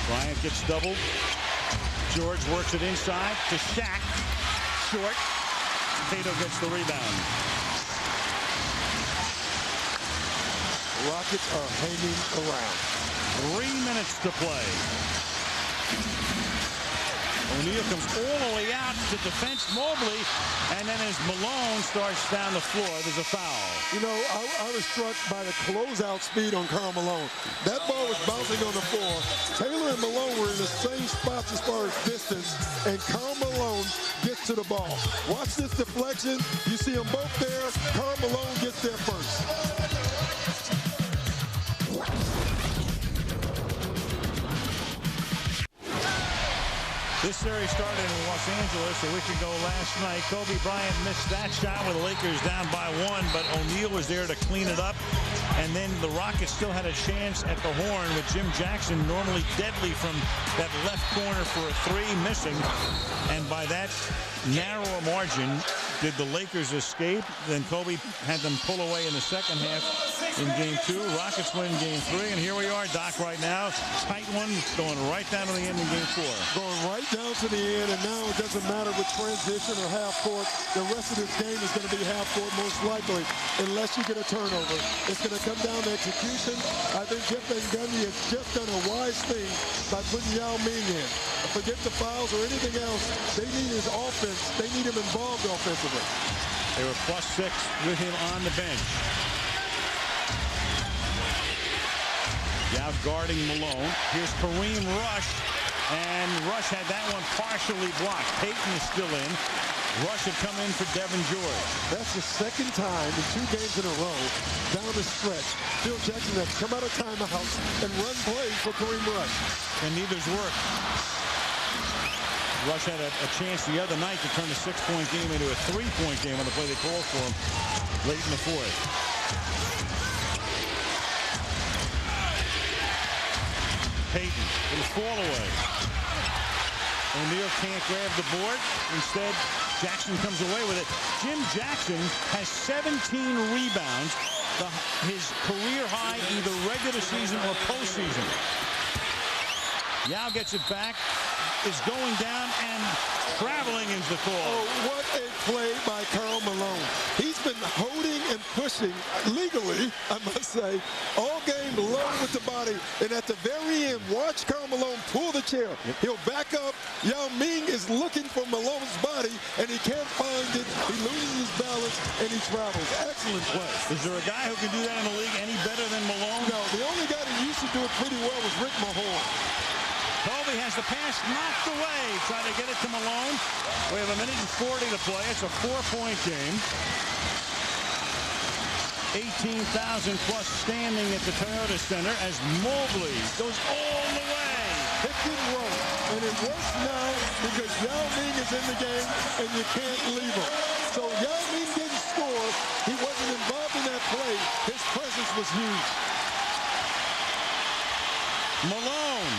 Bryant gets doubled. George works it inside to Shaq. Short. Tatum gets the rebound. Rockets are hanging around. 3 minutes to play. O'Neal comes all the way out to defense Mobley, and then as Malone starts down the floor, there's a foul. You know, I was struck by the closeout speed on Karl Malone. That ball was bouncing on the floor. Taylor and Malone were in the same spots as far as distance, and Karl Malone gets to the ball. Watch this deflection. You see them both there. Karl Malone gets there first. This series started in Los Angeles a week ago last night. Kobe Bryant missed that shot with the Lakers down by 1, but O'Neal was there to clean it up. And then the Rockets still had a chance at the horn with Jim Jackson, normally deadly from that left corner for a 3, missing. And by that narrow margin, did the Lakers escape? Then Kobe had them pull away in the second half in Game 2. Rockets win Game 3, and here we are, Doc, right now. Tight one, going right down to the end in Game 4. Going right down to the end, and now it doesn't matter with transition or half court. The rest of this game is going to be half court most likely, unless you get a turnover. It's going to come down to execution. I think Jeff Van Gundy has just done a wise thing by putting Yao Ming in. Forget the fouls or anything else. They need his offense. They need him involved offensively. They were +6 with him on the bench. Now guarding Malone. Here's Kareem Rush, and Rush had that one partially blocked. Payton is still in. Rush had come in for Devin George. That's the second time in 2 games in a row down the stretch Phil Jackson has come out of timeout and run plays for Kareem Rush. And neither's worked. Rush had a chance the other night to turn a 6-point game into a 3-point game on the play they called for him late in the 4th. Payton, it'll fall away. O'Neal can't grab the board. Instead, Jackson comes away with it. Jim Jackson has 17 rebounds, his career high either regular season or postseason. Yao gets it back, is going down, and traveling is the call. Oh, what a play by Karl Malone. He's been holding and pushing legally, I must say, all game low with the body. And at the very end, watch Karl Malone pull the chair. Yep. He'll back up. Yao Ming is looking for Malone's body, and he can't find it. He loses his balance, and he travels. Excellent play. Is there a guy who can do that in the league any better than Malone? No, the only guy that used to do it pretty well was Rick Mahorn. Kobe has the pass knocked away. Trying to get it to Malone. We have 1:40 to play. It's a 4-point game. 18,000 plus standing at the Toyota Center as Mobley goes all the way. Pick and roll. And it works now because Yao Ming is in the game and you can't leave him. So Yao Ming didn't score. He wasn't involved in that play. His presence was huge. Malone.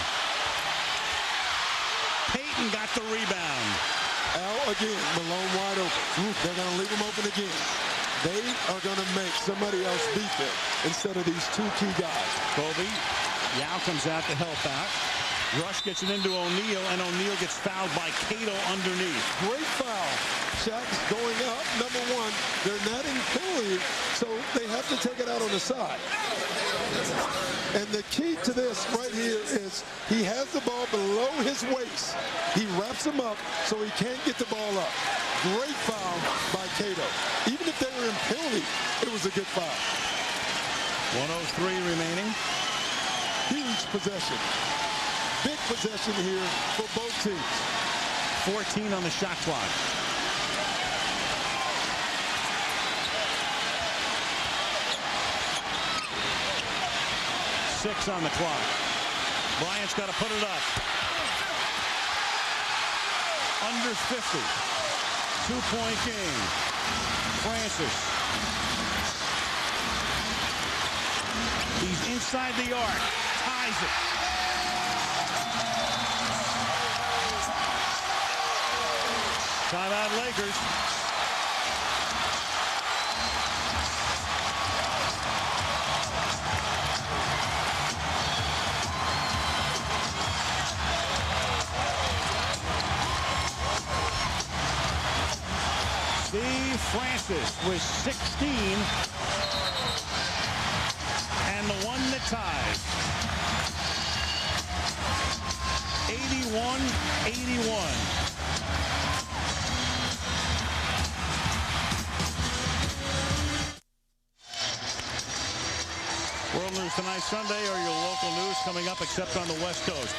Payton got the rebound. Al again. Malone wide open. They're going to leave him open again. They are going to make somebody else beat them instead of these two key guys. Kobe. Yao comes out to help out. Rush gets it into O'Neal, and O'Neal gets fouled by Cato underneath. Great foul. Shaq's going up, number one. They're not in penalty, so they have to take it out on the side. And the key to this right here is he has the ball below his waist. He wraps him up so he can't get the ball up. Great foul by Cato. Even if they were in penalty, it was a good foul. 1:03 remaining. Huge possession. Big possession here for both teams. 14 on the shot clock. Six on the clock. Bryant's got to put it up. Under 50. 2-point game. Francis. He's inside the arc. Ties it. Timeout Lakers. Steve Francis with 16 and the one that ties. 81-81. World News Tonight Sunday are your local news coming up except on the West Coast.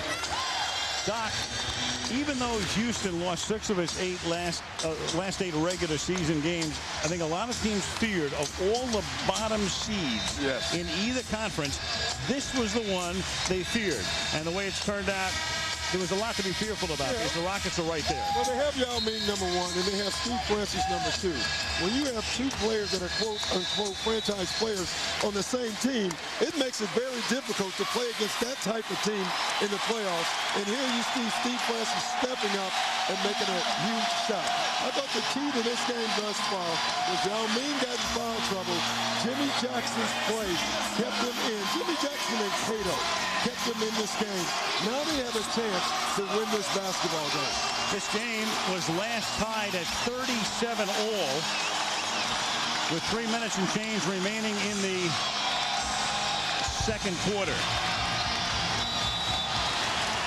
Doc, even though Houston lost 6 of its 8 last 8 regular season games, I think a lot of teams feared of all the bottom seeds in either conference, this was the one they feared. And the way it's turned out, there was a lot to be fearful about because the Rockets are right there. Well, they have Yao Ming number 1 and they have Steve Francis number 2. When you have 2 players that are quote-unquote franchise players on the same team, it makes it very difficult to play against that type of team in the playoffs. And here you see Steve Francis stepping up and making a huge shot. I thought the key to this game thus far was Yao Ming got in foul trouble. Jimmy Jackson's play kept them in. Jimmy Jackson and Cato kept them in this game. Now they have a chance to win this basketball game. This game was last tied at 37 all with 3 minutes and change remaining in the second quarter.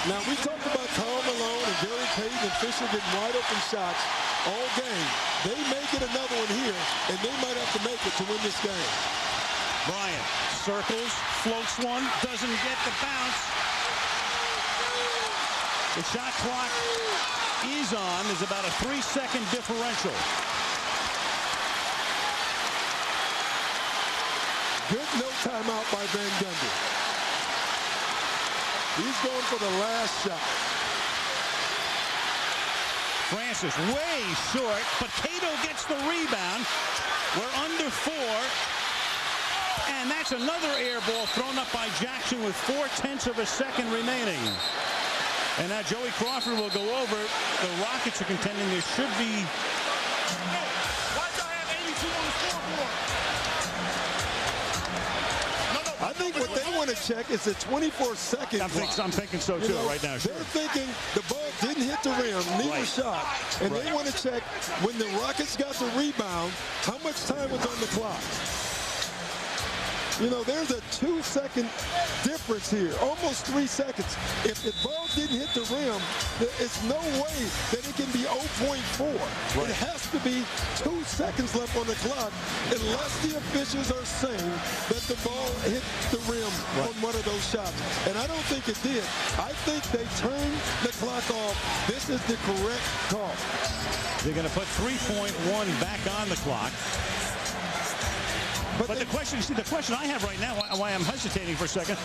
Now, we talked about Karl Malone and Gary Payton and Fisher getting wide open shots all game. They may get another one here, and they might have to make it to win this game. Bryant circles, floats one, doesn't get the bounce. The shot clock is on. There's about a 3-second differential. Good no timeout by Van Gundy. He's going for the last shot. Francis way short, but Cato gets the rebound. We're under 4. And that's another air ball thrown up by Jackson with 0.4 of a second remaining. And now Joey Crawford will go over. The Rockets are contending there should be... I think what they want to check is the 24-second clock. I'm thinking so too right now. Sure. They're thinking the ball didn't hit the rim, neither shot. And they want to check when the Rockets got the rebound, how much time was on the clock. You know, there's a 2-second difference here, almost 3 seconds. If the ball didn't hit the rim, it's no way that it can be 0.4. Right. It has to be 2 seconds left on the clock unless the officials are saying that the ball hit the rim on one of those shots. And I don't think it did. I think they turned the clock off. This is the correct call. They're going to put 3.1 back on the clock. But the question I have right now, why I'm hesitating for a second,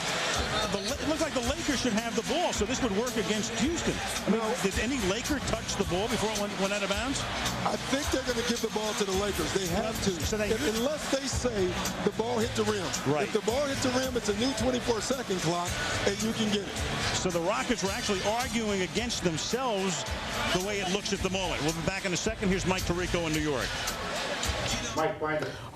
it looks like the Lakers should have the ball, so this would work against Houston. I mean, did any Laker touch the ball before it went out of bounds? I think they're going to give the ball to the Lakers. They have to. So unless they say the ball hit the rim. Right. If the ball hits the rim, it's a new 24-second clock, and you can get it. So the Rockets were actually arguing against themselves the way it looks at the moment. We'll be back in a second. Here's Mike Tirico in New York.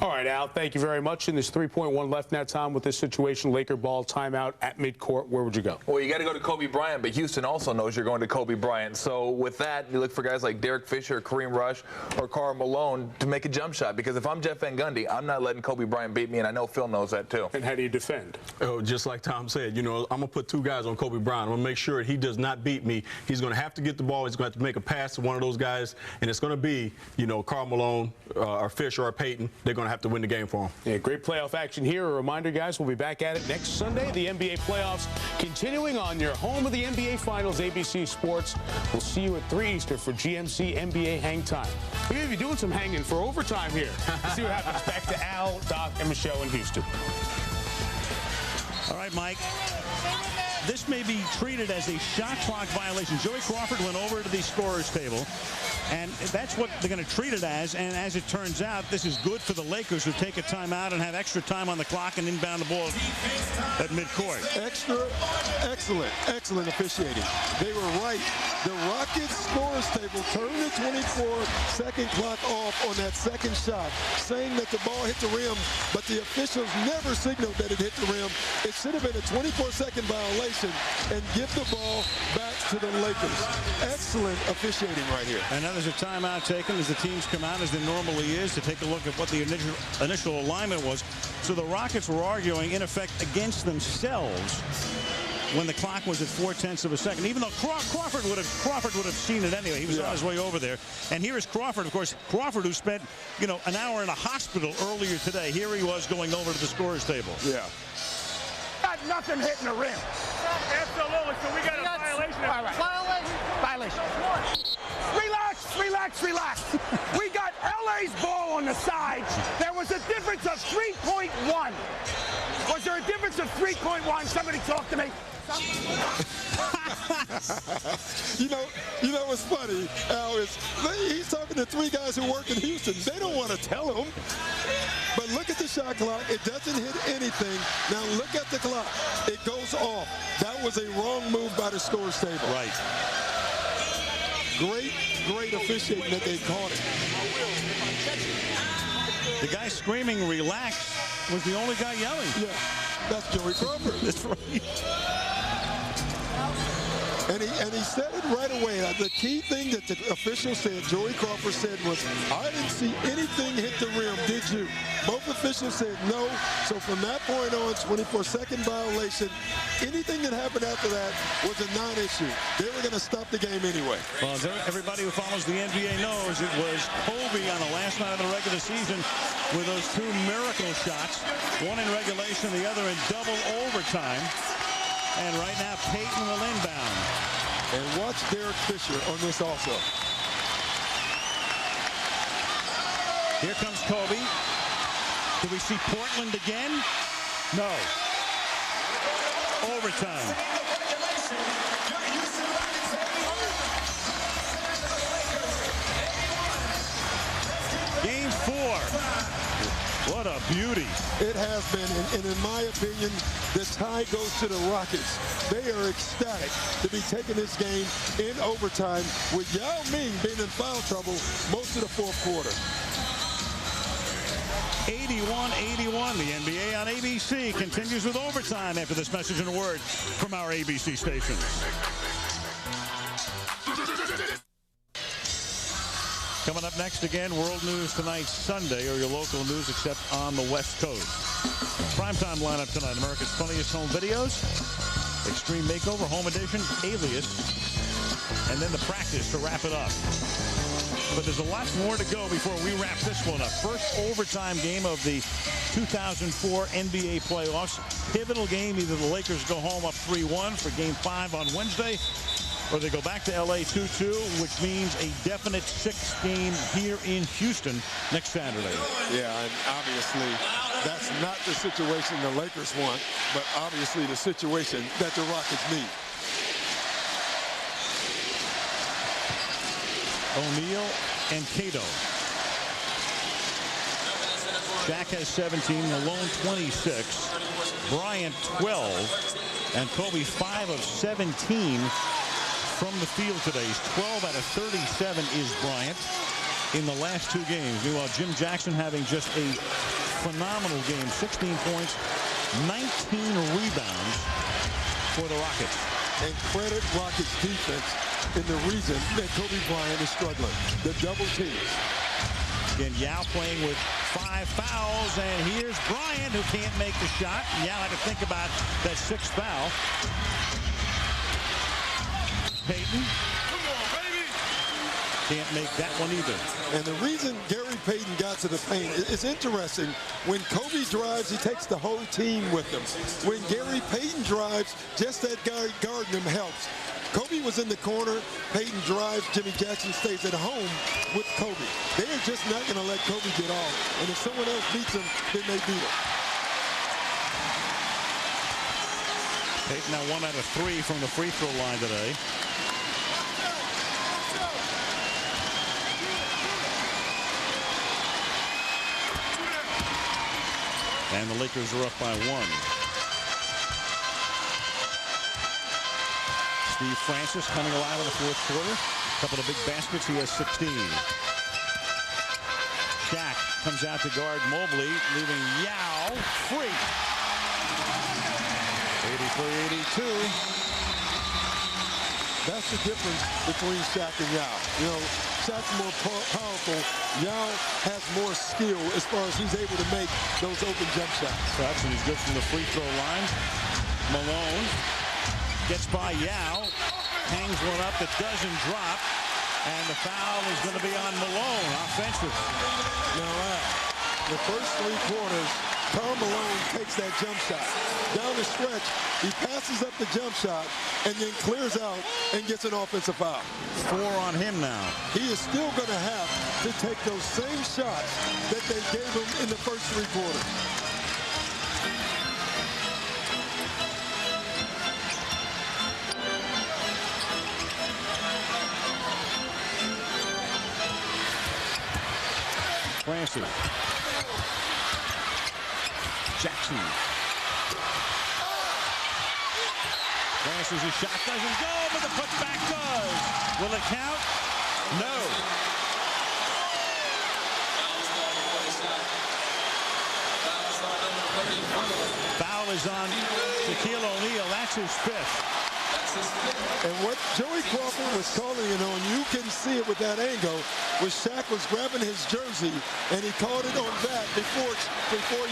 All right, Al, thank you very much. And there's 3.1 left now, Tom, with this situation. Laker ball timeout at midcourt. Where would you go? Well, you got to go to Kobe Bryant, but Houston also knows you're going to Kobe Bryant. So with that, you look for guys like Derek Fisher, Kareem Rush, or Karl Malone to make a jump shot. Because if I'm Jeff Van Gundy, I'm not letting Kobe Bryant beat me, and I know Phil knows that too. And how do you defend? Oh, just like Tom said, you know, I'm going to put 2 guys on Kobe Bryant. I'm going to make sure he does not beat me. He's going to have to get the ball. He's going to have to make a pass to one of those guys, and it's going to be, you know, Karl Malone or Fisher or Payton. They're going to have to win the game for him. Yeah, great playoff action here. A reminder, guys, we'll be back at it next Sunday. The NBA playoffs continuing on your home of the NBA Finals, ABC Sports. We'll see you at 3 Eastern for GMC NBA Hang Time. We're going to be doing some hanging for overtime here. Let's see what happens. Back to Al, Doc, and Michelle in Houston. All right, Mike. This may be treated as a shot clock violation. Joey Crawford went over to the scorer's table, and that's what they're going to treat it as. And as it turns out, this is good for the Lakers, who take a timeout and have extra time on the clock and inbound the ball at midcourt. Excellent officiating. They were right. The Rockets scorer's table turned the 24-second clock off on that second shot, saying that the ball hit the rim, but the officials never signaled that it hit the rim. It should have been a 24-second violation and give the ball back to the Lakers. Excellent officiating right here. And now there's a timeout taken as the teams come out, as there normally is, to take a look at what the initial alignment was. So the Rockets were arguing, in effect, against themselves when the clock was at 0.4 of a second, even though Crawford would have seen it anyway. He was on his way over there. And here is Crawford, of course, who spent, you know, an hour in a hospital earlier today. Here he was going over to the scorer's table. Yeah. Got nothing hitting the rim. Absolutely. So we got a violation. All right. Violation. Relax. We got LA's ball on the side. There was a difference of 3.1. Was there a difference of 3.1? Somebody talk to me. You know what's funny, Al, is he's talking to 3 guys who work in Houston. They don't want to tell him. But look at the shot clock. It doesn't hit anything. Now look at the clock. It goes off. That was a wrong move by the scorer's table. Right. Great officiating that they caught it. The guy screaming relax was the only guy yelling. Yeah, that's Joey Crawford. That's right. And he said it right away. The key thing that the official said, Joey Crawford said, was, I didn't see anything hit the rim, did you? Both officials said no. So from that point on, 24-second violation. Anything that happened after that was a non-issue. They were going to stop the game anyway. Well, as everybody who follows the NBA knows, it was Kobe on the last night of the regular season with those 2 miracle shots, one in regulation, the other in double overtime. And right now, Payton will inbound. And watch Derek Fisher on this also. Here comes Kobe. Do we see Portland again? No. Overtime. Game 4. What a beauty. It has been, and in my opinion, the tie goes to the Rockets. They are ecstatic to be taking this game in overtime with Yao Ming being in foul trouble most of the fourth quarter. 81-81. The NBA on ABC continues with overtime after this message and a word from our ABC stations. Coming up next again, World News Tonight Sunday, or your local news except on the West Coast. Primetime lineup tonight, America's Funniest Home Videos, Extreme Makeover, Home Edition, Alias, and then The Practice to wrap it up. But there's a lot more to go before we wrap this one up. First overtime game of the 2004 NBA playoffs. Pivotal game. Either the Lakers go home up 3-1 for Game 5 on Wednesday, or they go back to L.A. 2-2, which means a definite 6th game here in Houston next Saturday. Yeah, and obviously that's not the situation the Lakers want, but obviously the situation that the Rockets need. O'Neal and Cato. Shaq has 17, Malone 26, Bryant 12, and Kobe 5 of 17 from the field today. He's 12 out of 37 is Bryant in the last 2 games. Meanwhile, Jim Jackson having just a phenomenal game, 16 points, 19 rebounds for the Rockets. And credit Rockets defense in the reason that Kobe Bryant is struggling. The double teams. Again, Yao playing with 5 fouls, and here's Bryant who can't make the shot. Yao had to think about that 6th foul. Payton. Come on, baby. Can't make that one either. And the reason Gary Payton got to the paint is interesting. When Kobe drives, he takes the whole team with him. When Gary Payton drives, just that guy guarding him helps. Kobe was in the corner. Payton drives. Jimmy Jackson stays at home with Kobe. They are just not going to let Kobe get off. And if someone else beats him, then they beat him. Payton now 1 out of 3 from the free throw line today. And the Lakers are up by 1. Steve Francis coming alive in the 4th quarter. A couple of big baskets. He has 16. Shaq comes out to guard Mobley, leaving Yao free. 83-82. That's the difference between Shaq and Yao. You know, Shaq's more powerful. Yao has more skill as far as he's able to make those open jump shots. Jackson is good from the free throw line. Malone gets by Yao, hangs one up that doesn't drop, and the foul is going to be on Malone, offensive. Now, the first 3 quarters, Karl Malone takes that jump shot. Down the stretch, he passes up the jump shot and then clears out and gets an offensive foul. 4 on him now. He is still going to have to take those same shots that they gave him in the first 3 quarters. Francis. Jackson. Francis' shot doesn't go, but the putback does. Will it count? No. Foul is on Shaquille O'Neal. That's his 5th. And what Joey Crawford was calling it on, you can see it with that angle, was Shaq was grabbing his jersey, and he called it on that before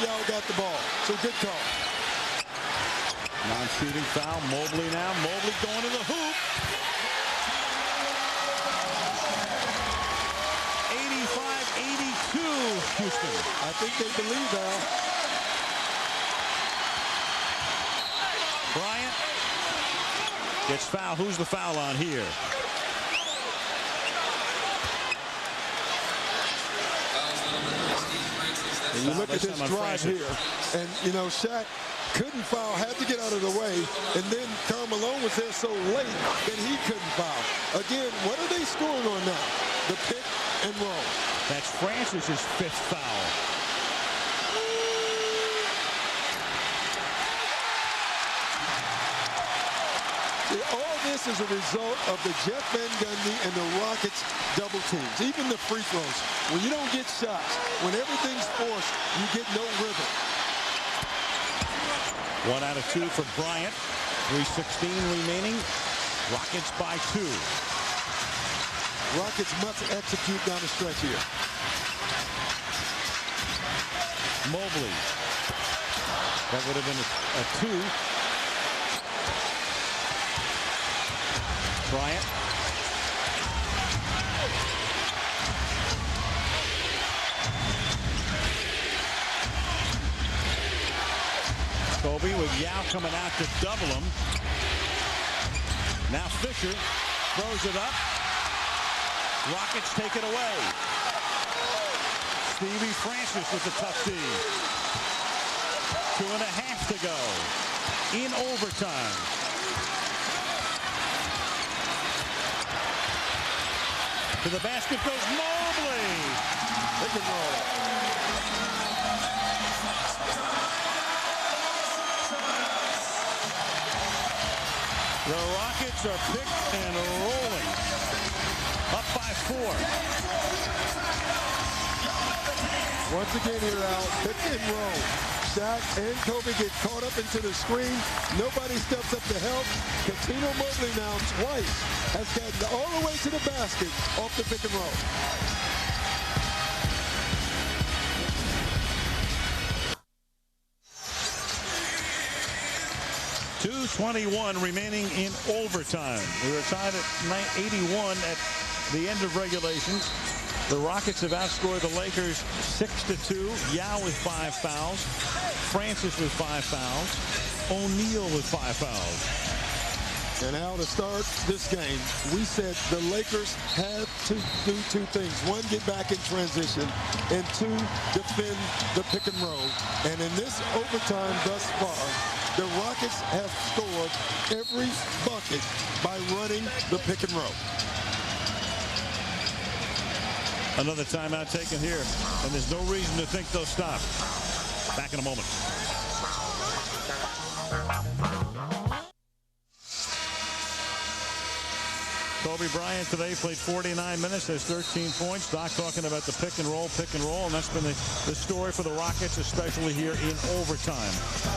Yao got the ball. So good call. Non-shooting foul. Mobley now. Mobley going to the hoop. 85-82, Houston. I think they believe that. Bryant gets fouled. Who's the foul on here? And you look at this drive here, and you know Shaq couldn't foul, had to get out of the way, and then Karl Malone was there so late that he couldn't foul. Again, what are they scoring on now? The pick and roll. That's Francis' 5th foul. All this is a result of the Jeff Van Gundy and the Rockets double teams. Even the free throws. When you don't get shots, when everything's forced, you get no rhythm. 1 out of 2 for Bryant. 3:16 remaining. Rockets by 2. Rockets must execute down the stretch here. Mobley. That would have been a 2. Bryant. Kobe with Yao coming out to double him. Now Fisher throws it up. Rockets take it away. Stevie Francis with the tough D. 2.5 to go in overtime. To the basket goes Mobley. Pick and roll. The Rockets are picked and rolling. Up by 4. Once again here, Al, pick and roll. Shaq and Kobe get caught up into the screen. Nobody steps up to help. Cuttino Mobley now twice has gotten all the way to the basket off the pick and roll. .221 remaining in overtime. We were tied at 81 at the end of regulation. The Rockets have outscored the Lakers 6-2. Yao with 5 fouls. Francis with 5 fouls. O'Neal with 5 fouls. And Al, to start this game, we said the Lakers had to do 2 things. 1, get back in transition, and 2, defend the pick and roll. And in this overtime thus far, the Rockets have scored every bucket by running the pick and roll. Another timeout taken here, and there's no reason to think they'll stop. Back in a moment. Kobe Bryant today played 49 minutes, has 13 points. Doc talking about the pick and roll, and that's been the story for the Rockets, especially here in overtime.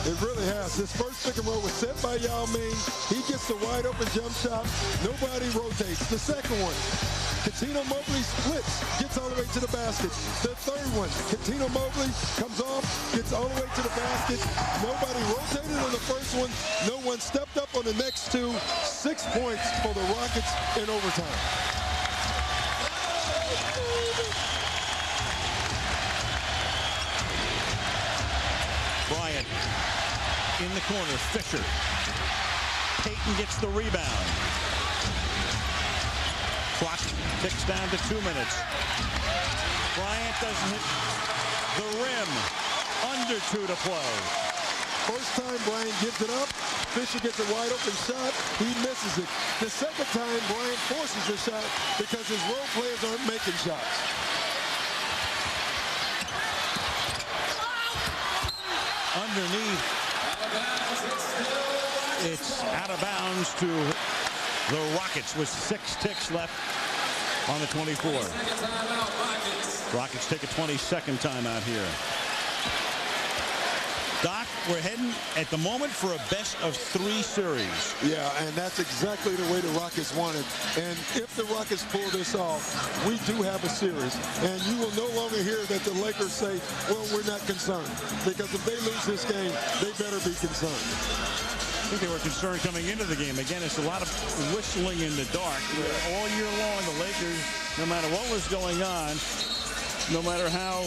It really has. This first pick and roll was set by Yao Ming. He gets the wide open jump shot. Nobody rotates. The second one, Cuttino Mobley splits, gets all the way to the basket. The third one, Cuttino Mobley comes off, gets all the way to the basket. Nobody rotated on the first one. No one stepped up on the next 2. 6 points for the Rockets in overtime. Bryant in the corner. Fisher. Payton gets the rebound. Clock ticks down to 2 minutes. Bryant doesn't hit the rim. Under 2 to play. First time Bryant gives it up. Fisher gets a wide open shot. He misses it. The second time Bryant forces the shot because his role players aren't making shots. Underneath. It's out of bounds to the Rockets with 6 ticks left on the 24. Rockets take a 22nd timeout here. Doc, we're heading at the moment for a best-of-3 series. Yeah, and that's exactly the way the Rockets want it. And if the Rockets pull this off, we do have a series. And you will no longer hear that the Lakers say, well, we're not concerned. Because if they lose this game, they better be concerned. I think they were concerned coming into the game. Again, it's a lot of whistling in the dark. All year long, the Lakers, no matter what was going on, no matter how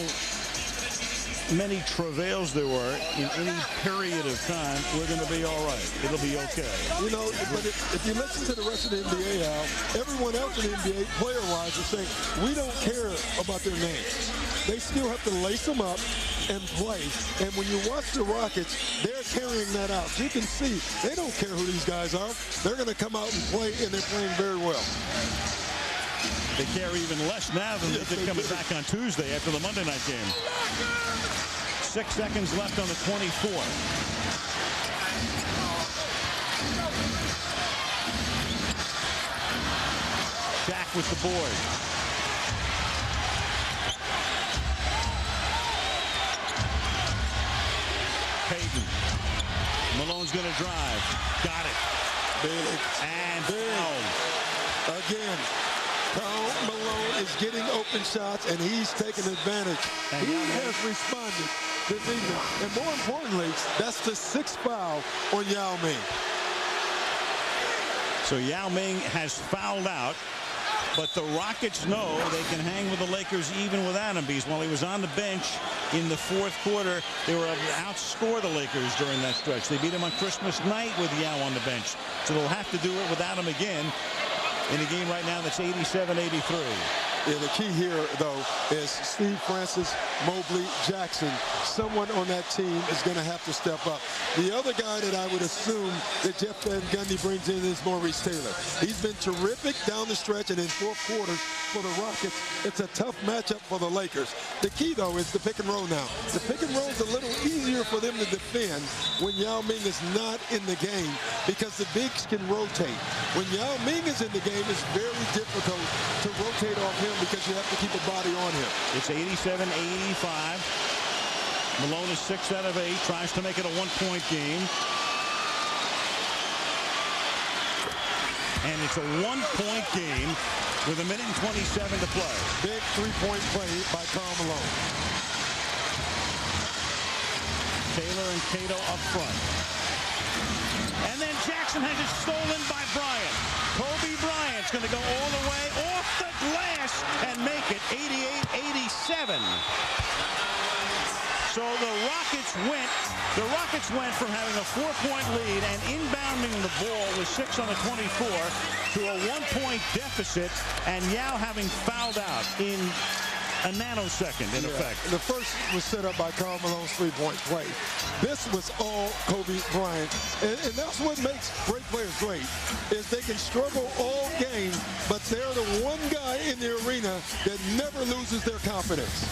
many travails there were in any period of time, we're going to be all right. It'll be okay. You know, but if you listen to the rest of the NBA, Al, everyone else in the NBA, player-wise, is saying, we don't care about their names. They still have to lace them up and play. And when you watch the Rockets, they're carrying that out. You can see they don't care who these guys are. They're going to come out and play, and they're playing very well. They care even less now than they did coming back on Tuesday after the Monday night game. 6 seconds left on the 24. Shaq with the board. Payton. Malone's going to drive. Got it. Big. And big. foul. Again. Karl Malone is getting open shots, and he's taking advantage. He has responded this evening. And more importantly, that's the 6th foul on Yao Ming. So Yao Ming has fouled out. But the Rockets know they can hang with the Lakers even without him, because while he was on the bench in the 4th quarter, they were able to outscore the Lakers during that stretch. They beat him on Christmas night with Yao on the bench. So they'll have to do it without him again in a game right now that's 87-83. Yeah, the key here, though, is Steve Francis, Mobley, Jackson. Someone on that team is going to have to step up. The other guy that I would assume that Jeff Van Gundy brings in is Maurice Taylor. He's been terrific down the stretch, and in 4th quarters for the Rockets, it's a tough matchup for the Lakers. The key, though, is the pick and roll now. The pick and roll is a little easier for them to defend when Yao Ming is not in the game, because the bigs can rotate. When Yao Ming is in the game, it's very difficult to rotate off him, because you have to keep a body on him. It's 87-85. Malone is 6 out of 8, tries to make it a 1-point game. And it's a 1-point game with 1:27 to play. Big 3-point play by Karl Malone. Taylor and Cato up front. And then Jackson has it stolen by Bryant. Kobe Bryant's going to go all the way off the glass and make it 88-87. So the Rockets went from having a 4-point lead and inbounding the ball with 6 on the 24 to a 1-point deficit, and Yao having fouled out in a nanosecond in effect. The first was set up by Karl Malone's 3-point play. This was all Kobe Bryant. And that's what makes great players great, is they can struggle all game, but they're the one guy in the arena that never loses their confidence.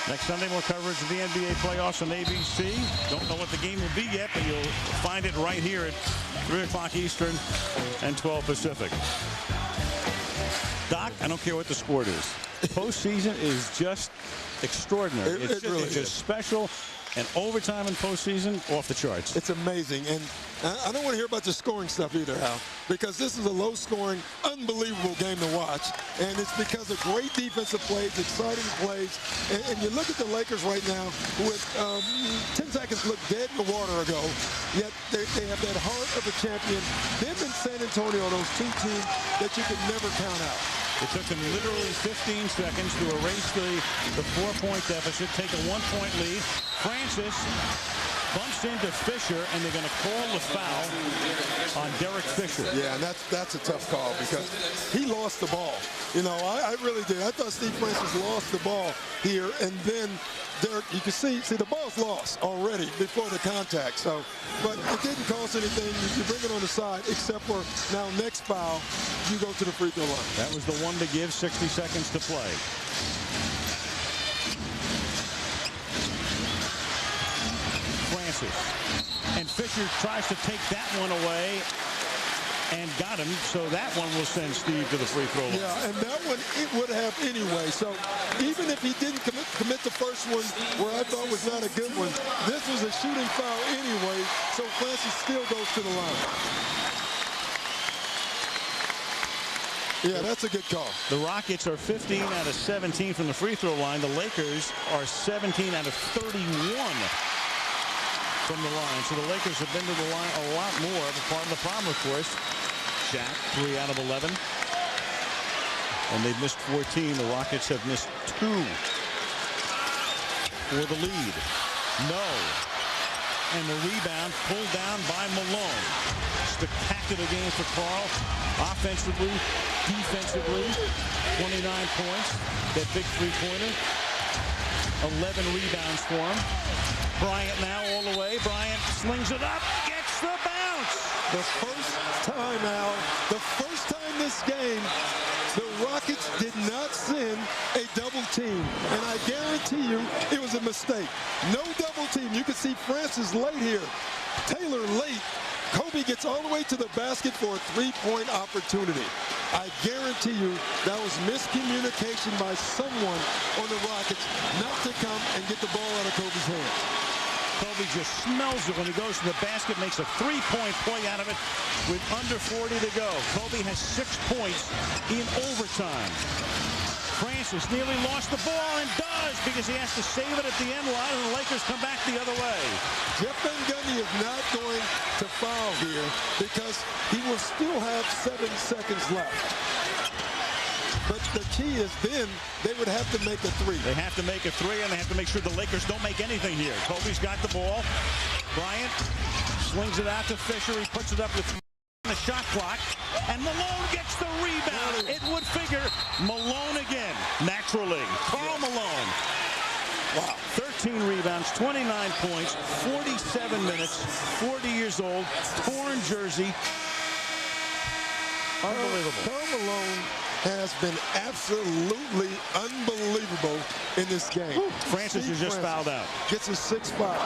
Next Sunday, more coverage of the NBA playoffs on ABC. Don't know what the game will be yet, but you'll find it right here at 3 o'clock Eastern and 12 Pacific. Doc, I don't care what the sport is. Postseason is just extraordinary. It's just special. And overtime and postseason, off the charts. It's amazing. And I don't want to hear about the scoring stuff either, Al, because this is a low-scoring, unbelievable game to watch. And it's because of great defensive plays, exciting plays. And you look at the Lakers right now, with 10 seconds looked dead in the water ago, yet they have that heart of a champion. Them and San Antonio, those two teams that you can never count out. It took them literally 15 seconds to erase the 4-point deficit, take a 1-point lead. Francis bumps into Fisher, and they're going to call the foul on Derek Fisher. Yeah, and that's a tough call, because he lost the ball. You know, I really did. I thought Steve Francis lost the ball here, and then Derek, you can see the ball's lost already before the contact. So, but it didn't cost anything. You bring it on the side, except for now next foul, you go to the free throw line. That was the one to give, 60 seconds to play. Francis. And Fisher tries to take that one away and got him, so that one will send Steve to the free throw line. Yeah, and that one it would have anyway. So even if he didn't commit the first one, where I thought was not a good one, this was a shooting foul anyway, so Francis still goes to the line. Yeah, that's a good call. The Rockets are 15 out of 17 from the free throw line. The Lakers are 17 out of 31 from the line. So the Lakers have been to the line a lot more. But part of the problem, of course, Shaq, 3 out of 11. And they've missed 14. The Rockets have missed 2 for the lead. No. And the rebound pulled down by Malone. Spectacular game for Karl. Offensively, defensively, 29 points. That big three-pointer. 11 rebounds for him. Bryant now all the way. Bryant slings it up, gets the bounce. The first time, Al, the first time this game, the Rockets did not send a double team. And I guarantee you it was a mistake. No double team. You can see Francis late here. Taylor late. Kobe gets all the way to the basket for a 3-point opportunity. I guarantee you that was miscommunication by someone on the Rockets not to come and get the ball out of Kobe's hands. Kobe just smells it when he goes to the basket, makes a three-point play out of it with under 40 to go. Kobe has 6 points in overtime. Francis nearly lost the ball and does because he has to save it at the end line, and the Lakers come back the other way. Jeff Van Gundy is not going to foul here because he will still have 7 seconds left. But the key is then they would have to make a 3. They have to make a 3, and they have to make sure the Lakers don't make anything here. Kobe's got the ball. Bryant slings it out to Fisher. He puts it up with the shot clock, and Malone gets the rebound. It would figure Malone again, naturally. Karl Malone. Wow. 13 rebounds, 29 points, 47 minutes, 40 years old, torn jersey. Unbelievable. Karl Malone has been absolutely unbelievable in this game. Francis is just fouled out. Gets a 6 foul.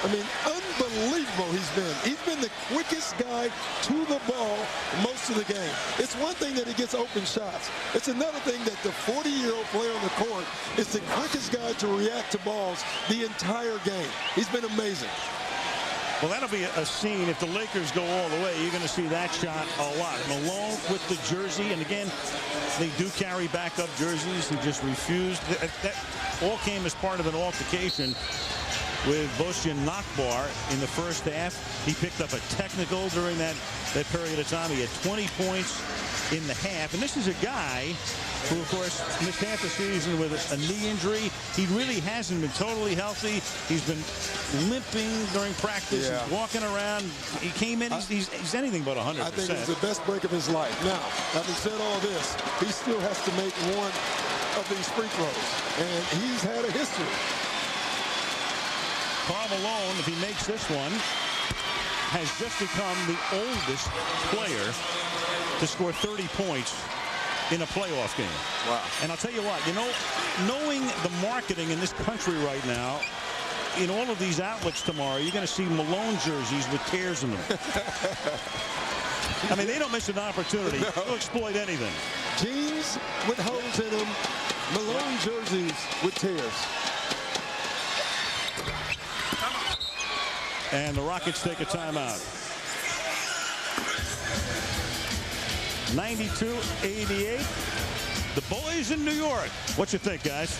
I mean, unbelievable he's been. He's been the quickest guy to the ball most of the game. It's one thing that he gets open shots. It's another thing that the 40-year-old player on the court is the quickest guy to react to balls the entire game. He's been amazing. Well, that'll be a scene if the Lakers go all the way. You're going to see that shot a lot. Malone with the jersey, and again, they do carry backup jerseys. He just refused. That all came as part of an altercation with Bosjan Nakbar in the first half. He picked up a technical during that period of time. He had 20 points in the half, and this is a guy who, of course, missed half the season with a knee injury. He really hasn't been totally healthy. He's been limping during practice. Yeah. He's walking around. He came in. He's anything but 100%. I think it's the best break of his life. Now, having said all this, he still has to make one of these free throws, and he's had a history. Karl Malone, if he makes this one, has just become the oldest player to score 30 points in a playoff game. Wow. And I'll tell you what, knowing the marketing in this country right now, in all of these outlets tomorrow, you're going to see Malone jerseys with tears in them. I mean, they don't miss an opportunity to exploit anything. Jeans with holes in them, Malone jerseys with tears. And the Rockets take a timeout. 92-88. The boys in New York. What you think, guys?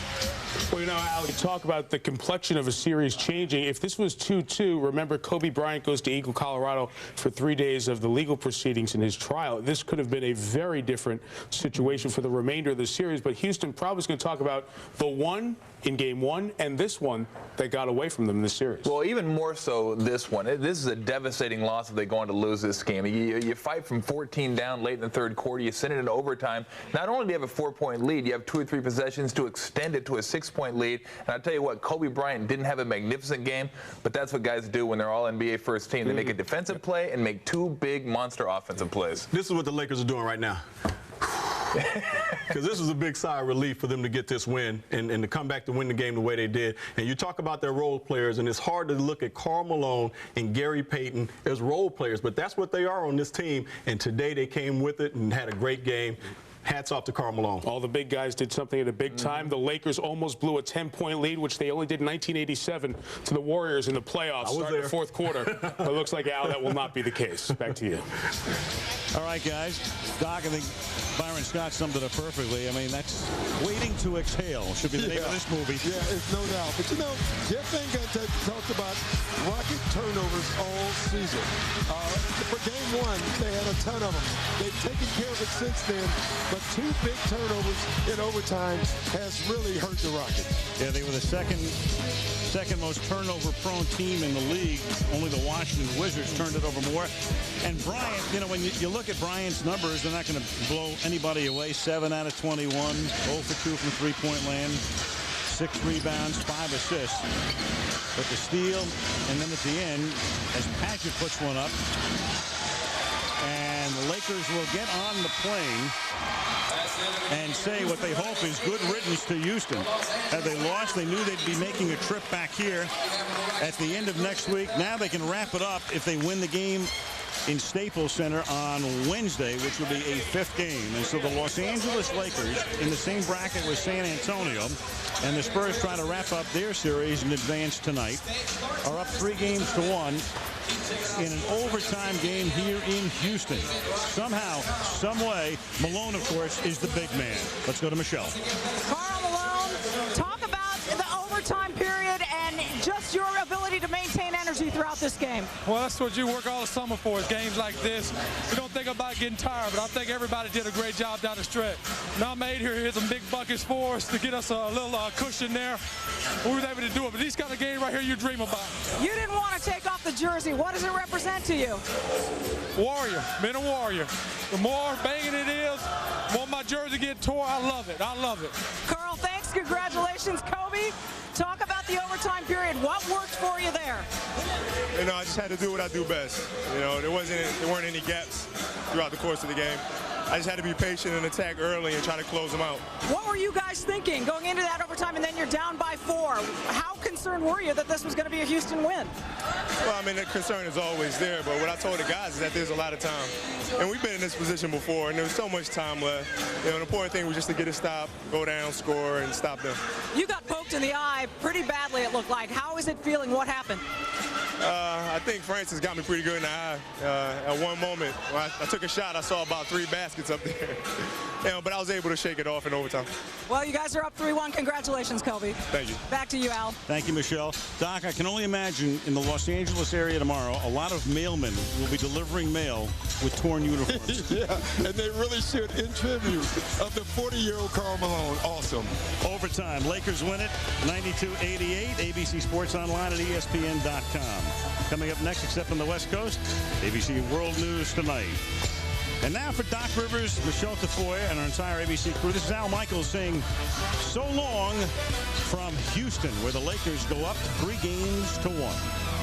Well, Al, you talk about the complexion of a series changing. If this was 2-2, remember Kobe Bryant goes to Eagle, Colorado for 3 days of the legal proceedings in his trial. This could have been a very different situation for the remainder of the series. But Houston probably is going to talk about the one in Game 1 and this one that got away from them in the series. Well, even more so this one. This is a devastating loss if they go on to lose this game. You fight from 14 down late in the third quarter. You send it into overtime. Not only do you have a 4-point lead, you have 2 or 3 possessions to extend it to a 6-point lead. And I'll tell you what, Kobe Bryant didn't have a magnificent game, but that's what guys do when they're all NBA first team. They make a defensive play and make 2 big monster offensive plays. This is what the Lakers are doing right now. Because this was a big sigh of relief for them to get this win and to come back to win the game the way they did. And you talk about their role players, and it's hard to look at Karl Malone and Gary Payton as role players, but that's what they are on this team. And today they came with it and had a great game. Hats off to Karl Malone. All the big guys did something at a big time. The Lakers almost blew a 10-point lead, which they only did in 1987 to the Warriors in the playoffs starting the fourth quarter. But it looks like, Al, that will not be the case. Back to you. All right, guys. Doc, I think Byron Scott summed it up perfectly. I mean, that's Waiting to Exhale should be the name of this movie. Yeah, it's no doubt. But, Jeff Van Gundy talked about Rocket turnovers all season. For Game 1, they had a ton of them. They've taken care of it since then. But 2 big turnovers in overtime has really hurt the Rockets. Yeah, they were the second most turnover-prone team in the league. Only the Washington Wizards turned it over more. And Bryant, when you look at Bryant's numbers, they're not going to blow anybody away. 7 out of 21, 0 for 2 from three-point land, 6 rebounds, 5 assists. But the steal, and then at the end, as Paget puts one up, and the Lakers will get on the plane and say what they hope is good riddance to Houston. Had they lost, they knew they'd be making a trip back here at the end of next week. Now they can wrap it up if they win the game in Staples Center on Wednesday, which will be a 5th game. And so the Los Angeles Lakers in the same bracket with San Antonio, and the Spurs trying to wrap up their series in advance tonight, are up 3-1 in an overtime game here in Houston. Somehow, some way, Malone, of course, is the big man. Let's go to Michelle. Karl Malone, talk about the overtime period and just your ability to maintain energy throughout this game. Well, that's what you work all the summer for, is games like this. We don't think about getting tired, but I think everybody did a great job down the stretch. Now made here hit some big buckets for us to get us a little cushion there. We were able to do it, but these kind of games right here you dream about. You didn't want to take off the jersey. What does it represent to you? Warrior, been a warrior. The more banging it is, the more my jersey get tore. I love it. I love it. Karl, thanks. Congratulations. Kobe, talk about the overtime period. What worked for you there? You know, I just had to do what I do best. You know, there weren't any gaps throughout the course of the game. I just had to be patient and attack early and try to close them out. What were you guys thinking going into that overtime, and then you're down by 4? How concerned were you that this was going to be a Houston win? Well, I mean, the concern is always there, but what I told the guys is that there's a lot of time. And we've been in this position before, and there was so much time left. You know, the important thing was just to get a stop, go down, score, and stop them. You got poked in the eye pretty badly, it looked like. How is it feeling? What happened? I think Francis got me pretty good in the eye. At one moment, when I took a shot, I saw about 3 baskets up there. You know, but I was able to shake it off in overtime. Well, you guys are up 3-1. Congratulations, Kobe. Thank you. Back to you, Al. Thank you, Michelle. Doc, I can only imagine in the Los Angeles area tomorrow, a lot of mailmen will be delivering mail with torn uniforms. Yeah, and they really should, in tribute of the 40-year-old Karl Malone. Awesome. Overtime. Lakers win it 92-88. ABC Sports Online at ESPN.com. Coming up next, except on the West Coast, ABC World News Tonight. And now for Doc Rivers, Michelle Tafoya, and our entire ABC crew, this is Al Michaels saying so long from Houston, where the Lakers go up 3-1.